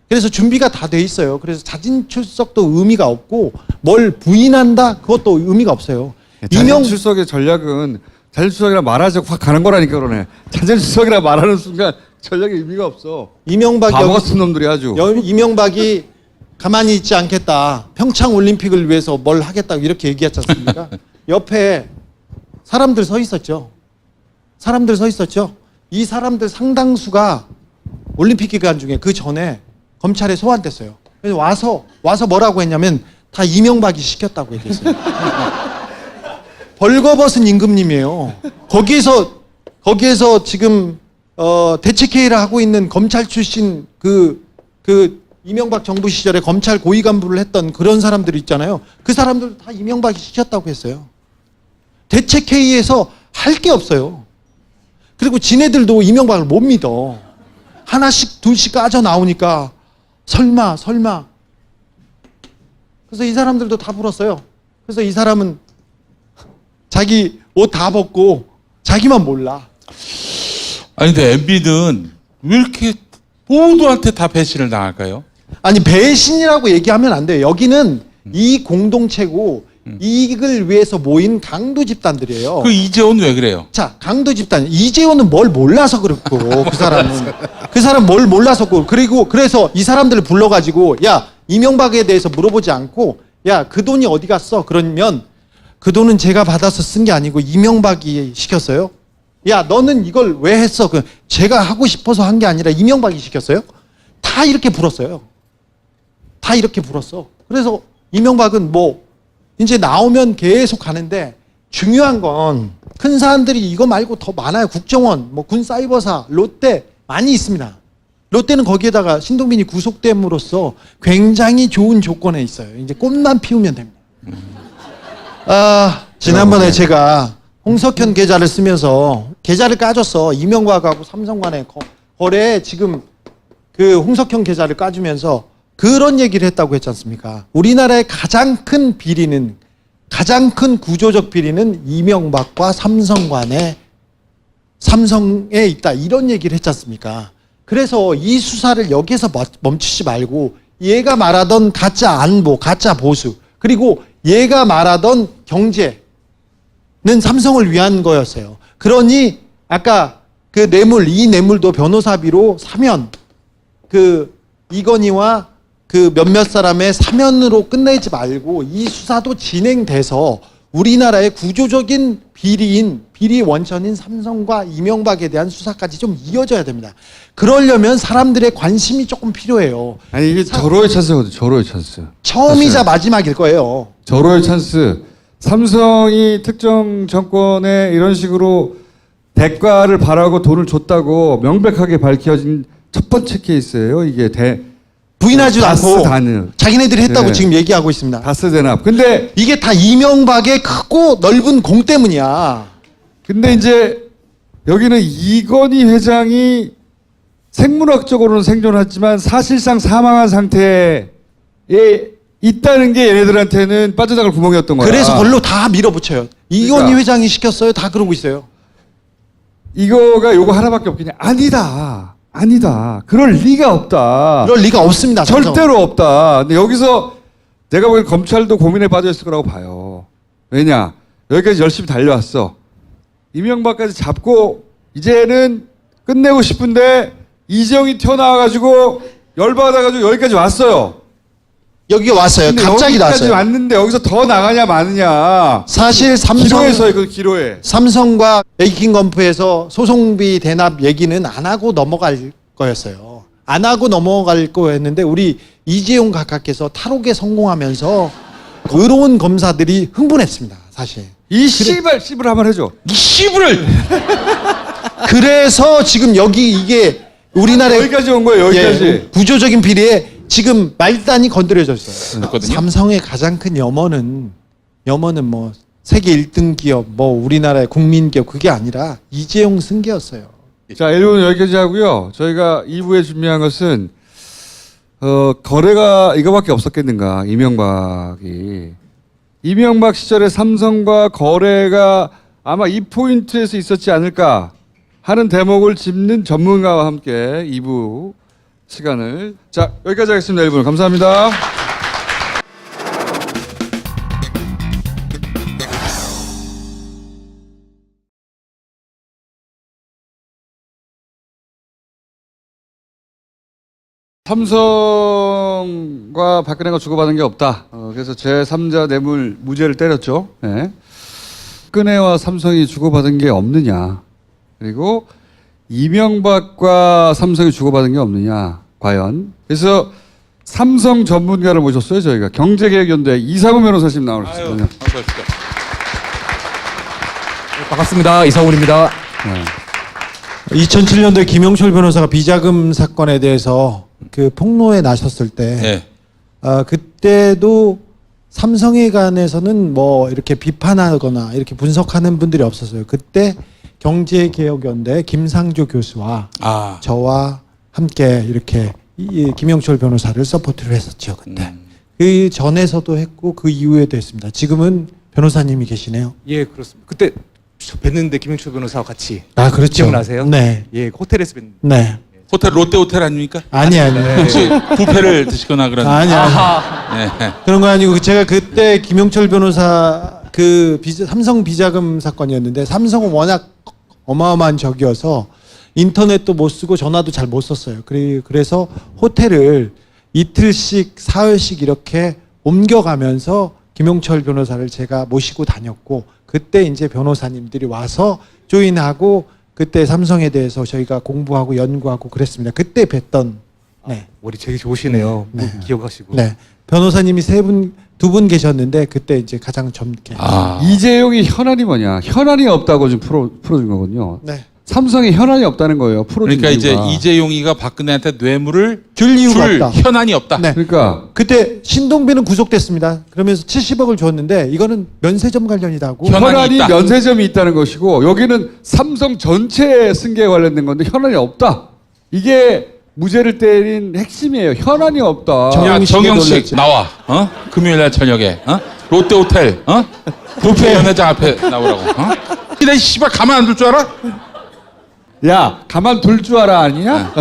그래서 준비가 다 돼 있어요. 그래서 자진 출석도 의미가 없고 뭘 부인한다 그것도 의미가 없어요. 자진 출석의 전략은 자진 출석이라 말하자 확 가는 거라니까 그러네. 자진 출석이라 말하는 순간 전략의 의미가 없어. 바보 같은 놈들이 아주. 이명박이 가만히 있지 않겠다. 평창 올림픽을 위해서 뭘 하겠다고 이렇게 얘기했지 않습니까? 옆에 사람들 서 있었죠. 이 사람들 상당수가 올림픽 기간 중에 그 전에 검찰에 소환됐어요. 그래서 와서 뭐라고 했냐면 다 이명박이 시켰다고 얘기했어요. 벌거벗은 임금님이에요. 거기에서 지금 대책회의를 하고 있는 검찰 출신 그 이명박 정부 시절에 검찰 고위 간부를 했던 그런 사람들 있잖아요. 그 사람들 다 이명박이 시켰다고 했어요. 대책회의에서 할 게 없어요. 그리고 지네들도 이명박을 못 믿어. 하나씩 둘씩 까져 나오니까 설마. 그래서 이 사람들도 다 불었어요. 그래서 이 사람은 자기 옷 다 벗고 자기만 몰라. 아니 근데 MB는 왜 이렇게 모두한테 다 배신을 당할까요? 아니 배신이라고 얘기하면 안 돼요. 여기는 이 공동체고 이익을 위해서 모인 강도 집단들이에요. 그 이재호는 왜 그래요? 자, 강도 집단. 이재호는 뭘 몰라서 그렇고 그 사람 뭘 몰라서 그리고 그래서 이 사람들을 불러가지고 야 이명박에 대해서 물어보지 않고 야 그 돈이 어디 갔어? 그러면 그 돈은 제가 받아서 쓴 게 아니고 이명박이 시켰어요. 야 너는 이걸 왜 했어? 제가 하고 싶어서 한 게 아니라 이명박이 시켰어요. 다 이렇게 불었어요. 그래서 이명박은 뭐 이제 나오면 계속 가는데 중요한 건 큰 사람들이 이거 말고 더 많아요. 국정원, 뭐 군사이버사, 롯데 많이 있습니다. 롯데는 거기에다가 신동빈이 구속됨으로써 굉장히 좋은 조건에 있어요. 이제 꽃만 피우면 됩니다. 지난번에 제가 홍석현 계좌를 쓰면서 계좌를 까줬어. 이명박하고 삼성 간의 거래에 지금 그 홍석현 계좌를 까주면서 그런 얘기를 했다고 했지 않습니까? 우리나라의 가장 큰 구조적 비리는 이명박과 삼성 간에 삼성에 있다. 이런 얘기를 했지 않습니까? 그래서 이 수사를 여기에서 멈추지 말고 얘가 말하던 가짜 안보, 가짜 보수, 그리고 얘가 말하던 경제는 삼성을 위한 거였어요. 그러니 아까 그 이 뇌물도 변호사비로 사면 이건희와 그 몇몇 사람의 사면으로 끝내지 말고 이 수사도 진행돼서 우리나라의 구조적인 비리 원천인 삼성과 이명박에 대한 수사까지 좀 이어져야 됩니다. 그러려면 사람들의 관심이 조금 필요해요. 아니 이게 절호의 찬스거든요. 절호의 찬스. 처음이자 마지막일 거예요. 절호의 찬스. 삼성이 특정 정권에 이런 식으로 대가를 바라고 돈을 줬다고 명백하게 밝혀진 첫 번째 케이스예요. 이게 부인하지도 않고 다스 자기네들이 했다고 지금 얘기하고 있습니다. 다스 대납. 근데 이게 다 이명박의 크고 넓은 공 때문이야. 근데 이제 여기는 이건희 회장이 생물학적으로는 생존했지만 사실상 사망한 상태에 있다는 게 얘네들한테는 빠져나갈 구멍이었던 거야. 그래서 그걸로 다 밀어붙여요. 이건희 그러니까. 회장이 시켰어요. 다 그러고 있어요. 이거가 요거 하나밖에 없겠냐? 아니다. 아니다. 그럴 리가 없다. 그럴 리가 없습니다. 삼성. 절대로 없다. 근데 여기서 내가 보기엔 검찰도 고민에 빠져 있을 거라고 봐요. 왜냐? 여기까지 열심히 달려왔어. 이명박까지 잡고 이제는 끝내고 싶은데 이재용이 튀어나와가지고 열받아가지고 여기까지 왔어요. 여기 왔어요. 근데 갑자기 여기까지 나왔어요. 왔는데 여기서 더 나가냐 마느냐. 사실 기로에서 이거 기로에. 삼성과 에이킹건프에서 소송비 대납 얘기는 안 하고 넘어갈 거였어요. 안 하고 넘어갈 거였는데 우리 이재용 각하께서 탈옥에 성공하면서 의로운 검사들이 흥분했습니다. 사실. 이 씨발 씨발 한번 해줘. 이 씨부를 그래서 지금 여기 이게 우리나라의 여기까지 온 거예요. 여기까지. 예, 구조적인 비리에 지금 말단이 건드려졌어요. 그렇거든요. 삼성의 가장 큰 염원은 뭐 세계 1등 기업, 뭐 우리나라의 국민 기업 그게 아니라 이재용 승계였어요. 자, 1부는 여기까지 하고요. 저희가 2부에 준비한 것은 거래가 이거밖에 없었겠는가. 이명박 시절에 삼성과 거래가 아마 이 포인트에서 있었지 않을까 하는 대목을 짚는 전문가와 함께 2부 시간을. 자, 여기까지 하겠습니다. 1부는 감사합니다. 삼성과 박근혜가 주고받은 게 없다. 그래서 제3자 뇌물 무죄를 때렸죠. 네. 박근혜와 삼성이 주고받은 게 없느냐. 그리고 이명박과 삼성이 주고받은 게 없느냐. 과연. 그래서 삼성 전문가를 모셨어요. 저희가 경제개혁연대 이상훈 변호사님 나오셨습니다. 반갑습니다. 이상훈입니다. 네. 2007년도에 김영철 변호사가 비자금 사건에 대해서 그 폭로에 나섰을 때 네. 그때도 삼성에 관해서는 뭐 이렇게 비판하거나 이렇게 분석하는 분들이 없었어요. 그때 경제개혁연대 김상조 교수와 저와 함께 이렇게 이 김영철 변호사를 서포트를 했었죠. 그때 그 전에서도 했고 그 이후에도 했습니다. 지금은 변호사님이 계시네요. 예, 그렇습니다. 그때 뵀는데 김영철 변호사와 같이. 그렇죠. 기억나세요? 네. 예, 호텔에서 뵀는데. 네. 호텔 롯데 호텔 아닙니까? 아니. 혹시 뷔페를 드시거나 그런? 아니. 네. 그런 거 아니고 제가 그때 김영철 변호사 그 삼성 비자금 사건이었는데 삼성은 워낙 어마어마한 적이어서 인터넷도 못 쓰고 전화도 잘 못 썼어요. 그래서 호텔을 이틀씩 사흘씩 이렇게 옮겨가면서 김영철 변호사를 제가 모시고 다녔고 그때 이제 변호사님들이 와서 조인하고 그때 삼성에 대해서 저희가 공부하고 연구하고 그랬습니다. 그때 뵀던. 네. 머리 되게 좋으시네요. 네. 기억하시고. 네. 변호사님이 두 분 계셨는데 그때 이제 가장 젊게. 이재용이 현안이 뭐냐? 현안이 없다고 좀 풀어준 거군요. 네. 삼성에 현안이 없다는 거예요. 풀어준 그러니까 이제 이유가. 이재용이가 박근혜한테 뇌물을 줄 이유가 줄 없다. 현안이 없다. 네. 그러니까 그때 신동빈은 구속됐습니다. 그러면서 70억을 줬는데 이거는 면세점 관련이다고. 현안이 있다. 면세점이 있다는 것이고 여기는 삼성 전체 승계에 관련된 건데 현안이 없다. 이게 무죄를 때린 핵심이에요. 현안이 없다. 야, 정영식 나와. 금요일 날 저녁에. 롯데 호텔. 뷔페 연회장 앞에 나오라고. 이 씨발 가만 안 둘 줄 알아? 야, 가만 둘 줄 알아 아니냐?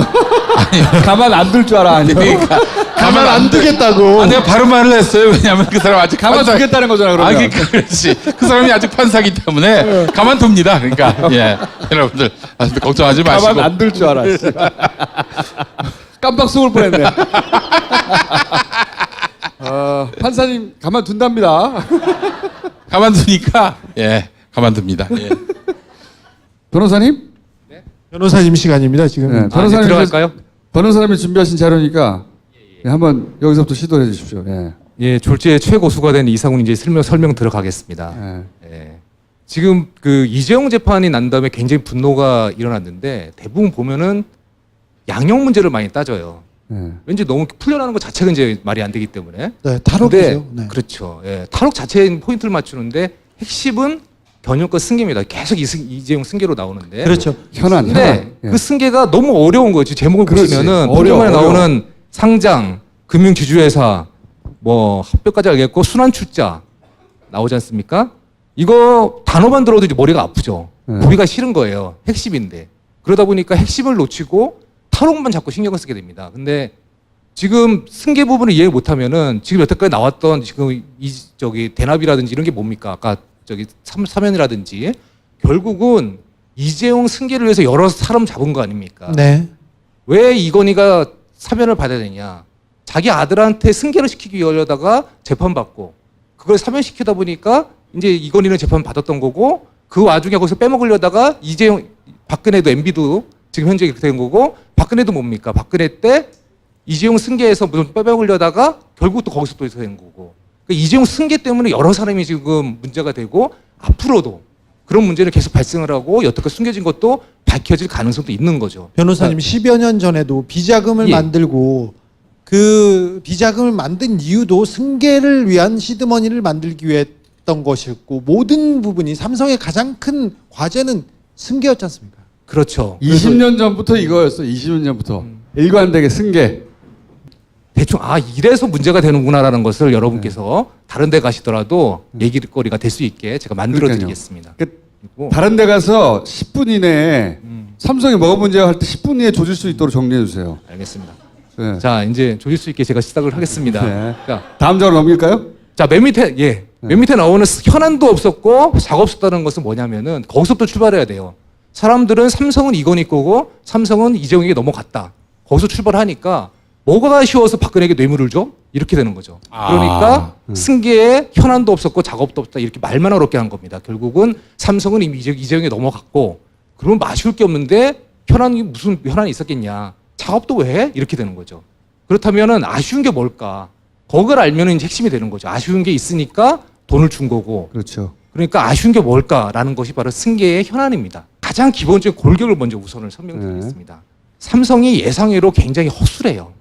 가만 안 둘 줄 알아 아니냐? 그러니까 가만 안 두겠다고. 내가 바른 말을 했어요. 왜냐면 그 사람 아직 가만 두겠다는 거잖아, 그러면. 그러니까 그렇지. 그 사람이 아직 판사기 때문에 가만 둡니다. 그러니까 예, 여러분들 걱정하지 마시고. 가만 안 둘 줄 알아. 깜빡 속을 뻔했네. 판사님 가만 둔답니다. 가만 두니까 예, 가만 둡니다. 예. 변호사님? 변호사님 시간입니다. 지금. 네, 변호사님 들어갈까요? 변호사님이 준비하신 자료니까 한번 여기서부터 시도해 주십시오. 예. 예, 졸지의 최고수가 된 이상훈 이제 설명 들어가겠습니다. 예. 지금 그 이재용 재판이 난 다음에 굉장히 분노가 일어났는데 대부분 보면은 양형 문제를 많이 따져요. 왠지 너무 풀려나는 것 자체가 이제 말이 안 되기 때문에. 네, 탈옥이죠. 네. 그렇죠. 예, 탈옥 자체에 포인트를 맞추는데 핵심은 변형권 승계입니다. 계속 이재용 승계로 나오는데. 그렇죠. 근데 예. 그 승계가 너무 어려운 거지. 제목을 그렇지. 보시면은 어려워. 나오는 상장, 금융지주회사, 뭐 합병까지 알겠고 순환출자 나오지 않습니까? 이거 단어만 들어도 이제 머리가 아프죠. 보기가 싫은 거예요. 핵심인데. 그러다 보니까 핵심을 놓치고 탈옥만 자꾸 신경을 쓰게 됩니다. 근데 지금 승계 부분을 이해 못하면은 지금 여태까지 나왔던 지금 대납이라든지 이런 게 뭡니까? 아까 사면이라든지 결국은 이재용 승계를 위해서 여러 사람 잡은 거 아닙니까? 네. 왜 이건희가 사면을 받아야 되냐? 자기 아들한테 승계를 시키기 위하다가 재판받고 그걸 사면시키다 보니까 이제 이건희는 재판 받았던 거고 그 와중에 거기서 빼먹으려다가 이재용, 박근혜도 MB도 지금 현재 이렇게 된 거고 박근혜도 뭡니까? 박근혜 때 이재용 승계에서 무슨 빼먹으려다가 결국 또 거기서 또 된 거고 그러니까 이재용 승계 때문에 여러 사람이 지금 문제가 되고 앞으로도 그런 문제는 계속 발생을 하고 여태까지 숨겨진 것도 밝혀질 가능성도 있는 거죠. 변호사님 10여 년 전에도 비자금을 만들고 그 비자금을 만든 이유도 승계를 위한 시드머니를 만들기 위해 했던 것이었고 모든 부분이 삼성의 가장 큰 과제는 승계였지 않습니까? 그렇죠. 20년 전부터 이거였어. 20년 전부터 일관되게 승계. 대충 이래서 문제가 되는구나라는 것을 여러분께서 다른 데 가시더라도 얘기거리가 될 수 있게 제가 만들어 드리겠습니다. 다른 데 가서 10분 이내에 삼성이 뭐가 문제야 할 때 10분 이내에 조질 수 있도록 정리해 주세요. 알겠습니다. 네. 자, 이제 조질 수 있게 제가 시작을 하겠습니다. 네. 자, 다음 장으로 넘길까요? 자, 맨 밑에 나오는 현안도 없었고 사고 없었다는 것은 뭐냐면은 거기서부터 출발해야 돼요. 사람들은 삼성은 이건희 거고 삼성은 이재용에게 넘어갔다. 거기서 출발하니까 뭐가 아쉬워서 박근혜에게 뇌물을 줘? 이렇게 되는 거죠. 그러니까 승계에 현안도 없었고 작업도 없다 이렇게 말만 어렵게 한 겁니다. 결국은 삼성은 이미 이재용에 넘어갔고 그러면 아쉬울 게 없는데 현안이 무슨 현안이 있었겠냐. 작업도 왜 해? 이렇게 되는 거죠. 그렇다면은 아쉬운 게 뭘까? 그걸 알면은 이제 핵심이 되는 거죠. 아쉬운 게 있으니까 돈을 준 거고. 그렇죠. 그러니까 아쉬운 게 뭘까라는 것이 바로 승계의 현안입니다. 가장 기본적인 골격을 먼저 우선을 설명드리겠습니다. 삼성이 예상외로 굉장히 허술해요.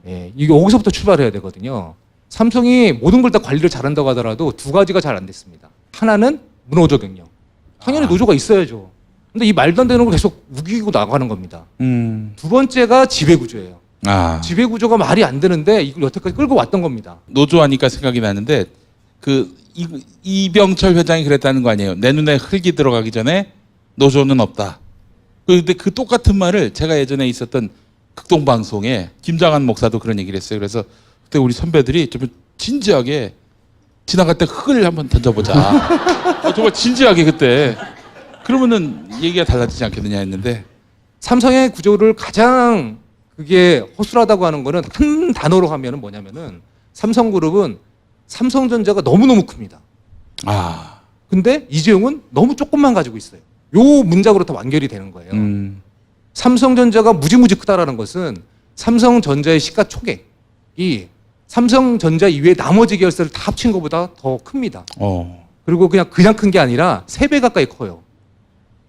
예, 이게 여기서부터 출발해야 되거든요. 삼성이 모든 걸 다 관리를 잘한다고 하더라도 두 가지가 잘 안 됐습니다. 하나는 무노조 경영. 당연히 노조가 있어야죠. 근데 이 말도 안 되는 걸 계속 우기고 나가는 겁니다. 두 번째가 지배구조예요. 지배구조가 말이 안 되는데 이걸 여태까지 끌고 왔던 겁니다. 노조하니까 생각이 나는데 이병철 회장이 그랬다는 거 아니에요. 내 눈에 흙이 들어가기 전에 노조는 없다. 근데 그 똑같은 말을 제가 예전에 있었던 극동방송에 김장한 목사도 그런 얘기를 했어요. 그래서 그때 우리 선배들이 좀 진지하게 지나갈 때 흙을 한번 던져보자. 정말 진지하게 그때. 그러면은 얘기가 달라지지 않겠느냐 했는데 삼성의 구조를 가장 그게 허술하다고 하는 거는 한 단어로 하면은 뭐냐면은 삼성그룹은 삼성전자가 너무너무 큽니다. 근데 이재용은 너무 조금만 가지고 있어요. 요 문장으로 다 완결이 되는 거예요. 삼성전자가 무지무지 크다라는 것은 삼성전자의 시가총액이 삼성전자 이외의 나머지 계열사를 다 합친 것보다 더 큽니다. 그리고 그냥 큰 게 아니라 3배 가까이 커요.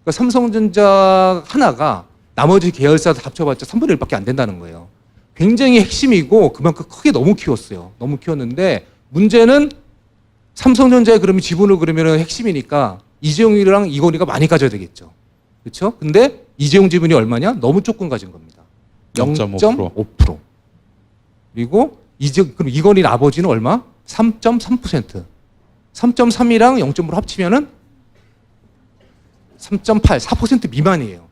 그러니까 삼성전자 하나가 나머지 계열사 다 합쳐봤자 3분의 1밖에 안 된다는 거예요. 굉장히 핵심이고 그만큼 크게 너무 키웠어요. 너무 키웠는데 문제는 삼성전자에 그러면 지분을 그러면 핵심이니까 이재용이랑 이건희가 많이 가져야 되겠죠. 그렇죠? 근데 이재용 지분이 얼마냐? 너무 조금 가진 겁니다. 0.5%. 그리고 그럼 이건희 아버지는 얼마? 3.3%. 3.3이랑 0.5로 합치면은 3.8, 4% 미만이에요.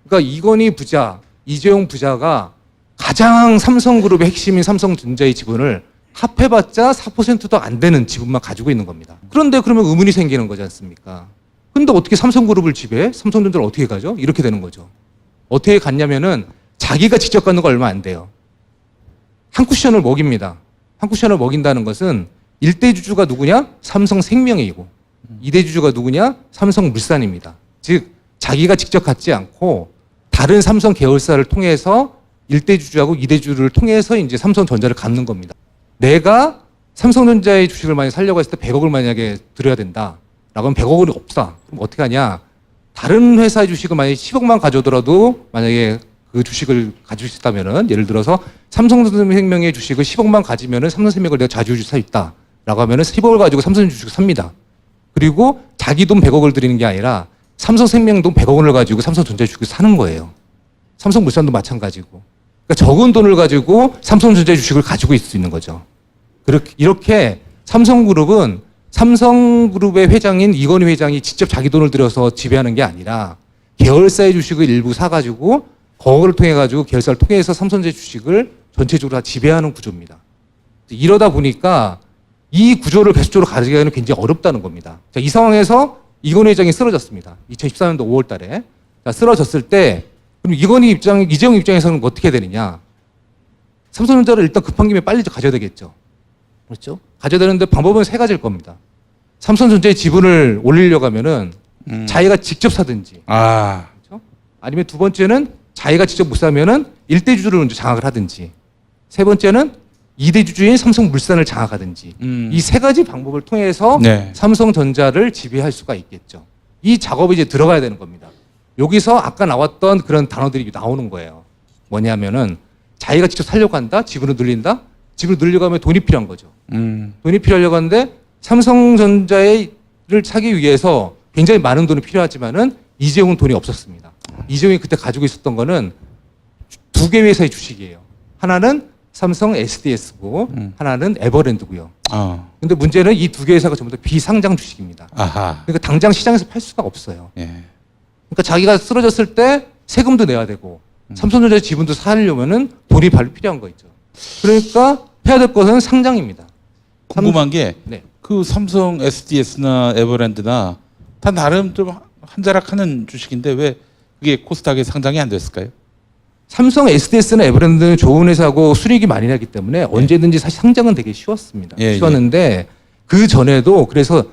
그러니까 이건희 부자, 이재용 부자가 가장 삼성그룹의 핵심인 삼성전자의 지분을 합해봤자 4%도 안 되는 지분만 가지고 있는 겁니다. 그런데 그러면 의문이 생기는 거지 않습니까? 근데 어떻게 삼성그룹을 지배해? 삼성전자를 어떻게 가죠? 이렇게 되는 거죠. 어떻게 갔냐면은 자기가 직접 갖는 거 얼마 안 돼요. 한 쿠션을 먹입니다. 한 쿠션을 먹인다는 것은 1대 주주가 누구냐? 삼성생명이고 2대 주주가 누구냐? 삼성물산입니다. 즉 자기가 직접 갖지 않고 다른 삼성 계열사를 통해서 1대 주주하고 2대 주주를 통해서 이제 삼성전자를 갖는 겁니다. 내가 삼성전자의 주식을 만약에 살려고 했을 때 100억을 만약에 들여야 된다. 라고 하면 100억은 없다. 그럼 어떻게 하냐? 다른 회사의 주식을 만약에 10억만 가져오더라도 만약에 그 주식을 가지고 있다면은 예를 들어서 삼성생명의 주식을 10억만 가지면은 삼성생명을 내가 자주주식 사 있다. 라고 하면은 10억을 가지고 삼성전자 주식을 삽니다. 그리고 자기 돈 100억을 드리는 게 아니라 삼성생명 돈 100억 원을 가지고 삼성전자 주식을 사는 거예요. 삼성물산도 마찬가지고. 그러니까 적은 돈을 가지고 삼성전자 주식을 가지고 있을 수 있는 거죠. 이렇게 삼성그룹의 회장인 이건희 회장이 직접 자기 돈을 들여서 지배하는 게 아니라 계열사의 주식을 일부 사가지고 그거를 통해 가지고 계열사를 통해서 삼성전자 주식을 전체적으로 다 지배하는 구조입니다. 이러다 보니까 이 구조를 계속적으로 가져가기는 굉장히 어렵다는 겁니다. 자, 이 상황에서 이건희 회장이 쓰러졌습니다. 2014년도 5월 달에. 자, 쓰러졌을 때 그럼 이재용 입장에서는 어떻게 되느냐? 삼성전자를 일단 급한 김에 빨리 가져야 되겠죠. 그렇죠? 가져야 되는데 방법은 세 가지일 겁니다. 삼성전자의 지분을 올리려고 하면은 자기가 직접 사든지. 그렇죠? 아니면 두 번째는 자기가 직접 못 사면은 1대 주주를 먼저 장악을 하든지. 세 번째는 2대 주주인 삼성물산을 장악하든지. 이 세 가지 방법을 통해서 네. 삼성전자를 지배할 수가 있겠죠. 이 작업이 이제 들어가야 되는 겁니다. 여기서 아까 나왔던 그런 단어들이 나오는 거예요. 뭐냐면은 자기가 직접 살려고 한다? 지분을 늘린다? 지분을 늘려고 하면 돈이 필요한 거죠. 돈이 필요하려고 하는데 삼성전자를 사기 위해서 굉장히 많은 돈이 필요하지만은 이재용은 돈이 없었습니다. 이재용이 그때 가지고 있었던 거는 두 개 회사의 주식이에요. 하나는 삼성 SDS고 하나는 에버랜드고요. 근데 문제는 이 두 개 회사가 전부 다 비상장 주식입니다. 그러니까 당장 시장에서 팔 수가 없어요. 그러니까 자기가 쓰러졌을 때 세금도 내야 되고 삼성전자의 지분도 사려면은 돈이 발로 필요한 거 있죠. 그러니까 해야 될 것은 상장입니다. 궁금한 게 네. 그 삼성 SDS나 에버랜드나 다 나름 좀 한자락하는 주식인데 왜 그게 코스닥에 상장이 안 됐을까요? 삼성 SDS나 에버랜드는 좋은 회사고 수익이 많이 나기 때문에 언제든지 사실 상장은 되게 쉬웠습니다. 쉬웠는데 그 전에도 그래서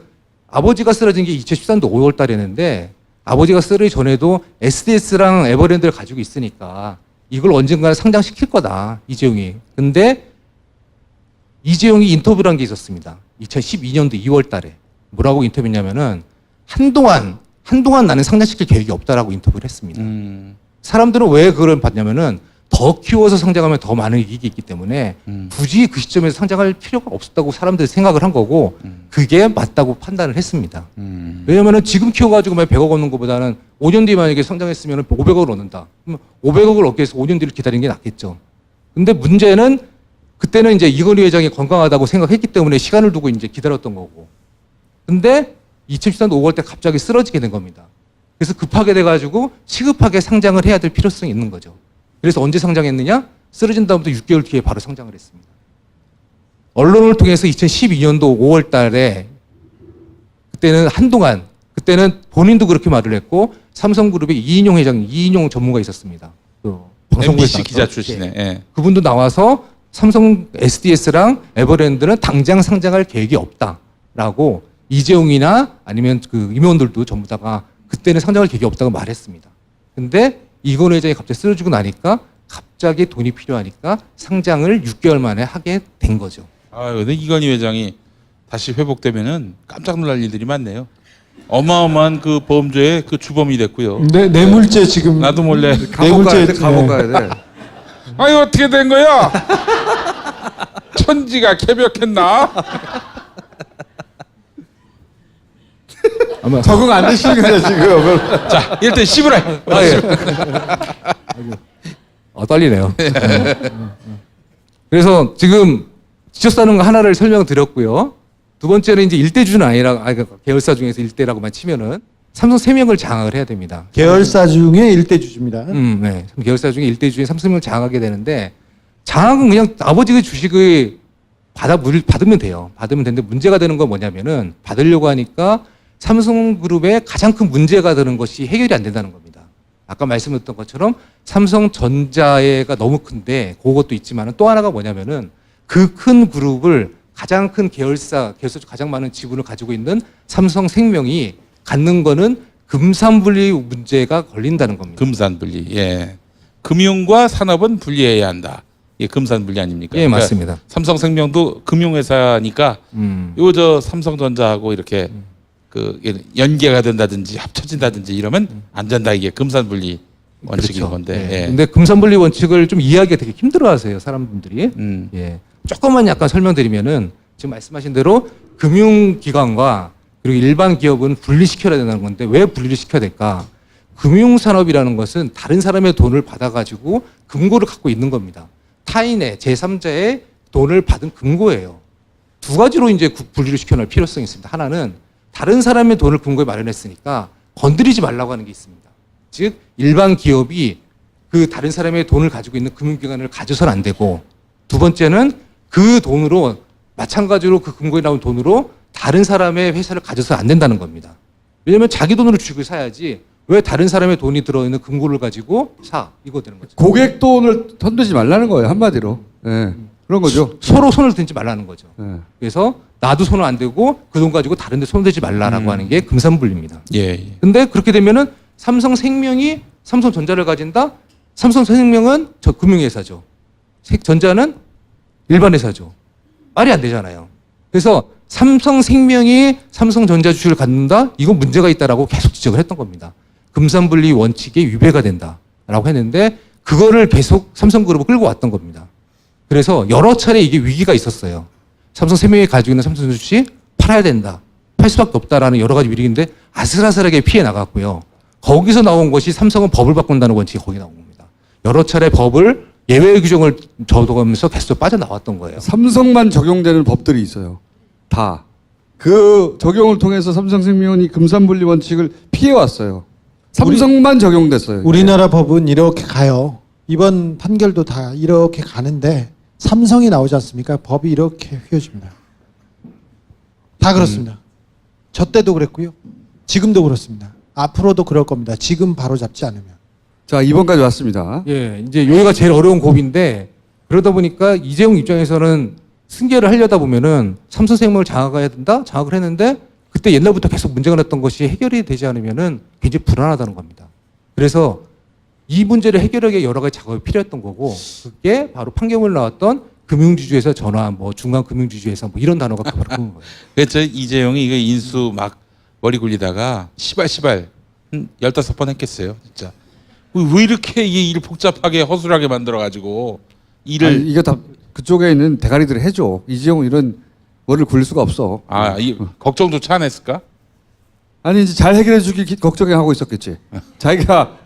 아버지가 쓰러진 게 2013년도 5월 달이었는데 아버지가 쓰러지기 전에도 SDS랑 에버랜드를 가지고 있으니까 이걸 언젠가 상장시킬 거다, 이재용이. 근데 이재용이 인터뷰를 한 게 있었습니다. 2012년도 2월 달에. 뭐라고 인터뷰했냐면은 한동안 나는 상장시킬 계획이 없다라고 인터뷰를 했습니다. 사람들은 왜 그걸 봤냐면은 더 키워서 상장하면 더 많은 이익이 있기 때문에 굳이 그 시점에서 상장할 필요가 없었다고 사람들이 생각을 한 거고 그게 맞다고 판단을 했습니다. 왜냐면은 지금 키워가지고 100억 얻는 것보다는 5년 뒤에 만약에 상장했으면 500억을 얻는다. 그러면 500억을 얻기 위해서 5년 뒤를 기다리는 게 낫겠죠. 근데 문제는 그때는 이제 이건희 회장이 건강하다고 생각했기 때문에 시간을 두고 이제 기다렸던 거고. 근데 2013년 5월 때 갑자기 쓰러지게 된 겁니다. 그래서 급하게 돼가지고 시급하게 상장을 해야 될 필요성이 있는 거죠. 그래서 언제 상장했느냐? 쓰러진 다음부터 6개월 뒤에 바로 상장을 했습니다. 언론을 통해서 2012년도 5월 달에 그때는 본인도 그렇게 말을 했고 삼성그룹의 이인용 전문가 있었습니다. 그 MBC 기자 출신에. 예. 그분도 나와서 삼성 SDS랑 에버랜드는 당장 상장할 계획이 없다라고 이재용이나 아니면 그 임원들도 전부 다가 그때는 상장할 계획이 없다고 말했습니다. 근데 이건희 회장이 갑자기 쓰러지고 나니까 갑자기 돈이 필요하니까 상장을 6개월 만에 하게 된 거죠. 근데 이건희 회장이 다시 회복되면은 깜짝 놀랄 일들이 많네요. 어마어마한 그 범죄의 그 주범이 됐고요. 뇌물죄 지금 나도 몰래 감옥 가야 돼. 아니 어떻게 된 거야? 천지가 개벽했나? 적응 안 되시는 거죠 지금. 자, 일단 씹으라. 떨리네요. 그래서 지금 직접 사는 거 하나를 설명드렸고요. 두 번째는 이제 1대 주주는 아니라 계열사 중에서 1대라고만 치면은 삼성 3명을 장악을 해야 됩니다. 계열사 중에 1대 주주입니다. 네. 계열사 중에 1대 주주인 삼성을 장악하게 되는데 장악은 그냥 아버지의 주식을 받으면 돼요. 받으면 되는데 문제가 되는 건 뭐냐면은 받으려고 하니까 삼성그룹의 가장 큰 문제가 되는 것이 해결이 안 된다는 겁니다. 아까 말씀드렸던 것처럼 삼성전자가 너무 큰데 그것도 있지만 또 하나가 뭐냐면은 그 큰 그룹을 가장 큰 계열사 가장 많은 지분을 가지고 있는 삼성생명이 갖는 거는 금산분리 문제가 걸린다는 겁니다. 금산분리. 예. 금융과 산업은 분리해야 한다. 예, 금산분리 아닙니까? 예, 맞습니다. 삼성생명도 금융회사니까 요 삼성전자하고 이렇게 그 연계가 된다든지 합쳐진다든지 이러면 안 된다. 이게 금산분리 원칙인 그렇죠. 건데. 예. 근데 금산분리 원칙을 좀 이해하기가 되게 힘들어하세요, 사람분들이. 예. 조금만 약간 설명드리면은 지금 말씀하신 대로 금융기관과 그리고 일반 기업은 분리시켜야 된다는 건데 왜 분리를 시켜야 될까? 금융산업이라는 것은 다른 사람의 돈을 받아가지고 금고를 갖고 있는 겁니다. 타인의 제3자의 돈을 받은 금고예요. 두 가지로 이제 분리를 시켜놓을 필요성이 있습니다. 하나는 다른 사람의 돈을 금고에 마련했으니까 건드리지 말라고 하는 게 있습니다. 즉 일반 기업이 그 다른 사람의 돈을 가지고 있는 금융기관을 가져서는 안 되고, 두 번째는 그 돈으로 마찬가지로 그 금고에 나온 돈으로 다른 사람의 회사를 가져서는 안 된다는 겁니다. 왜냐하면 자기 돈으로 주식을 사야지 왜 다른 사람의 돈이 들어있는 금고를 가지고 사, 이거 되는 거죠. 고객 돈을 손대지 말라는 거예요, 한마디로. 예. 그런 거죠. 서로 손을 대지 말라는 거죠. 예. 그래서 나도 손을 안 대고 그 돈 가지고 다른 데 손을 대지 말라라고 하는 게 금산분리입니다. 예. 근데 그렇게 되면은 삼성생명이 삼성전자를 가진다? 삼성생명은 저 금융회사죠. 전자는 일반 회사죠. 말이 안 되잖아요. 그래서 삼성생명이 삼성전자 주식을 갖는다? 이건 문제가 있다라고 계속 지적을 했던 겁니다. 금산분리 원칙에 위배가 된다라고 했는데 그거를 계속 삼성그룹을 끌고 왔던 겁니다. 그래서 여러 차례 이게 위기가 있었어요. 삼성생명이 가지고 있는 삼성전자 주식 팔아야 된다. 팔 수밖에 없다라는 여러 가지 위기인데 아슬아슬하게 피해 나갔고요. 거기서 나온 것이 삼성은 법을 바꾼다는 원칙이 거기 나온 겁니다. 여러 차례 법을 예외 규정을 적어가면서 계속 빠져나왔던 거예요. 삼성만 적용되는 법들이 있어요. 다. 그 적용을 통해서 삼성생명이 금산분리 원칙을 피해왔어요. 삼성만 적용됐어요. 우리나라 법은 이렇게 가요. 이번 판결도 다 이렇게 가는데 삼성이 나오지 않습니까? 법이 이렇게 휘어집니다. 다 그렇습니다. 저 때도 그랬고요. 지금도 그렇습니다. 앞으로도 그럴 겁니다. 지금 바로 잡지 않으면. 자, 2번까지 왔습니다. 예, 이제 여기가 제일 어려운 고비인데 그러다 보니까 이재용 입장에서는 승계를 하려다 보면은 삼성생명을 장악해야 된다? 장악을 했는데 그때 옛날부터 계속 문제가 났던 것이 해결이 되지 않으면은 굉장히 불안하다는 겁니다. 그래서 이 문제를 해결하기 위해 여러 가지 작업이 필요했던 거고 그게 바로 판결문에 나왔던 금융지주회사 전환, 뭐 중간금융지주회사 뭐 이런 단어가 바로 그런 거예요. 그래서 이재용이 이거 인수 막 머리 굴리다가 시발 15번 했겠어요, 진짜. 왜 이렇게 이 일 복잡하게 허술하게 만들어가지고 일을. 아니, 이거 다 그쪽에 있는 대가리들이 해줘. 이재용 이런 머리를 굴릴 수가 없어. 걱정조차 안 했을까? 아니, 이제 잘 해결해 주길 걱정하고 있었겠지. 자기가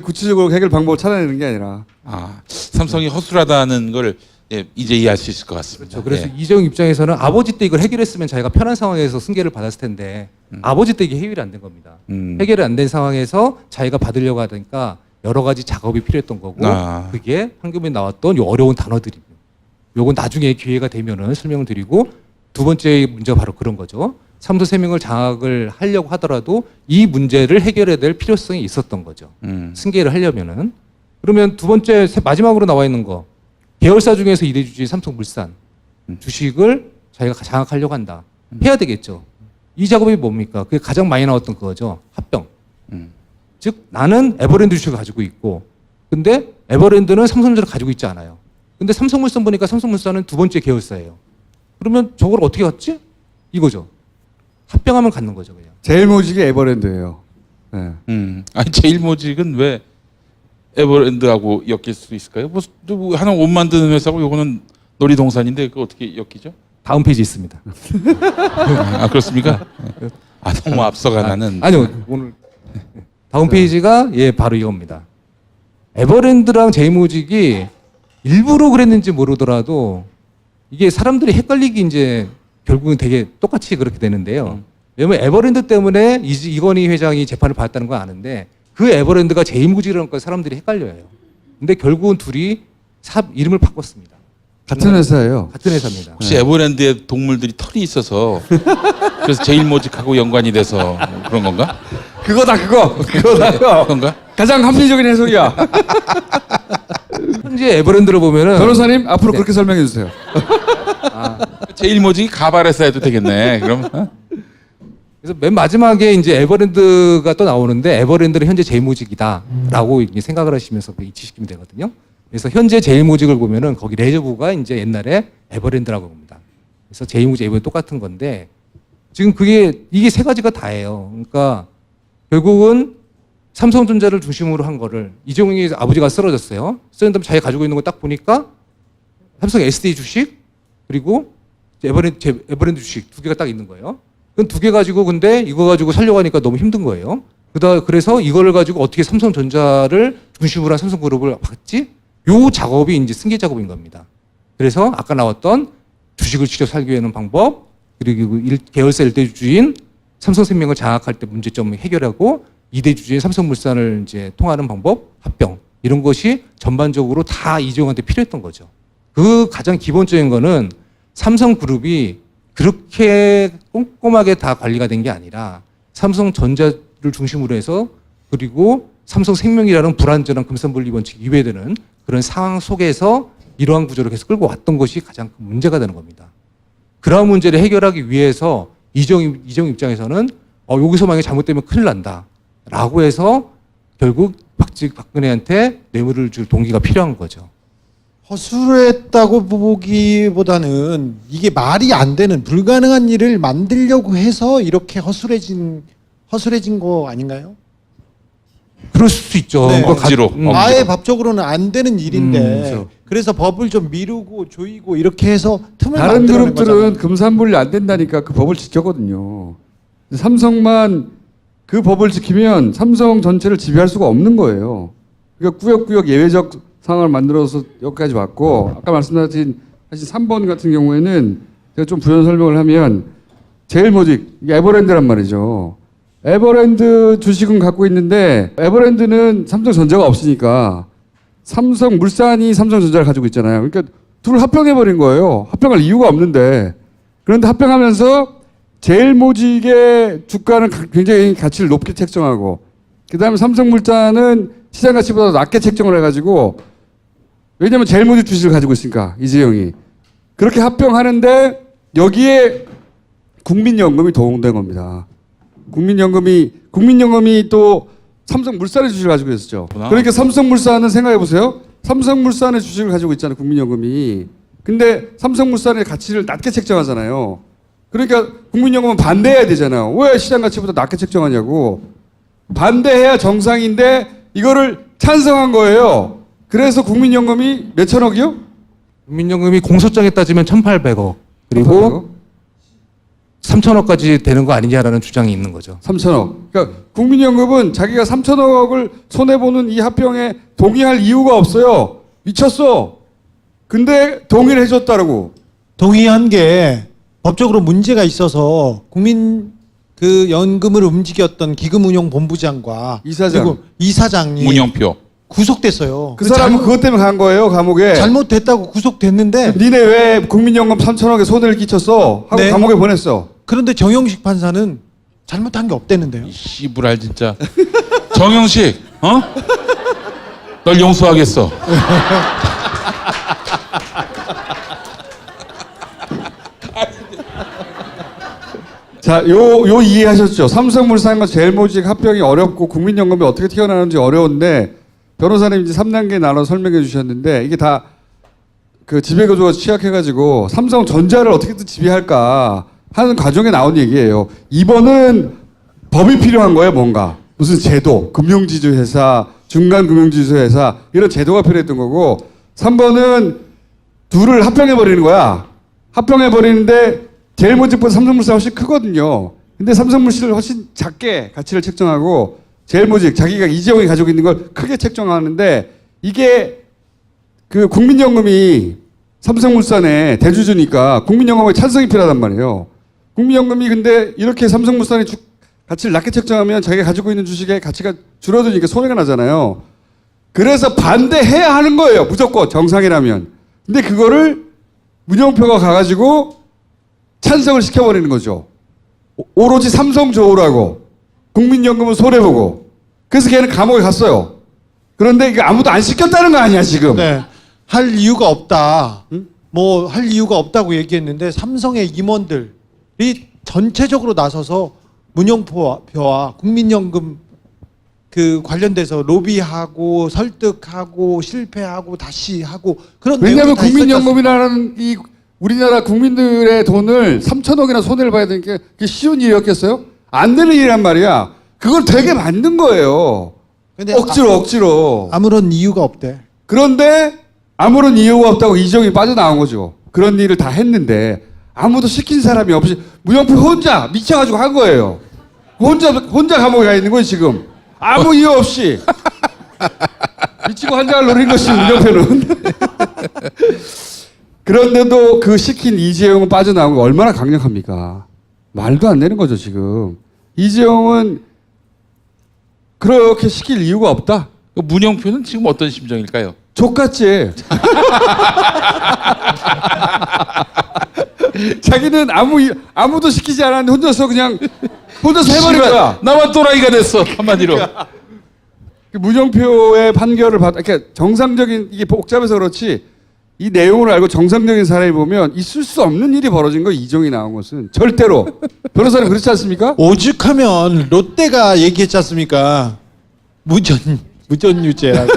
구체적으로 해결 방법을 찾아내는 게 아니라. 삼성이 허술하다는 걸 이제 이해할 수 있을 것 같습니다. 그렇죠. 그래서 이재용 입장에서는 아버지 때 이걸 해결했으면 자기가 편한 상황에서 승계를 받았을 텐데 아버지 때 이게 해결이 안 된 겁니다. 해결이 안 된 상황에서 자기가 받으려고 하니까 여러 가지 작업이 필요했던 거고 그게 판결문에 나왔던 요 어려운 단어들이고 요건 나중에 기회가 되면은 설명을 드리고 두 번째 문제가 바로 그런 거죠. 삼성생명을 장악을 하려고 하더라도 이 문제를 해결해야 될 필요성이 있었던 거죠. 승계를 하려면은. 그러면 두 번째 마지막으로 나와 있는 거 계열사 중에서 이대주주의 삼성물산 주식을 자기가 장악하려고 한다. 해야 되겠죠. 이 작업이 뭡니까? 그게 가장 많이 나왔던 그거죠. 합병. 즉 나는 에버랜드 주식을 가지고 있고 근데 에버랜드는 삼성전자를 가지고 있지 않아요. 근데 삼성물산 보니까 삼성물산은 두 번째 계열사예요. 그러면 저걸 어떻게 갖지? 이거죠. 합병하면 갖는 거죠. 그냥. 제일모직이 에버랜드예요. 네. 아니 제일모직은 왜 에버랜드하고 엮일 수 있을까요? 뭐 하나 옷 만드는 회사고 요거는 놀이동산인데 그거 어떻게 엮이죠? 다음 페이지 있습니다. 그렇습니까? 너무 앞서가 나는. 아니요. 오늘 다음 페이지가 바로 이겁니다. 에버랜드랑 제일모직이 일부러 그랬는지 모르더라도 이게 사람들이 헷갈리기 이제 결국은 되게 똑같이 그렇게 되는데요. 왜냐면 에버랜드 때문에 이건희 회장이 재판을 받았다는 건 아는데 그 에버랜드가 제일모직이라는 걸 사람들이 헷갈려요. 근데 결국은 둘이 이름을 바꿨습니다. 같은 회사예요. 같은 회사입니다. 혹시 에버랜드에 동물들이 털이 있어서 그래서 제일모직하고 연관이 돼서 그런 건가? 그거다. 그건가? 가장 합리적인 해석이야. 현재 에버랜드를 보면은 변호사님 앞으로 그렇게 설명해 주세요. 제일모직이 가발에서 해도 되겠네. 그럼. 그래서 맨 마지막에 이제 에버랜드가 또 나오는데 에버랜드는 현재 제일모직이다라고 이제 생각을 하시면서 이치시키면 되거든요. 그래서 현재 제일모직을 보면은 거기 레저부가 이제 옛날에 에버랜드라고 봅니다. 그래서 제일모직 에버랜드 똑같은 건데 지금 이게 세 가지가 다예요. 그러니까 결국은 삼성전자를 중심으로 한 거를 이재용이 아버지가 쓰러졌어요. 쓰러진 다음에 자기가 가지고 있는 거 딱 보니까 삼성 SD 주식 그리고 에버랜드 주식 두 개가 딱 있는 거예요. 그건 두 개 가지고 근데 이거 가지고 살려고 하니까 너무 힘든 거예요. 그래서 이거를 가지고 어떻게 삼성전자를 중심으로 한 삼성그룹을 받지? 요 작업이 이제 승계 작업인 겁니다. 그래서 아까 나왔던 주식을 직접 살게 하는 방법, 그리고 계열사 1대 주주인 삼성생명을 장악할 때 문제점을 해결하고 2대 주주인 삼성물산을 이제 통하는 방법, 합병 이런 것이 전반적으로 다 이재용한테 필요했던 거죠. 그 가장 기본적인 거는 삼성그룹이 그렇게 꼼꼼하게 다 관리가 된 게 아니라 삼성전자를 중심으로 해서 그리고 삼성생명이라는 불완전한 금산분리 원칙이 위배되는 그런 상황 속에서 이러한 구조를 계속 끌고 왔던 것이 가장 큰 문제가 되는 겁니다. 그러한 문제를 해결하기 위해서 이재용 입장에서는 여기서 만약에 잘못되면 큰일 난다 라고 해서 결국 박근혜한테 뇌물을 줄 동기가 필요한 거죠. 허술했다고 보기보다는 이게 말이 안 되는 불가능한 일을 만들려고 해서 이렇게 허술해진 거 아닌가요? 그럴 수 있죠. 네. 억지로. 아예 법적으로는 안 되는 일인데 그렇죠. 그래서 법을 좀 미루고 조이고 이렇게 해서 틈을 다른 만들어낸 그룹들은 거잖아요. 금산분리 안 된다니까 그 법을 지켰거든요. 삼성만 그 법을 지키면 삼성 전체를 지배할 수가 없는 거예요. 그러니까 꾸역꾸역 예외적 상황을 만들어서 여기까지 왔고, 아까 말씀하신 3번 같은 경우에는 제가 좀 부연 설명을 하면 제일모직 에버랜드란 말이죠. 에버랜드 주식은 갖고 있는데 에버랜드는 삼성전자가 없으니까 삼성물산이 삼성전자를 가지고 있잖아요. 그러니까 둘을 합병해버린 거예요. 합병할 이유가 없는데. 그런데 합병하면서 제일모직의 주가는 굉장히 가치를 높게 책정하고, 그 다음에 삼성물산은 시장 가치보다 낮게 책정을 해가지고, 왜냐면 제일모직 주식을 가지고 있으니까 이재용이 그렇게 합병하는데 여기에 국민연금이 도움된 겁니다. 국민연금이 또 삼성물산의 주식을 가지고 있었죠. 그러니까 삼성물산은 생각해 보세요. 삼성물산의 주식을 가지고 있잖아요, 국민연금이. 근데 삼성물산의 가치를 낮게 책정하잖아요. 그러니까 국민연금은 반대해야 되잖아요. 왜 시장 가치보다 낮게 책정하냐고. 반대해야 정상인데 이거를 찬성한 거예요. 그래서 국민연금이 몇 천억이요? 국민연금이 공소장에 따지면 1,800억 그리고 3천억까지 되는 거 아니냐라는 주장이 있는 거죠. 3천억. 그러니까 국민연금은 자기가 3천억을 손해보는 이 합병에 동의할 이유가 없어요. 미쳤어. 근데 동의를 해줬다라고. 동의한 게 법적으로 문제가 있어서 국민 그 연금을 움직였던 기금운용본부장과 이사장. 그리고 이사장이 문영표. 구속됐어요. 그 사람은 그것 때문에 간 거예요, 감옥에. 잘못됐다고 구속됐는데 니네 왜 국민연금 3천억에 손해를 끼쳤어? 하고 네. 감옥에 보냈어. 그런데 정영식 판사는 잘못한 게 없대는데요. 이 씨부랄 진짜. 정영식, 널 용서하겠어. 자, 요 이해하셨죠? 삼성물산과 제일모직 합병이 어렵고 국민연금이 어떻게 튀어나오는지 어려운데 변호사님 이제 3단계 나눠 설명해 주셨는데 이게 다 그 지배구조가 취약해가지고 삼성전자를 어떻게든 지배할까 하는 과정에 나온 얘기예요. 2번은 법이 필요한 거예요, 뭔가. 무슨 제도, 금융지주회사, 중간금융지주회사 이런 제도가 필요했던 거고 3번은 둘을 합병해버리는 거야. 합병해버리는데 제일모직보다 삼성물산 훨씬 크거든요. 근데 삼성물산을 훨씬 작게 가치를 책정하고 제일모직 자기가 이재용이 가지고 있는 걸 크게 책정하는데 이게 그 국민연금이 삼성물산의 대주주니까 국민연금의 찬성이 필요하단 말이에요. 국민연금이 근데 이렇게 삼성물산의 가치를 낮게 책정하면 자기가 가지고 있는 주식의 가치가 줄어드니까 손해가 나잖아요. 그래서 반대해야 하는 거예요. 무조건 정상이라면. 근데 그거를 문영표가 가가지고 찬성을 시켜버리는 거죠. 오로지 삼성 좋으라고. 국민연금은 손해보고. 그래서 걔는 감옥에 갔어요. 그런데 이게 아무도 안 시켰다는 거 아니야, 지금. 네. 할 이유가 없다. 뭐 할 이유가 없다고 얘기했는데 삼성의 임원들이 전체적으로 나서서 문영표와 국민연금 그 관련돼서 로비하고 설득하고 실패하고 다시 하고 그런 왜냐하면 내용이 다 국민연금이라는 이 우리나라 국민들의 돈을 3천억이나 손해를 봐야 되는 게 그게 쉬운 일이었겠어요? 안 되는 일이란 말이야. 그걸 되게 만든 거예요. 근데 억지로. 아무런 이유가 없대. 그런데 아무런 이유가 없다고 이재용이 빠져나온 거죠. 그런 일을 다 했는데 아무도 시킨 사람이 없이 문영표 혼자 미쳐가지고 한 거예요. 혼자 감옥에 가 있는 거예요, 지금. 아무 이유 없이. 미치고 환장을 노린 것이 문영표는. 그런데도 그 시킨 이재용은 빠져나온 게 얼마나 강력합니까? 말도 안 되는 거죠, 지금. 이재용은 그렇게 시킬 이유가 없다. 그 문영표는 지금 어떤 심정일까요? 족같지. 자기는 아무도 시키지 않았는데 혼자서 해버린 거야. 나만 또라이가 됐어 한마디로. 그 문영표의 판결을 그러니까 정상적인 이게 복잡해서 그렇지 이 내용을 알고 정상적인 사람이 보면 있을 수 없는 일이 벌어진 거 이정이 나온 것은 절대로 변호사님 그렇지 않습니까? 오죽하면 롯데가 얘기했지 않습니까? 무전유죄라고.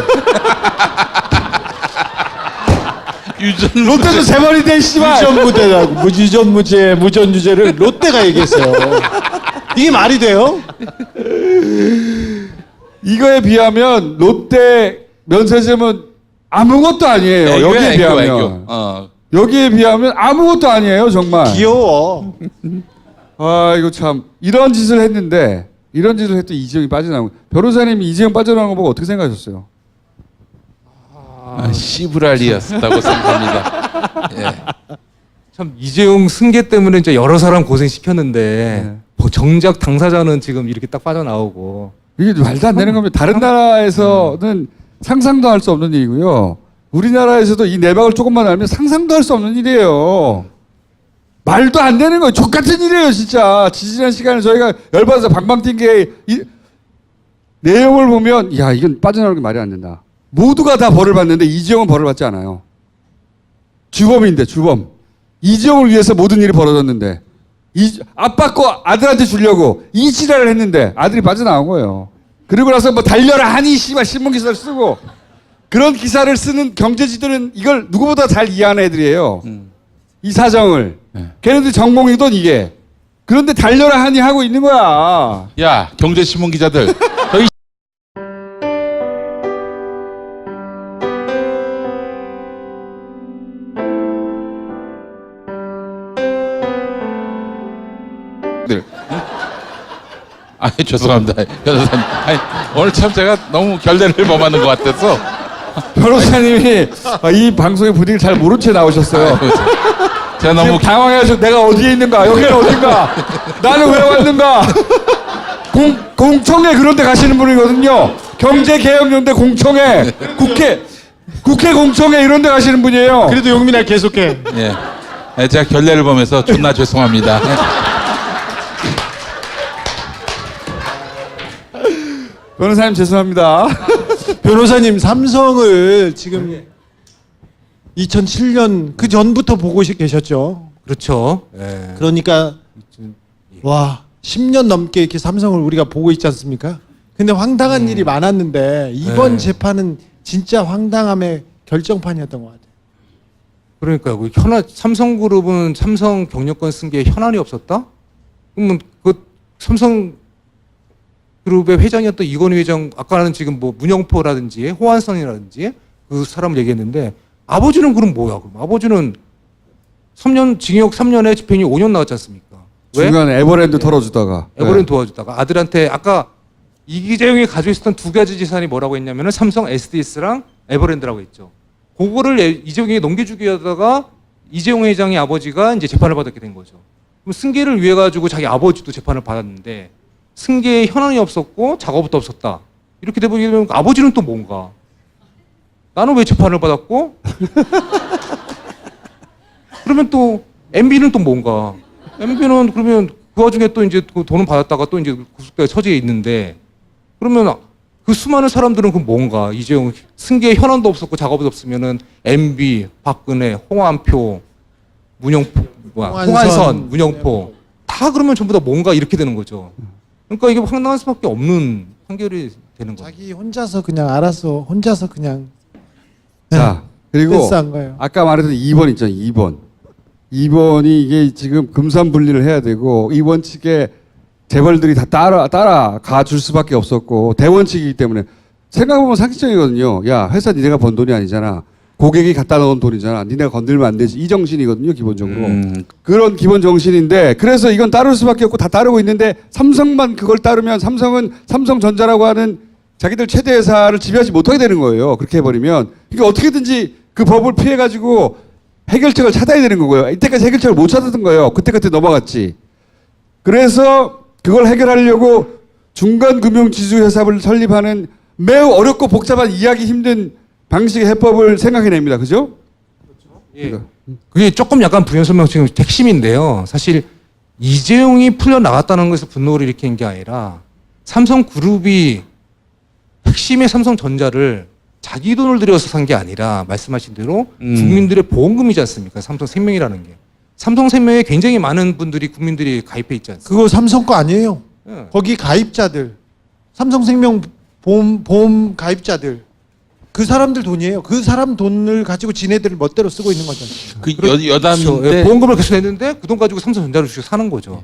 롯데도 재벌인데 씨발. 무전무죄라고. 무전무죄, 무전유죄를 롯데가 얘기했어요. 이게 말이 돼요? 이거에 비하면 롯데 면세점은 아무것도 아니에요. 여기에 비하면. 여기에 비하면 아무것도 아니에요, 정말. 귀여워. 아, 이거 참 이런 짓을 했는데 이런 짓을 했더니 이재용이 빠져나온 거예요. 변호사님이 이재용 빠져나온 거 보고 어떻게 생각하셨어요? 씨부랄이었다고 생각합니다. 예. 참 이재용 승계 때문에 이제 여러 사람 고생시켰는데 뭐 정작 당사자는 지금 이렇게 딱 빠져나오고 이게 말도 안 되는 겁니다. 다른 나라에서는 상상도 할 수 없는 일이고요. 우리나라에서도 이 내박을 조금만 알면 상상도 할 수 없는 일이에요. 말도 안 되는 거예요. 족같은 일이에요, 진짜. 지지난 시간에 저희가 열받아서 방방 뛴 게 내용을 보면 야, 이건 빠져나오는 게 말이 안 된다. 모두가 다 벌을 받는데 이재용은 벌을 받지 않아요. 주범인데 주범. 이재용을 위해서 모든 일이 벌어졌는데 아빠 거 아들한테 주려고 이 지랄을 했는데 아들이 빠져나온 거예요. 그리고 나서 뭐 달려라 하니 씨발 신문기사를 쓰고 그런 기사를 쓰는 경제지들은 이걸 누구보다 잘 이해하는 애들이에요. 이 사정을. 걔네들 전공이던 이게. 그런데 달려라 하니 하고 있는 거야. 야 경제신문 기자들. 저희 죄송합니다. 변호사님. 오늘 참 제가 너무 결례를 범하는 것 같아서. 변호사님이 이 방송의 분위기를 잘 모른 채 나오셨어요. 제가 너무 당황해서 내가 어디에 있는가? 여기는 어딘가? 나는 왜 왔는가? 공청회 그런 데 가시는 분이거든요. 경제개혁연대 공청회, 국회 공청회 이런 데 가시는 분이에요. 그래도 용민아 계속해. 예. 제가 결례를 범해서 존나 죄송합니다. 변호사님 죄송합니다. 변호사님 삼성을 지금 2007년 그 전부터 보고 계셨죠. 그렇죠. 그러니까 와 10년 넘게 이렇게 삼성을 우리가 보고 있지 않습니까? 근데 황당한 일이 많았는데 이번 재판은 진짜 황당함의 결정판이었던 것 같아요. 그러니까요. 그 삼성그룹은 삼성 경영권 승계에 현안이 없었다? 그러면 그 삼성그룹의 회장이었던 이건희 회장, 아까는 지금 뭐 문영포라든지 호환선이라든지 그 사람을 얘기했는데 아버지는 그럼 뭐야? 그럼 아버지는 3년 징역 3년에 집행유예 5년 나왔지 않습니까? 왜? 중간에 에버랜드 털어주다가. 에버랜드 도와주다가 아들한테 아까 이재용이 가지고 있었던 두 가지 지산이 뭐라고 했냐면은 삼성 SDS랑 에버랜드라고 했죠. 그거를 이재용이 넘겨주기 하다가 이재용 회장의 아버지가 이제 재판을 받게 된 거죠. 그럼 승계를 위해 가지고 자기 아버지도 재판을 받았는데 승계에 현황이 없었고 작업부터 없었다. 이렇게 되면 아버지는 또 뭔가? 나는 왜 재판을 받았고? 그러면 또 MB는 또 뭔가? MB는 그러면 그 와중에 또 이제 돈을 받았다가 또 이제 구속돼 처지에 있는데 그러면 그 수많은 사람들은 그 뭔가? 이재용 승계에 현황도 없었고 작업도 없으면은 MB, 박근혜, 홍완표, 홍한선, 문영포 다 그러면 전부 다 뭔가 이렇게 되는 거죠. 그러니까 이게 황당할 수밖에 없는 판결이 되는 거죠. 자기 혼자서 그냥 알아서 혼자서 그냥 자, 그리고 패스한 거예요. 아까 말했던 2번 있잖아요. 2번. 2번이 이게 지금 금산분리를 해야 되고 이 원칙에 재벌들이 다 따라가 줄 수밖에 없었고 대원칙이기 때문에 생각해보면 상식적이거든요. 야, 회사 니네가 번 돈이 아니잖아. 고객이 갖다 놓은 돈이잖아. 니네가 건들면 안 되지. 이 정신이거든요, 기본적으로. 그런 기본 정신인데 그래서 이건 따를 수밖에 없고 다 따르고 있는데 삼성만 그걸 따르면 삼성은 삼성전자라고 하는 자기들 최대 회사를 지배하지 못하게 되는 거예요. 그렇게 해버리면. 그러니까 어떻게든지 그 법을 피해가지고 해결책을 찾아야 되는 거고요. 이때까지 해결책을 못 찾았던 거예요. 그때 넘어갔지. 그래서 그걸 해결하려고 중간금융지주회사를 설립하는 매우 어렵고 복잡한 이해하기 힘든 방식의 해법을 생각해냅니다. 그죠? 예. 그게 조금 약간 부연 설명 지금 핵심인데요. 사실 이재용이 풀려 나갔다는 것에서 분노를 일으킨 게 아니라 삼성그룹이 핵심의 삼성전자를 자기 돈을 들여서 산 게 아니라 말씀하신 대로 국민들의 보험금이지 않습니까? 삼성생명이라는 게. 삼성생명에 굉장히 많은 분들이 국민들이 가입해 있지 않습니까? 그거 삼성 거 아니에요. 예. 거기 가입자들, 삼성생명 보험 가입자들, 그 사람들 돈이에요. 그 사람 돈을 가지고 지네들 멋대로 쓰고 있는 거죠. 그 여담인데 예, 보험금을 계속 냈는데 그 돈 가지고 삼성전자를 주식 사는 거죠.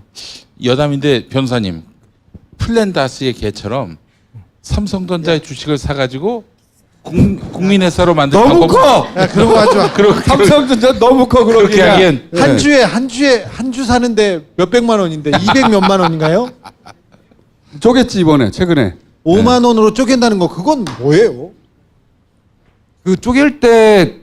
여담인데 변호사님 플랜다스의 개처럼 삼성전자의 주식을 사가지고 국민회사로 만든 너무 방법- 커! 야, 그런 거 하지 마. 삼성전자 너무 커. 그렇게 하기엔 한 주 사는데 몇백만 원인데 200 몇만 원인가요? 쪼갰지 이번에 최근에. 5만 원으로 쪼갠다는 거 그건 뭐예요? 그 쪼갤 때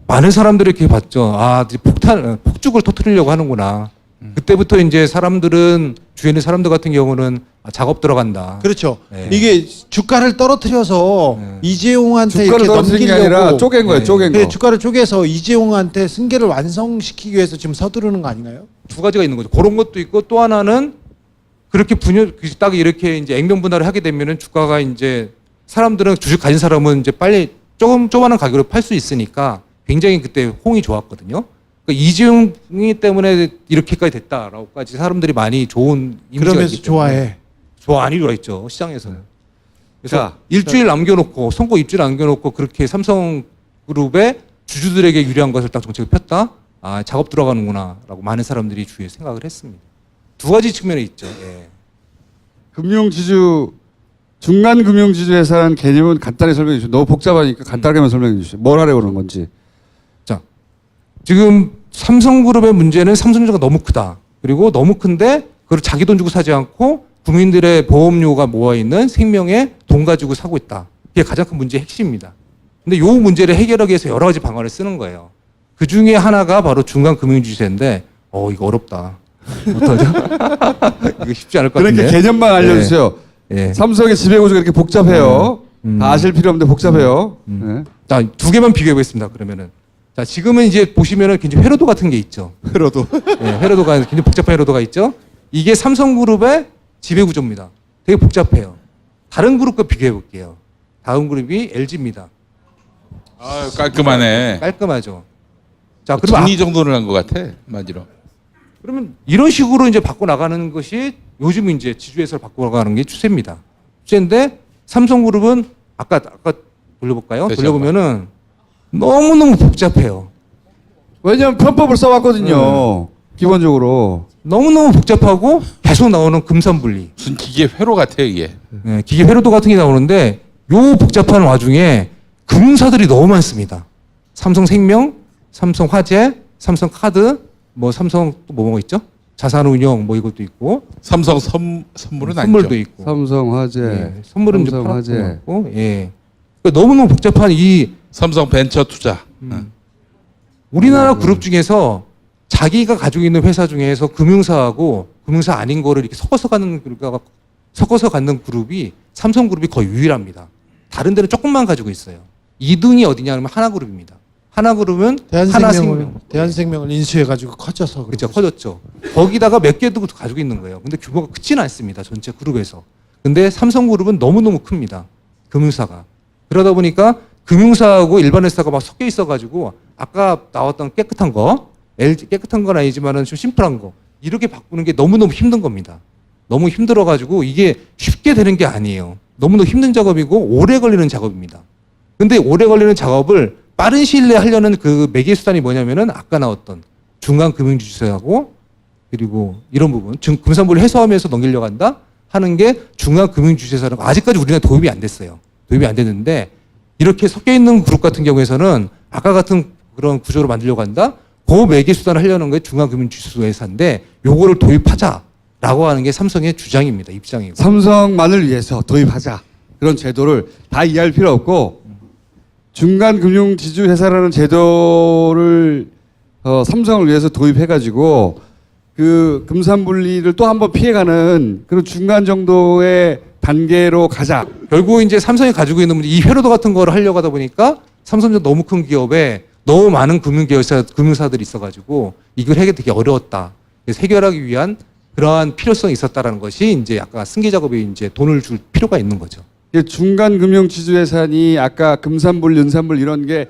많은 사람들이 이렇게 봤죠. 아, 이제 폭죽을 터뜨리려고 하는구나. 그때부터 이제 사람들은 주위에 있는 사람들 같은 경우는 작업 들어간다. 그렇죠. 네. 이게 주가를 떨어뜨려서 이재용한테 주가를 이렇게 떨어뜨린 게 넘기려고 아니라 쪼갠 거예요. 쪼갠 그래, 거. 주가를 쪼개서 이재용한테 승계를 완성시키기 위해서 지금 서두르는 거 아닌가요? 두 가지가 있는 거죠. 그런 것도 있고 또 하나는 그렇게 딱 이렇게 이제 액면 분할을 하게 되면은 주가가 이제 사람들은 주식 가진 사람은 이제 빨리 조그마한 가격으로 팔 수 있으니까 굉장히 그때 호응이 좋았거든요. 그러니까 이재용이 때문에 이렇게까지 됐다라고까지 사람들이 많이 좋은 이미지가 그러면서 있기 때문에 좋아해. 좋아 안 이루어있죠 시장에서는. 그래서 자, 일주일 남겨놓고 선거 일주일 남겨놓고 그렇게 삼성그룹의 주주들에게 유리한 것을 딱 정책을 폈다. 아 작업 들어가는구나라고 많은 사람들이 주위에 생각을 했습니다. 두 가지 측면이 있죠. 예. 금융지주 중간 금융지주 회사라는 개념은 간단히 설명해 주시죠. 너무 복잡하니까 간단하게만 설명해 주시죠. 뭘 하려고 그러는 건지. 자, 지금 삼성그룹의 문제는 삼성전자가 너무 크다. 그리고 너무 큰데 그걸 자기 돈 주고 사지 않고 국민들의 보험료가 모아있는 생명에 돈 가지고 사고 있다. 이게 가장 큰 문제의 핵심입니다. 근데 이 문제를 해결하기 위해서 여러 가지 방안을 쓰는 거예요. 그 중에 하나가 바로 중간금융지주세인데, 이거 어렵다. 어떡하죠? 이거 쉽지 않을 것 같은데. 그렇게 개념만 알려주세요. 예. 삼성의 지배구조가 이렇게 복잡해요. 다 아실 필요 없는데 복잡해요. 네. 자, 두 개만 비교해 보겠습니다. 그러면은. 자, 지금은 이제 보시면은 굉장히 회로도 같은 게 있죠. 회로도. 네, 회로도가 굉장히 복잡한 회로도가 있죠. 이게 삼성그룹의 지배구조입니다. 되게 복잡해요. 다른 그룹과 비교해 볼게요. 다음 그룹이 LG입니다. 아 깔끔하네. 깔끔하죠. 자, 그러면 정리정돈을 한 것 같아 맞으로. 그러면 이런 식으로 이제 바꿔 나가는 것이 요즘 이제 지주회사를 바꿔 나가는 게 추세입니다. 추세인데 삼성그룹은 아까 돌려볼까요? 다시 돌려보면은 너무너무 복잡해요. 왜냐하면 편법을 써왔거든요. 기본적으로. 너무너무 복잡하고 계속 나오는 금산분리. 무슨 기계 회로 같아 이게. 네, 기계 회로도 같은 게 나오는데 요 복잡한 와중에 금융사들이 너무 많습니다. 삼성생명, 삼성화재, 삼성카드, 뭐 삼성 또 뭐가 있죠? 자산운용 뭐 이것도 있고 삼성 선물은 선물도 아니죠. 있고 삼성화재. 예, 선물은 이제 삼성화재. 팔았고 예. 그러니까 너무너무 복잡한 이 삼성 벤처 투자. 우리나라 그룹 중에서 자기가 가지고 있는 회사 중에서 금융사하고 금융사 아닌 거를 이렇게 섞어서 갖는 그룹이 삼성그룹이 거의 유일합니다. 다른 데는 조금만 가지고 있어요. 2등이 어디냐면 하나그룹입니다. 하나그룹은 하나생명. 대한생명을 인수해가지고 커져서 그렇죠. 커졌죠. 거기다가 몇 개도 가지고 있는 거예요. 근데 규모가 크지는 않습니다. 전체 그룹에서. 근데 삼성그룹은 너무너무 큽니다. 금융사가. 그러다 보니까 금융사하고 일반 회사가 막 섞여 있어가지고 아까 나왔던 깨끗한 거, LG 깨끗한 건 아니지만은 좀 심플한 거 이렇게 바꾸는 게 너무너무 힘든 겁니다. 너무 힘들어가지고 이게 쉽게 되는 게 아니에요. 너무너무 힘든 작업이고 오래 걸리는 작업입니다. 근데 오래 걸리는 작업을 빠른 시일 내에 하려는 그 매개 수단이 뭐냐면은 아까 나왔던 중간 금융지주사하고 그리고 이런 부분 금산분리 해소하면서 넘기려고 한다 하는 게 중간 금융지주사라는 거 아직까지 우리나라에 도입이 안 됐어요. 도입이 안 됐는데 이렇게 섞여 있는 그룹 같은 경우에서는 아까 같은 그런 구조로 만들려고 한다. 그 매개 수단을 하려는 게 중간 금융지주회사인데 요거를 도입하자라고 하는 게 삼성의 주장입니다. 입장이고. 삼성만을 위해서 도입하자. 그런 제도를 다 이해할 필요 없고 중간 금융 지주 회사라는 제도를 삼성을 위해서 도입해가지고 그 금산분리를 또 한번 피해가는 그런 중간 정도의 단계로 가자. 결국 이제 삼성이 가지고 있는 문제, 이 회로도 같은 거를 하려고 하다 보니까 삼성전 너무 큰 기업에 너무 많은 금융사들이 있어가지고 이걸 해결되기 어려웠다. 그래서 해결하기 위한 그러한 필요성이 있었다라는 것이 이제 약간 승계 작업에 이제 돈을 줄 필요가 있는 거죠. 중간 금융 지주회사니 아까 금산불, 연산불 이런 게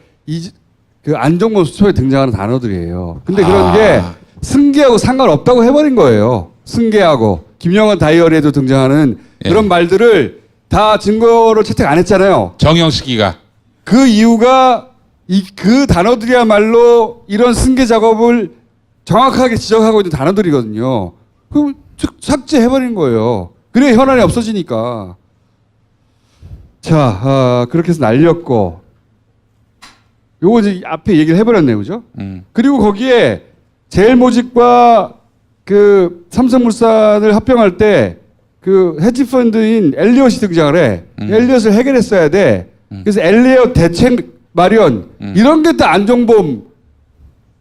그 안정범 수첩에 등장하는 단어들이에요. 근데 그런 게 승계하고 상관없다고 해버린 거예요. 승계하고 김영환 다이어리에도 등장하는 그런 말들을 다 증거를 채택 안 했잖아요. 정영식이가. 그 이유가 그 단어들이야말로 이런 승계 작업을 정확하게 지적하고 있는 단어들이거든요. 그럼 삭제해버린 거예요. 그래 현안이 없어지니까. 자, 그렇게 해서 날렸고, 요거 이제 앞에 얘기를 해버렸네요, 그죠? 그리고 거기에 제일모직과 그 삼성물산을 합병할 때 그 헤지펀드인 엘리엇이 등장을 해. 엘리엇을 해결했어야 돼. 그래서 엘리엇 대책 마련 이런 게 다 안정범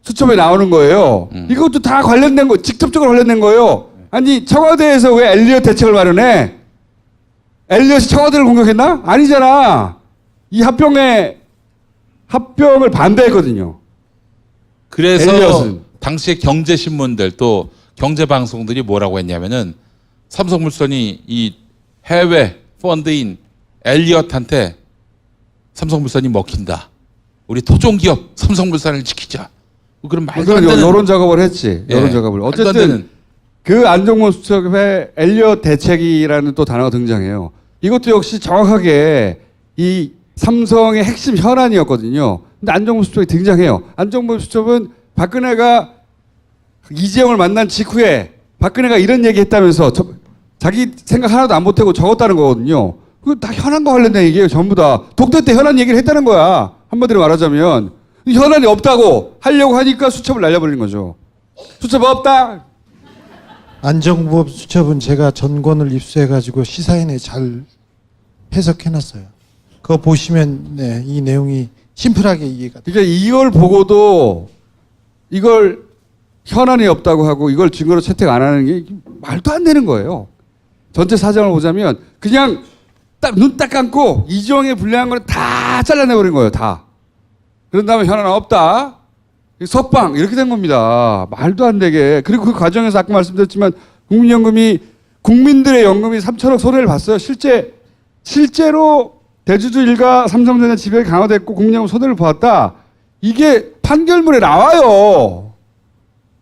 수첩에 나오는 거예요. 이것도 다 관련된 거, 직접적으로 관련된 거예요. 아니 청와대에서 왜 엘리엇 대책을 마련해? 엘리엇이 청와대를 공격했나? 아니잖아. 이 합병을 반대했거든요. 그래서 엘리엇은. 당시에 경제신문들 또 경제방송들이 뭐라고 했냐면은 삼성물산이 이 해외 펀드인 엘리엇한테 삼성물산이 먹힌다. 우리 토종기업 삼성물산을 지키자. 그런 말도 안 되는 여론 작업을 했지. 여론 작업을. 어쨌든 그 안정범 수첩에 엘리엇 대책이라는 또 단어가 등장해요. 이것도 역시 정확하게 이 삼성의 핵심 현안이었거든요. 근데 안정범 수첩이 등장해요. 안정범 수첩은 박근혜가 이재용을 만난 직후에 박근혜가 이런 얘기 했다면서 자기 생각 하나도 안 보태고 적었다는 거거든요. 그거 다 현안과 관련된 얘기예요. 전부 다. 독대 때 현안 얘기를 했다는 거야. 한마디로 말하자면. 현안이 없다고 하려고 하니까 수첩을 날려버리는 거죠. 수첩 없다. 안정범 수첩은 제가 전권을 입수해가지고 시사인에 잘 해석해놨어요. 그거 보시면 네, 이 내용이 심플하게 이해가 돼요. 그러니까 이걸 보고도 이걸 현안이 없다고 하고 이걸 증거로 채택 안 하는 게 말도 안 되는 거예요. 전체 사정을 보자면 그냥 딱 눈 딱 감고 이정에 불리한 걸 다 잘라내버린 거예요. 다. 그런 다음에 현안 없다. 석방 이렇게 된 겁니다. 말도 안 되게. 그리고 그 과정에서 아까 말씀드렸지만 국민연금이 국민들의 연금이 3천억 손해를 봤어요. 실제로 대주주 일가 삼성전자 지배가 강화됐고 국민연금 손해를 보았다. 이게 판결문에 나와요.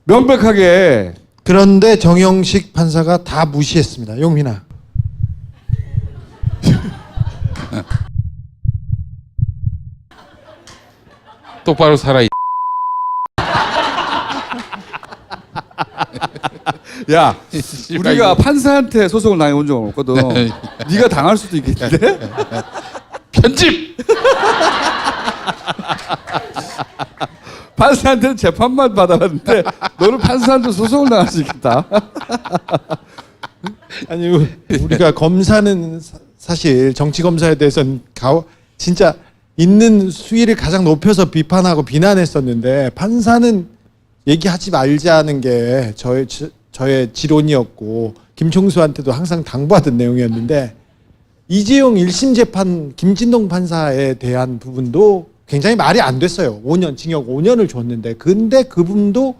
명백하게. 그런데 정영식 판사가 다 무시했습니다. 용민아. 똑바로 살아. 야, 우리가 판사한테 소송을 당해본 적은 없거든. 네가 당할 수도 있겠는데? 편집! 판사한테는 재판만 받아봤는데 너는 판사한테 소송을 당할 수 있겠다. 아니 우리가 검사는 사실 정치 검사에 대해서는 진짜 있는 수위를 가장 높여서 비판하고 비난했었는데 판사는 얘기하지 말자는 게 저의 지론이었고 김총수한테도 항상 당부하던 내용이었는데 이재용 1심 재판 김진동 판사에 대한 부분도 굉장히 말이 안 됐어요. 5년 징역 5년을 줬는데 근데 그분도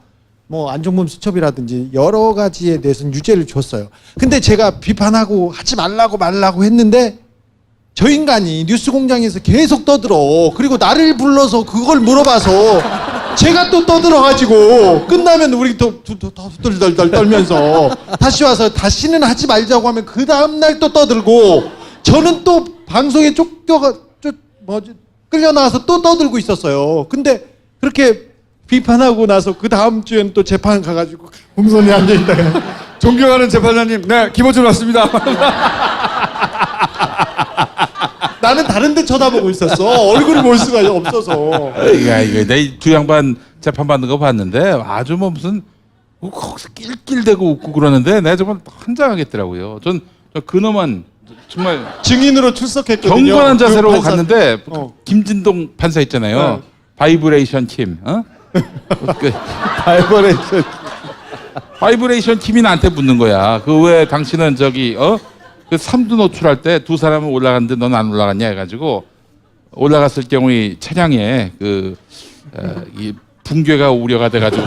뭐 안정범 수첩이라든지 여러 가지에 대해서는 유죄를 줬어요. 근데 제가 비판하고 하지 말라고 했는데 저 인간이 뉴스공장에서 계속 떠들어. 그리고 나를 불러서 그걸 물어봐서 제가 또 떠들어가지고 끝나면 우리 또 덜덜덜 떨면서 다시 와서 다시는 하지 말자고 하면 그 다음날 또 떠들고 저는 또 방송에 끌려나와서 또 떠들고 있었어요. 근데 그렇게 비판하고 나서 그 다음 주에는 또 재판 가가지고 공선에 앉아있다가 존경하는 재판장님, 네, 기본적으로 왔습니다. 나는 다른 데 쳐다보고 있었어. 얼굴을 볼 수가 없어서. 야, 이거 내 두 양반 재판받는 거 봤는데 아주 뭐 무슨 거기서 낄낄대고 웃고 그러는데 내가 정말 환장하겠더라고요. 전 그놈은 정말 증인으로 출석했거든요. 경건한 자세로 그 판사. 갔는데 김진동 판사 있잖아요. 바이브레이션 팀. 바이브레이션. 바이브레이션 팀이 나한테 묻는 거야. 그 왜 당신은 그 삼두 노출할 때 두 사람은 올라갔는데 넌 안 올라갔냐 해가지고 올라갔을 경우에 차량에 이 붕괴가 우려가 돼가지고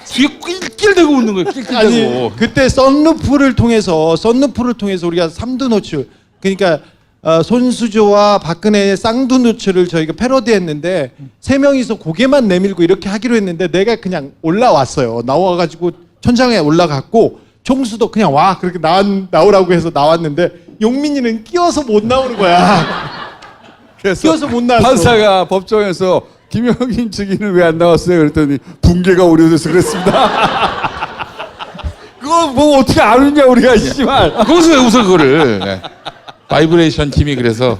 뒤에 낄낄대고 웃는 거예요. 낄낄대고. 아니 그때 썬루프를 통해서 우리가 삼두 노출 그러니까 손수조와 박근혜의 쌍두 노출을 저희가 패러디했는데 세 명이서 고개만 내밀고 이렇게 하기로 했는데 내가 그냥 올라왔어요. 나와가지고 천장에 올라갔고 총수도 그냥 와 그렇게 나오라고 해서 나왔는데 용민이는 끼어서 못 나오는 거야. 그래서 끼어서 못 나왔어. 판사가 법정에서 김영김 증인은 왜 안 나왔어요? 그랬더니 붕괴가 우려돼서 그랬습니다. 그거 뭐 어떻게 아느냐 우리가 씨발. 거기서 왜 웃어 그거를. 네. 바이브레이션 팀이 그래서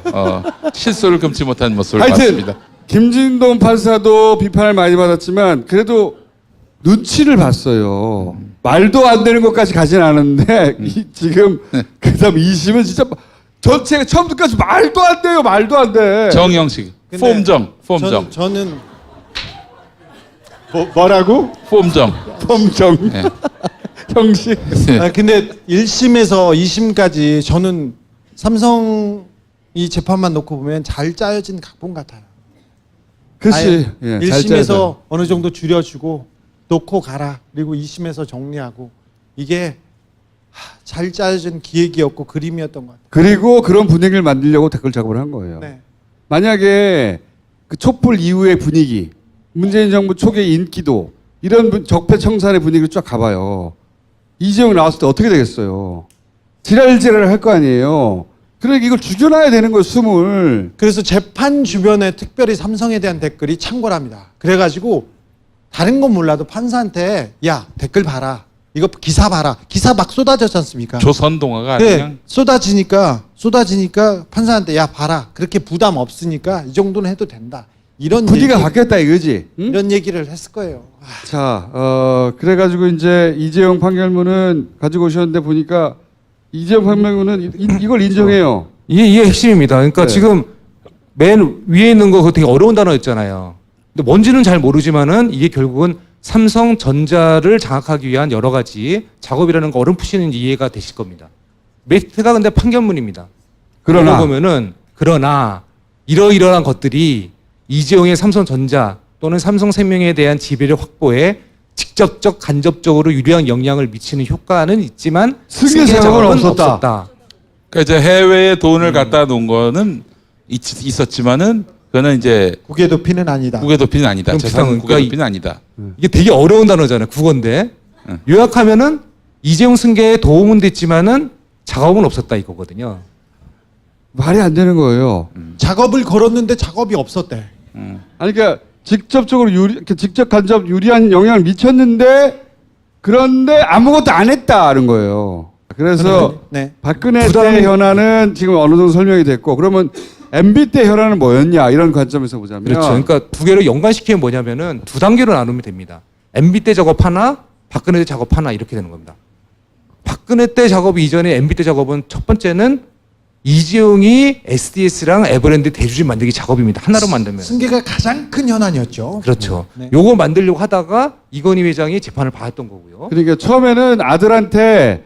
실소를 금치 못한 모습을 봤습니다. 김진동 판사도 비판을 많이 받았지만 그래도 눈치를 봤어요. 말도 안 되는 것까지 가진 않았는데 지금 그다음 2심은 진짜 전체가 처음부터까지 말도 안 돼요. 말도 안 돼. 정형식. 폼정. 저는 뭐라고? 폼정. 네. 형식. 근데 1심에서 2심까지 저는 삼성 이 재판만 놓고 보면 잘 짜여진 각본 같아요. 그렇지. 예, 1심에서 어느 정도 줄여주고 놓고 가라. 그리고 2심에서 정리하고 이게 잘 짜여진 기획이었고 그림이었던 것 같아요. 그리고 그런 분위기를 만들려고 댓글 작업을 한 거예요. 네. 만약에 그 촛불 이후의 분위기, 문재인 정부 초기의 인기도 이런 적폐청산의 분위기를 쫙 가봐요. 이재용 나왔을 때 어떻게 되겠어요? 지랄지랄 할 거 아니에요. 그러니까 이걸 죽여놔야 되는 거예요, 숨을. 그래서 재판 주변에 특별히 삼성에 대한 댓글이 창궐합니다. 그래가지고 다른 건 몰라도 판사한테 야 댓글 봐라. 이거 기사 봐라. 기사 막 쏟아졌지 않습니까? 조선동화가 네, 그냥 쏟아지니까 판사한테 야 봐라. 그렇게 부담 없으니까 이 정도는 해도 된다. 이런 분위기가 바뀌었다 이거지. 응? 이런 얘기를 했을 거예요. 자, 그래가지고 이제 이재용 판결문은 가지고 오셨는데 보니까 이재용 판결문은 이걸 인정해요. 이게 핵심입니다. 그러니까 네. 지금 맨 위에 있는 거 그거 되게 어려운 단어였잖아요. 근데 뭔지는 잘 모르지만은 이게 결국은 삼성전자를 장악하기 위한 여러 가지 작업이라는 거 어렴풋이는 이해가 되실 겁니다. 매트가 근데 판결문입니다. 그러나 보면은 이러이러한 것들이 이재용의 삼성전자 또는 삼성생명에 대한 지배력 확보에 직접적 간접적으로 유리한 영향을 미치는 효과는 있지만 승계 작업은 없었다. 그러니까 이제 해외에 돈을 갖다 놓은 거는 있었지만은 그거는 이제 국외 도피는 아니다. 국외 도피는 아니다. 그럼 재산 그러니까 국외 도피는 아니다. 이게 되게 어려운 단어잖아요. 국어인데 요약하면은 이재용 승계에 도움은 됐지만은 작업은 없었다 이거거든요. 말이 안 되는 거예요. 작업을 걸었는데 작업이 없었대. 아니 그러니까 직접적으로 직접 간접 유리한 영향을 미쳤는데 그런데 아무것도 안 했다는 거예요. 그래서 네. 박근혜 때 현안은 지금 어느 정도 설명이 됐고 그러면 MB 때 현안은 뭐였냐 이런 관점에서 보자면 그렇죠. 그러니까 두 개를 연관시키면 뭐냐면은 두 단계로 나누면 됩니다. MB 때 작업 하나, 박근혜 때 작업 하나 이렇게 되는 겁니다. 박근혜 때 작업 이전에 MB 때 작업은 첫 번째는 이재용이 SDS랑 에버랜드 대주주 만들기 작업입니다. 하나로 만들면. 승계가 가장 큰 현안이었죠. 그렇죠. 네. 요거 만들려고 하다가 이건희 회장이 재판을 받았던 거고요. 그러니까 처음에는 아들한테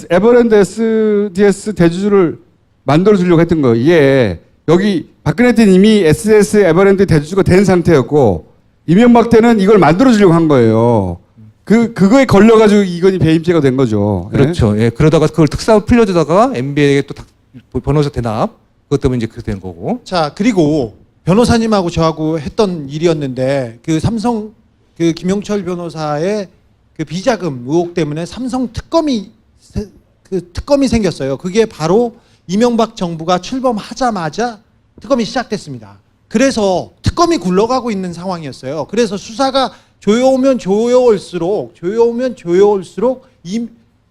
에버랜드 SDS 대주주를 만들어 주려고 했던 거예요. 이게 여기 박근혜 때는 이미 SDS 에버랜드 대주주가 된 상태였고 이명박 때는 이걸 만들어 주려고 한 거예요. 그거에 걸려가지고 이건희 배임죄가 된 거죠. 그렇죠. 예. 그러다가 그걸 특사로 풀려주다가 MB에게 또 변호사 대납 그것 때문에 이제 그렇게 된 거고. 자 그리고 변호사님하고 저하고 했던 일이었는데 그 삼성 그 김영철 변호사의 그 비자금 의혹 때문에 삼성 특검이 생겼어요. 그게 바로 이명박 정부가 출범하자마자 특검이 시작됐습니다. 그래서 특검이 굴러가고 있는 상황이었어요. 그래서 수사가 조여오면 조여올수록 이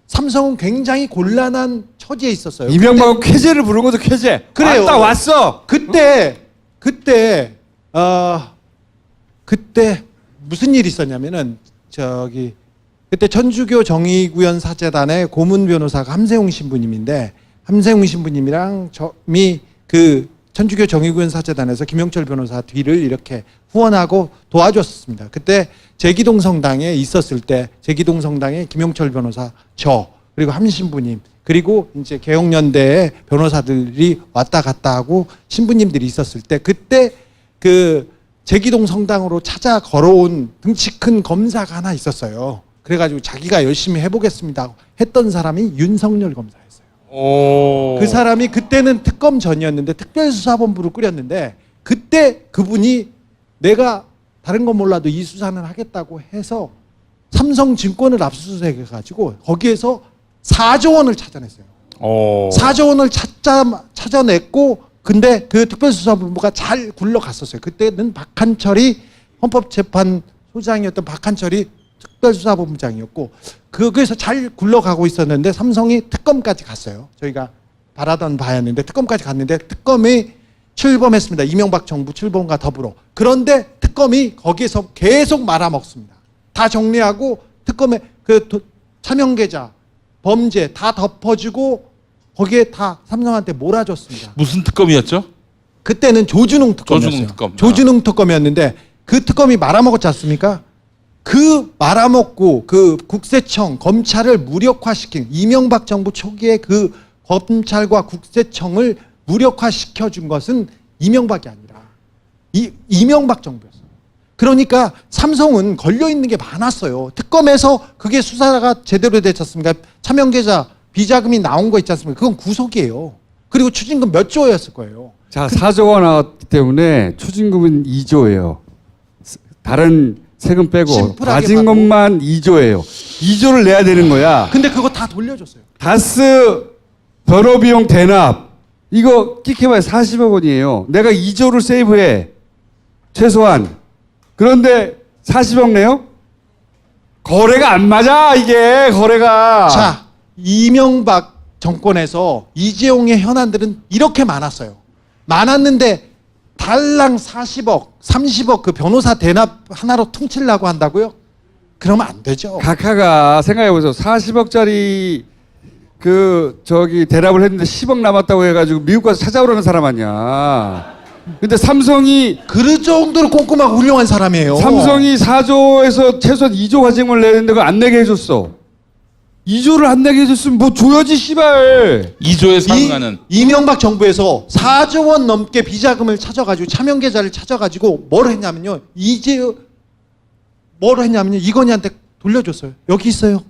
삼성은 굉장히 곤란한 처지에 있었어요. 이명박은 쾌재를 부른 거죠. 쾌재. 그래요. 왔다 왔어. 그때 무슨 일이 있었냐면은 그때 천주교 정의구현 사재단의 고문 변호사가 함세웅 신부님인데 함세웅 신부님이랑 저미 그 천주교 정의구현 사재단에서 김영철 변호사 뒤를 이렇게 후원하고 도와줬습니다. 그때 제기동 성당에 있었을 때 제기동 성당에 김영철 변호사, 저 그리고 함 신부님 그리고 이제 개혁연대의 변호사들이 왔다 갔다 하고 신부님들이 있었을 때 그때 그 제기동 성당으로 찾아 걸어온 등치 큰 검사가 하나 있었어요. 그래가지고 자기가 열심히 해보겠습니다 했던 사람이 윤석열 검사였어요. 그 사람이 그때는 특검 전이었는데 특별수사본부를 꾸렸는데 그때 그분이 내가 다른 건 몰라도 이 수사는 하겠다고 해서 삼성증권을 압수수색해가지고 거기에서 4조 원을 찾아냈어요. 4조 원을 찾아냈고 근데 그 특별수사본부가 잘 굴러갔었어요. 그때는 박한철이 헌법재판소장이었던 박한철이 특별수사본부장이었고 거기서 잘 굴러가고 있었는데 삼성이 특검까지 갔어요. 저희가 바라던 바였는데 특검까지 갔는데 특검이 출범했습니다. 이명박 정부 출범과 더불어. 그런데 특검이 거기에서 계속 말아먹습니다. 다 정리하고 특검의 그 차명계좌, 범죄 다 덮어주고 거기에 다 삼성한테 몰아줬습니다. 무슨 특검이었죠? 그때는 조준웅 특검이었어요. 조준웅 특검. 조준웅 특검이었는데 그 특검이 말아먹었지 않습니까? 그 말아먹고 그 국세청, 검찰을 무력화시킨 이명박 정부 초기에 그 검찰과 국세청을 무력화시켜준 것은 이명박이 아니라 이명박 정부였어요. 그러니까 삼성은 걸려있는 게 많았어요. 특검에서 그게 수사가 제대로 됐지 않습니까? 차명계좌 비자금이 나온 거 있지 않습니까? 그건 구속이에요. 그리고 추징금 몇 조였을 거예요. 자, 4조가 나왔기 때문에 추징금은 2조예요. 다른 세금 빼고 심플하게 가진 받고. 것만 2조예요. 2조를 내야 되는 거야. 근데 그거 다 돌려줬어요. 다스 변호비용 대납 이거 끽해봐야 40억 원이에요. 내가 2조를 세이브해. 최소한. 그런데 40억 내요? 거래가 안 맞아 이게 거래가. 자, 이명박 정권에서 이재용의 현안들은 이렇게 많았어요. 많았는데 달랑 40억, 30억 그 변호사 대납 하나로 퉁치려고 한다고요? 그러면 안 되죠. 각하가 생각해보세요. 40억짜리 대납을 했는데 10억 남았다고 해가지고 미국 가서 찾아오라는 사람 아니야. 근데 삼성이 그 정도로 꼼꼼하고 훌륭한 사람이에요. 삼성이 4조에서 최소한 2조 과징금을 내는데 그거 안 내게 해줬어. 2조를 안 내게 해줬으면 뭐 줘야지 씨발. 2조에 상응하는. 이명박 정부에서 4조 원 넘게 비자금을 찾아가지고 차명계좌를 찾아가지고 뭘 했냐면요. 이건희한테 돌려줬어요. 여기 있어요.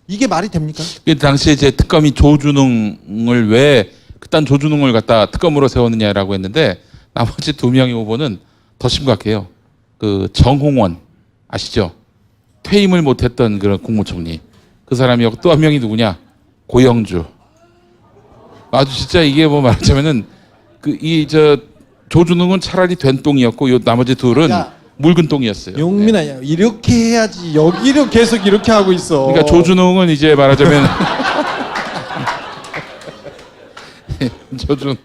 이게 말이 됩니까? 그 당시에 이제 특검이 조준웅을 왜 그딴 조준웅을 갖다 특검으로 세웠느냐라고 했는데 나머지 2명의 후보는 더 심각해요. 그 정홍원 아시죠? 퇴임을 못했던 그런 국무총리. 그 사람이었고 또 한 명이 누구냐? 고영주. 아주 진짜 이게 뭐 말하자면은 조준웅은 차라리 된 똥이었고 요 나머지 둘은 묽은 똥이었어요. 용민아, 이렇게 해야지. 여기를 계속 이렇게 하고 있어. 그러니까 조준웅은 이제 말하자면 조준웅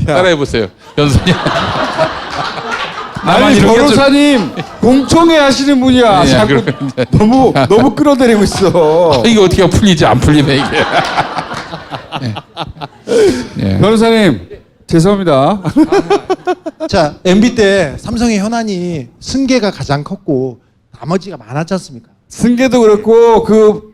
따라해 보세요, 변호사님. 아니 변호사님 공청회 하시는 분이야. 자꾸 너무 끌어내리고 있어. 이거 어떻게 풀리지? 안 풀리네 이게. 네. 변호사님 죄송합니다. 자, MB 때 삼성의 현안이 승계가 가장 컸고 나머지가 많았지 않습니까? 승계도 그렇고 그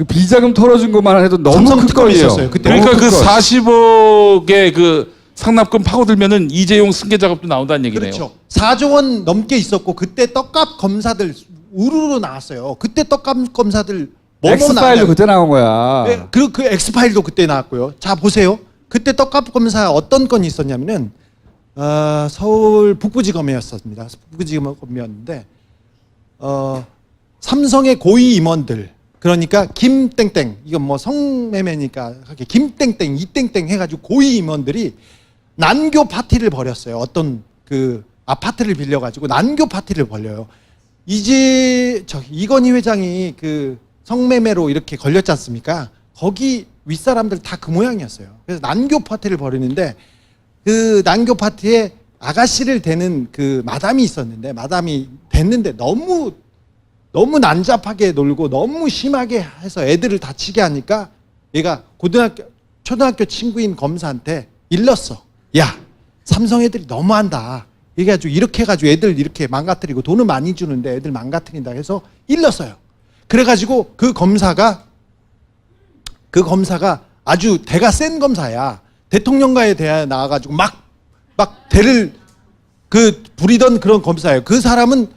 비자금 털어준 것만 해도 너무 큰 거예요. 그러니까 그 40억의 그 상납금 파고들면은 이재용 승계 작업도 나온다는 얘기네요. 그렇죠. 4조 원 넘게 있었고 그때 떡값 검사들 우르르 나왔어요. 그때 떡값 검사들 엑스파일도 그때 나온 거야. 네, 그 엑스파일도 그때 나왔고요. 자, 보세요. 그때 떡값 검사 어떤 건이 있었냐면은 서울 북부지검이었습니다. 북부지검이었는데 삼성의 고위 임원들 그러니까 김땡땡 이건 뭐 성매매니까 김땡땡 이땡땡 해가지고 고위 임원들이 난교 파티를 벌였어요. 어떤 그 아파트를 빌려가지고 난교 파티를 벌려요. 이건희 회장이 그 성매매로 이렇게 걸렸지 않습니까? 거기 윗사람들 다 그 모양이었어요. 그래서 난교 파티를 벌이는데 그 난교 파티에 아가씨를 대는 그 마담이 있었는데 마담이 됐는데 너무 난잡하게 놀고 너무 심하게 해서 애들을 다치게 하니까 얘가 초등학교 친구인 검사한테 일렀어. 야, 삼성 애들이 너무한다. 이래가지고 이렇게 해가지고 애들 이렇게 망가뜨리고 돈은 많이 주는데 애들 망가뜨린다 해서 일렀어요. 그래가지고 그 검사가 아주 대가 센 검사야. 대통령과에 대하여 나와가지고 막 대를 부리던 그런 검사예요. 그 사람은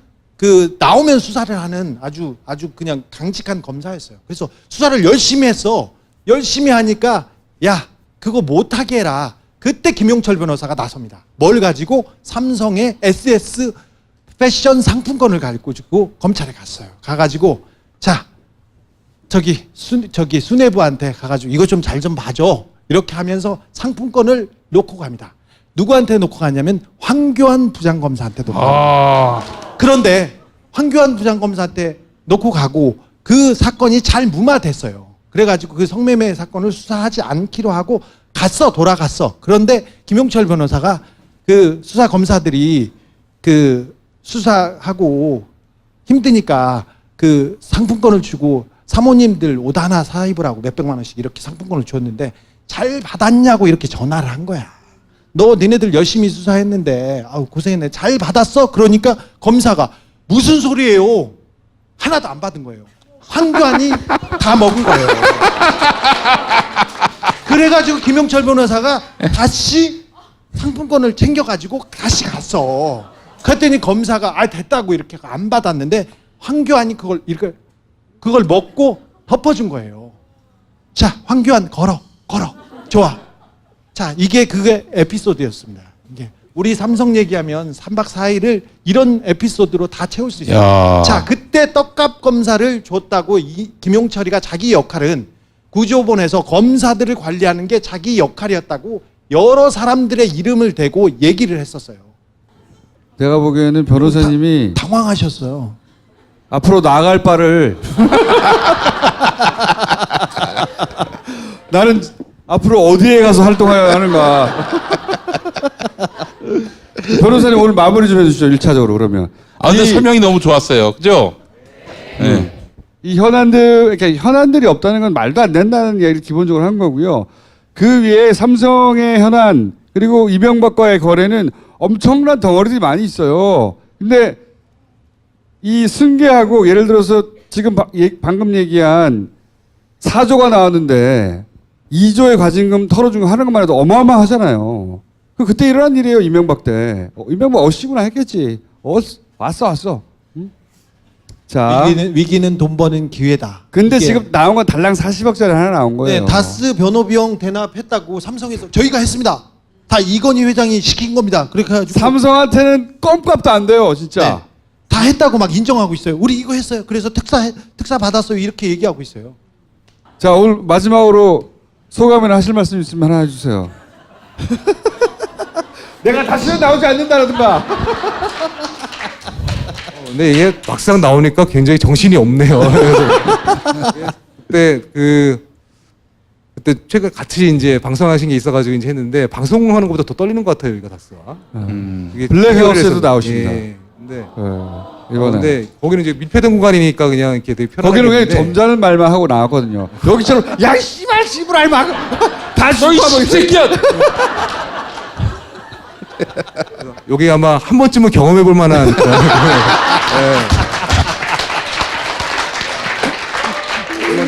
나오면 수사를 하는 아주 그냥 강직한 검사였어요. 그래서 수사를 열심히 했어. 열심히 하니까 야, 그거 못하게 해라. 그때 김용철 변호사가 나섭니다. 뭘 가지고? 삼성의 SS 패션 상품권을 가지고 검찰에 갔어요. 가가지고 자, 저기 수뇌부한테 가가지고 이거 좀 잘 좀 봐줘. 이렇게 하면서 상품권을 놓고 갑니다. 누구한테 놓고 가냐면 황교안 부장검사한테 놓고 갑니다. 그런데 황교안 부장검사한테 놓고 가고 그 사건이 잘 무마됐어요. 그래가지고 그 성매매 사건을 수사하지 않기로 하고 돌아갔어. 그런데 김용철 변호사가 그 수사 검사들이 수사하고 힘드니까 그 상품권을 주고 사모님들 옷 하나 사 입으라고 몇백만 원씩 이렇게 상품권을 줬는데 잘 받았냐고 이렇게 전화를 한 거야. 니네들 열심히 수사했는데 아우 고생했네. 잘 받았어? 그러니까 검사가 무슨 소리예요? 하나도 안 받은 거예요. 황교안이 다 먹은 거예요. 그래가지고 김용철 변호사가 다시 상품권을 챙겨가지고 다시 갔어. 그랬더니 검사가 됐다고 이렇게 안 받았는데 황교안이 그걸 먹고 덮어준 거예요. 자, 황교안 걸어. 좋아. 자, 그게 에피소드였습니다. 우리 삼성 얘기하면 3박 4일을 이런 에피소드로 다 채울 수 있어요. 야. 자, 그때 떡값 검사를 줬다고 김용철이가 자기 역할은 구조본에서 검사들을 관리하는 게 자기 역할이었다고 여러 사람들의 이름을 대고 얘기를 했었어요. 내가 보기에는 변호사님이 당황하셨어요. 앞으로 나아갈 바를 나는 앞으로 어디에 가서 활동해야 하는가. 변호사님 오늘 마무리 좀 해주시죠. 1차적으로 그러면. 근데 설명이 너무 좋았어요. 그죠? 네. 이 현안들이 없다는 건 말도 안 된다는 얘기를 기본적으로 한 거고요. 그 위에 삼성의 현안 그리고 이명박과의 거래는 엄청난 덩어리들이 많이 있어요. 근데 이 승계하고 예를 들어서 지금 방금 얘기한 4조가 나왔는데 2조의 과징금 털어준 거 하는 것만 해도 어마어마하잖아요. 그때 일어난 일이에요. 이명박 때. 이명박 어시구나 했겠지. 왔어. 응? 자, 위기는 돈 버는 기회다. 근데 지금 나온 건 달랑 40억짜리 하나 나온 거예요. 네, 다스 변호 비용 대납했다고 삼성에서 저희가 했습니다. 다 이건희 회장이 시킨 겁니다. 그렇게 해가지고 삼성한테는 껌값도 안 돼요, 진짜. 네, 다 했다고 막 인정하고 있어요. 우리 이거 했어요. 그래서 특사 받았어요. 이렇게 얘기하고 있어요. 자, 오늘 마지막으로 소감이나 하실 말씀 있으면 하나 해주세요. 내가 다시는 나오지 않는다라든가. 근데 이게 막상 나오니까 굉장히 정신이 없네요. 그때 최근 같이 이제 방송하신 게 있어가지고 이제 했는데 방송하는 것보다 더 떨리는 것 같아요, 이거 다스가. 블랙하우스에도 나오십니다. 예. 근데 이번에. 근데 거기는 이제 밀폐된 공간이니까 그냥 이렇게 되게 편하게. 거기는 그냥 했는데 점잖은 말만 하고 나왔거든요. 여기처럼 야 씨발 씨부랄 막 다 너이 새끼야! 여기 아마 한 번쯤은 경험해 볼 만한 그런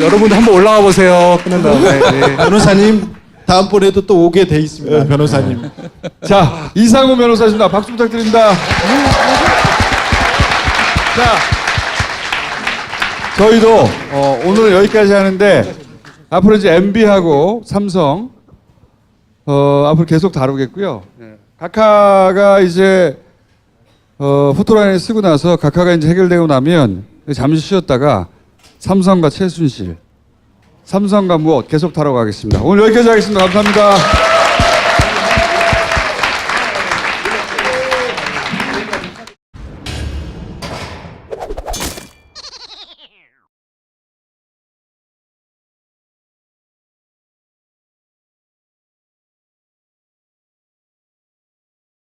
여러분도 한번 올라와 보세요. 끝난 다음에. 네. 변호사님 다음번에도 또 오게 돼 있습니다. 변호사님. 자, 이상우 변호사입니다. 박수 부탁드립니다. 자, 저희도 오늘 여기까지 하는데 앞으로 이제 MB하고 삼성 앞으로 계속 다루겠고요. 각하가 이제 포토라인을 쓰고 나서 각하가 이제 해결되고 나면 잠시 쉬었다가 삼성과 최순실, 삼성과 무엇 계속 다뤄가겠습니다. 오늘 여기까지 하겠습니다. 감사합니다.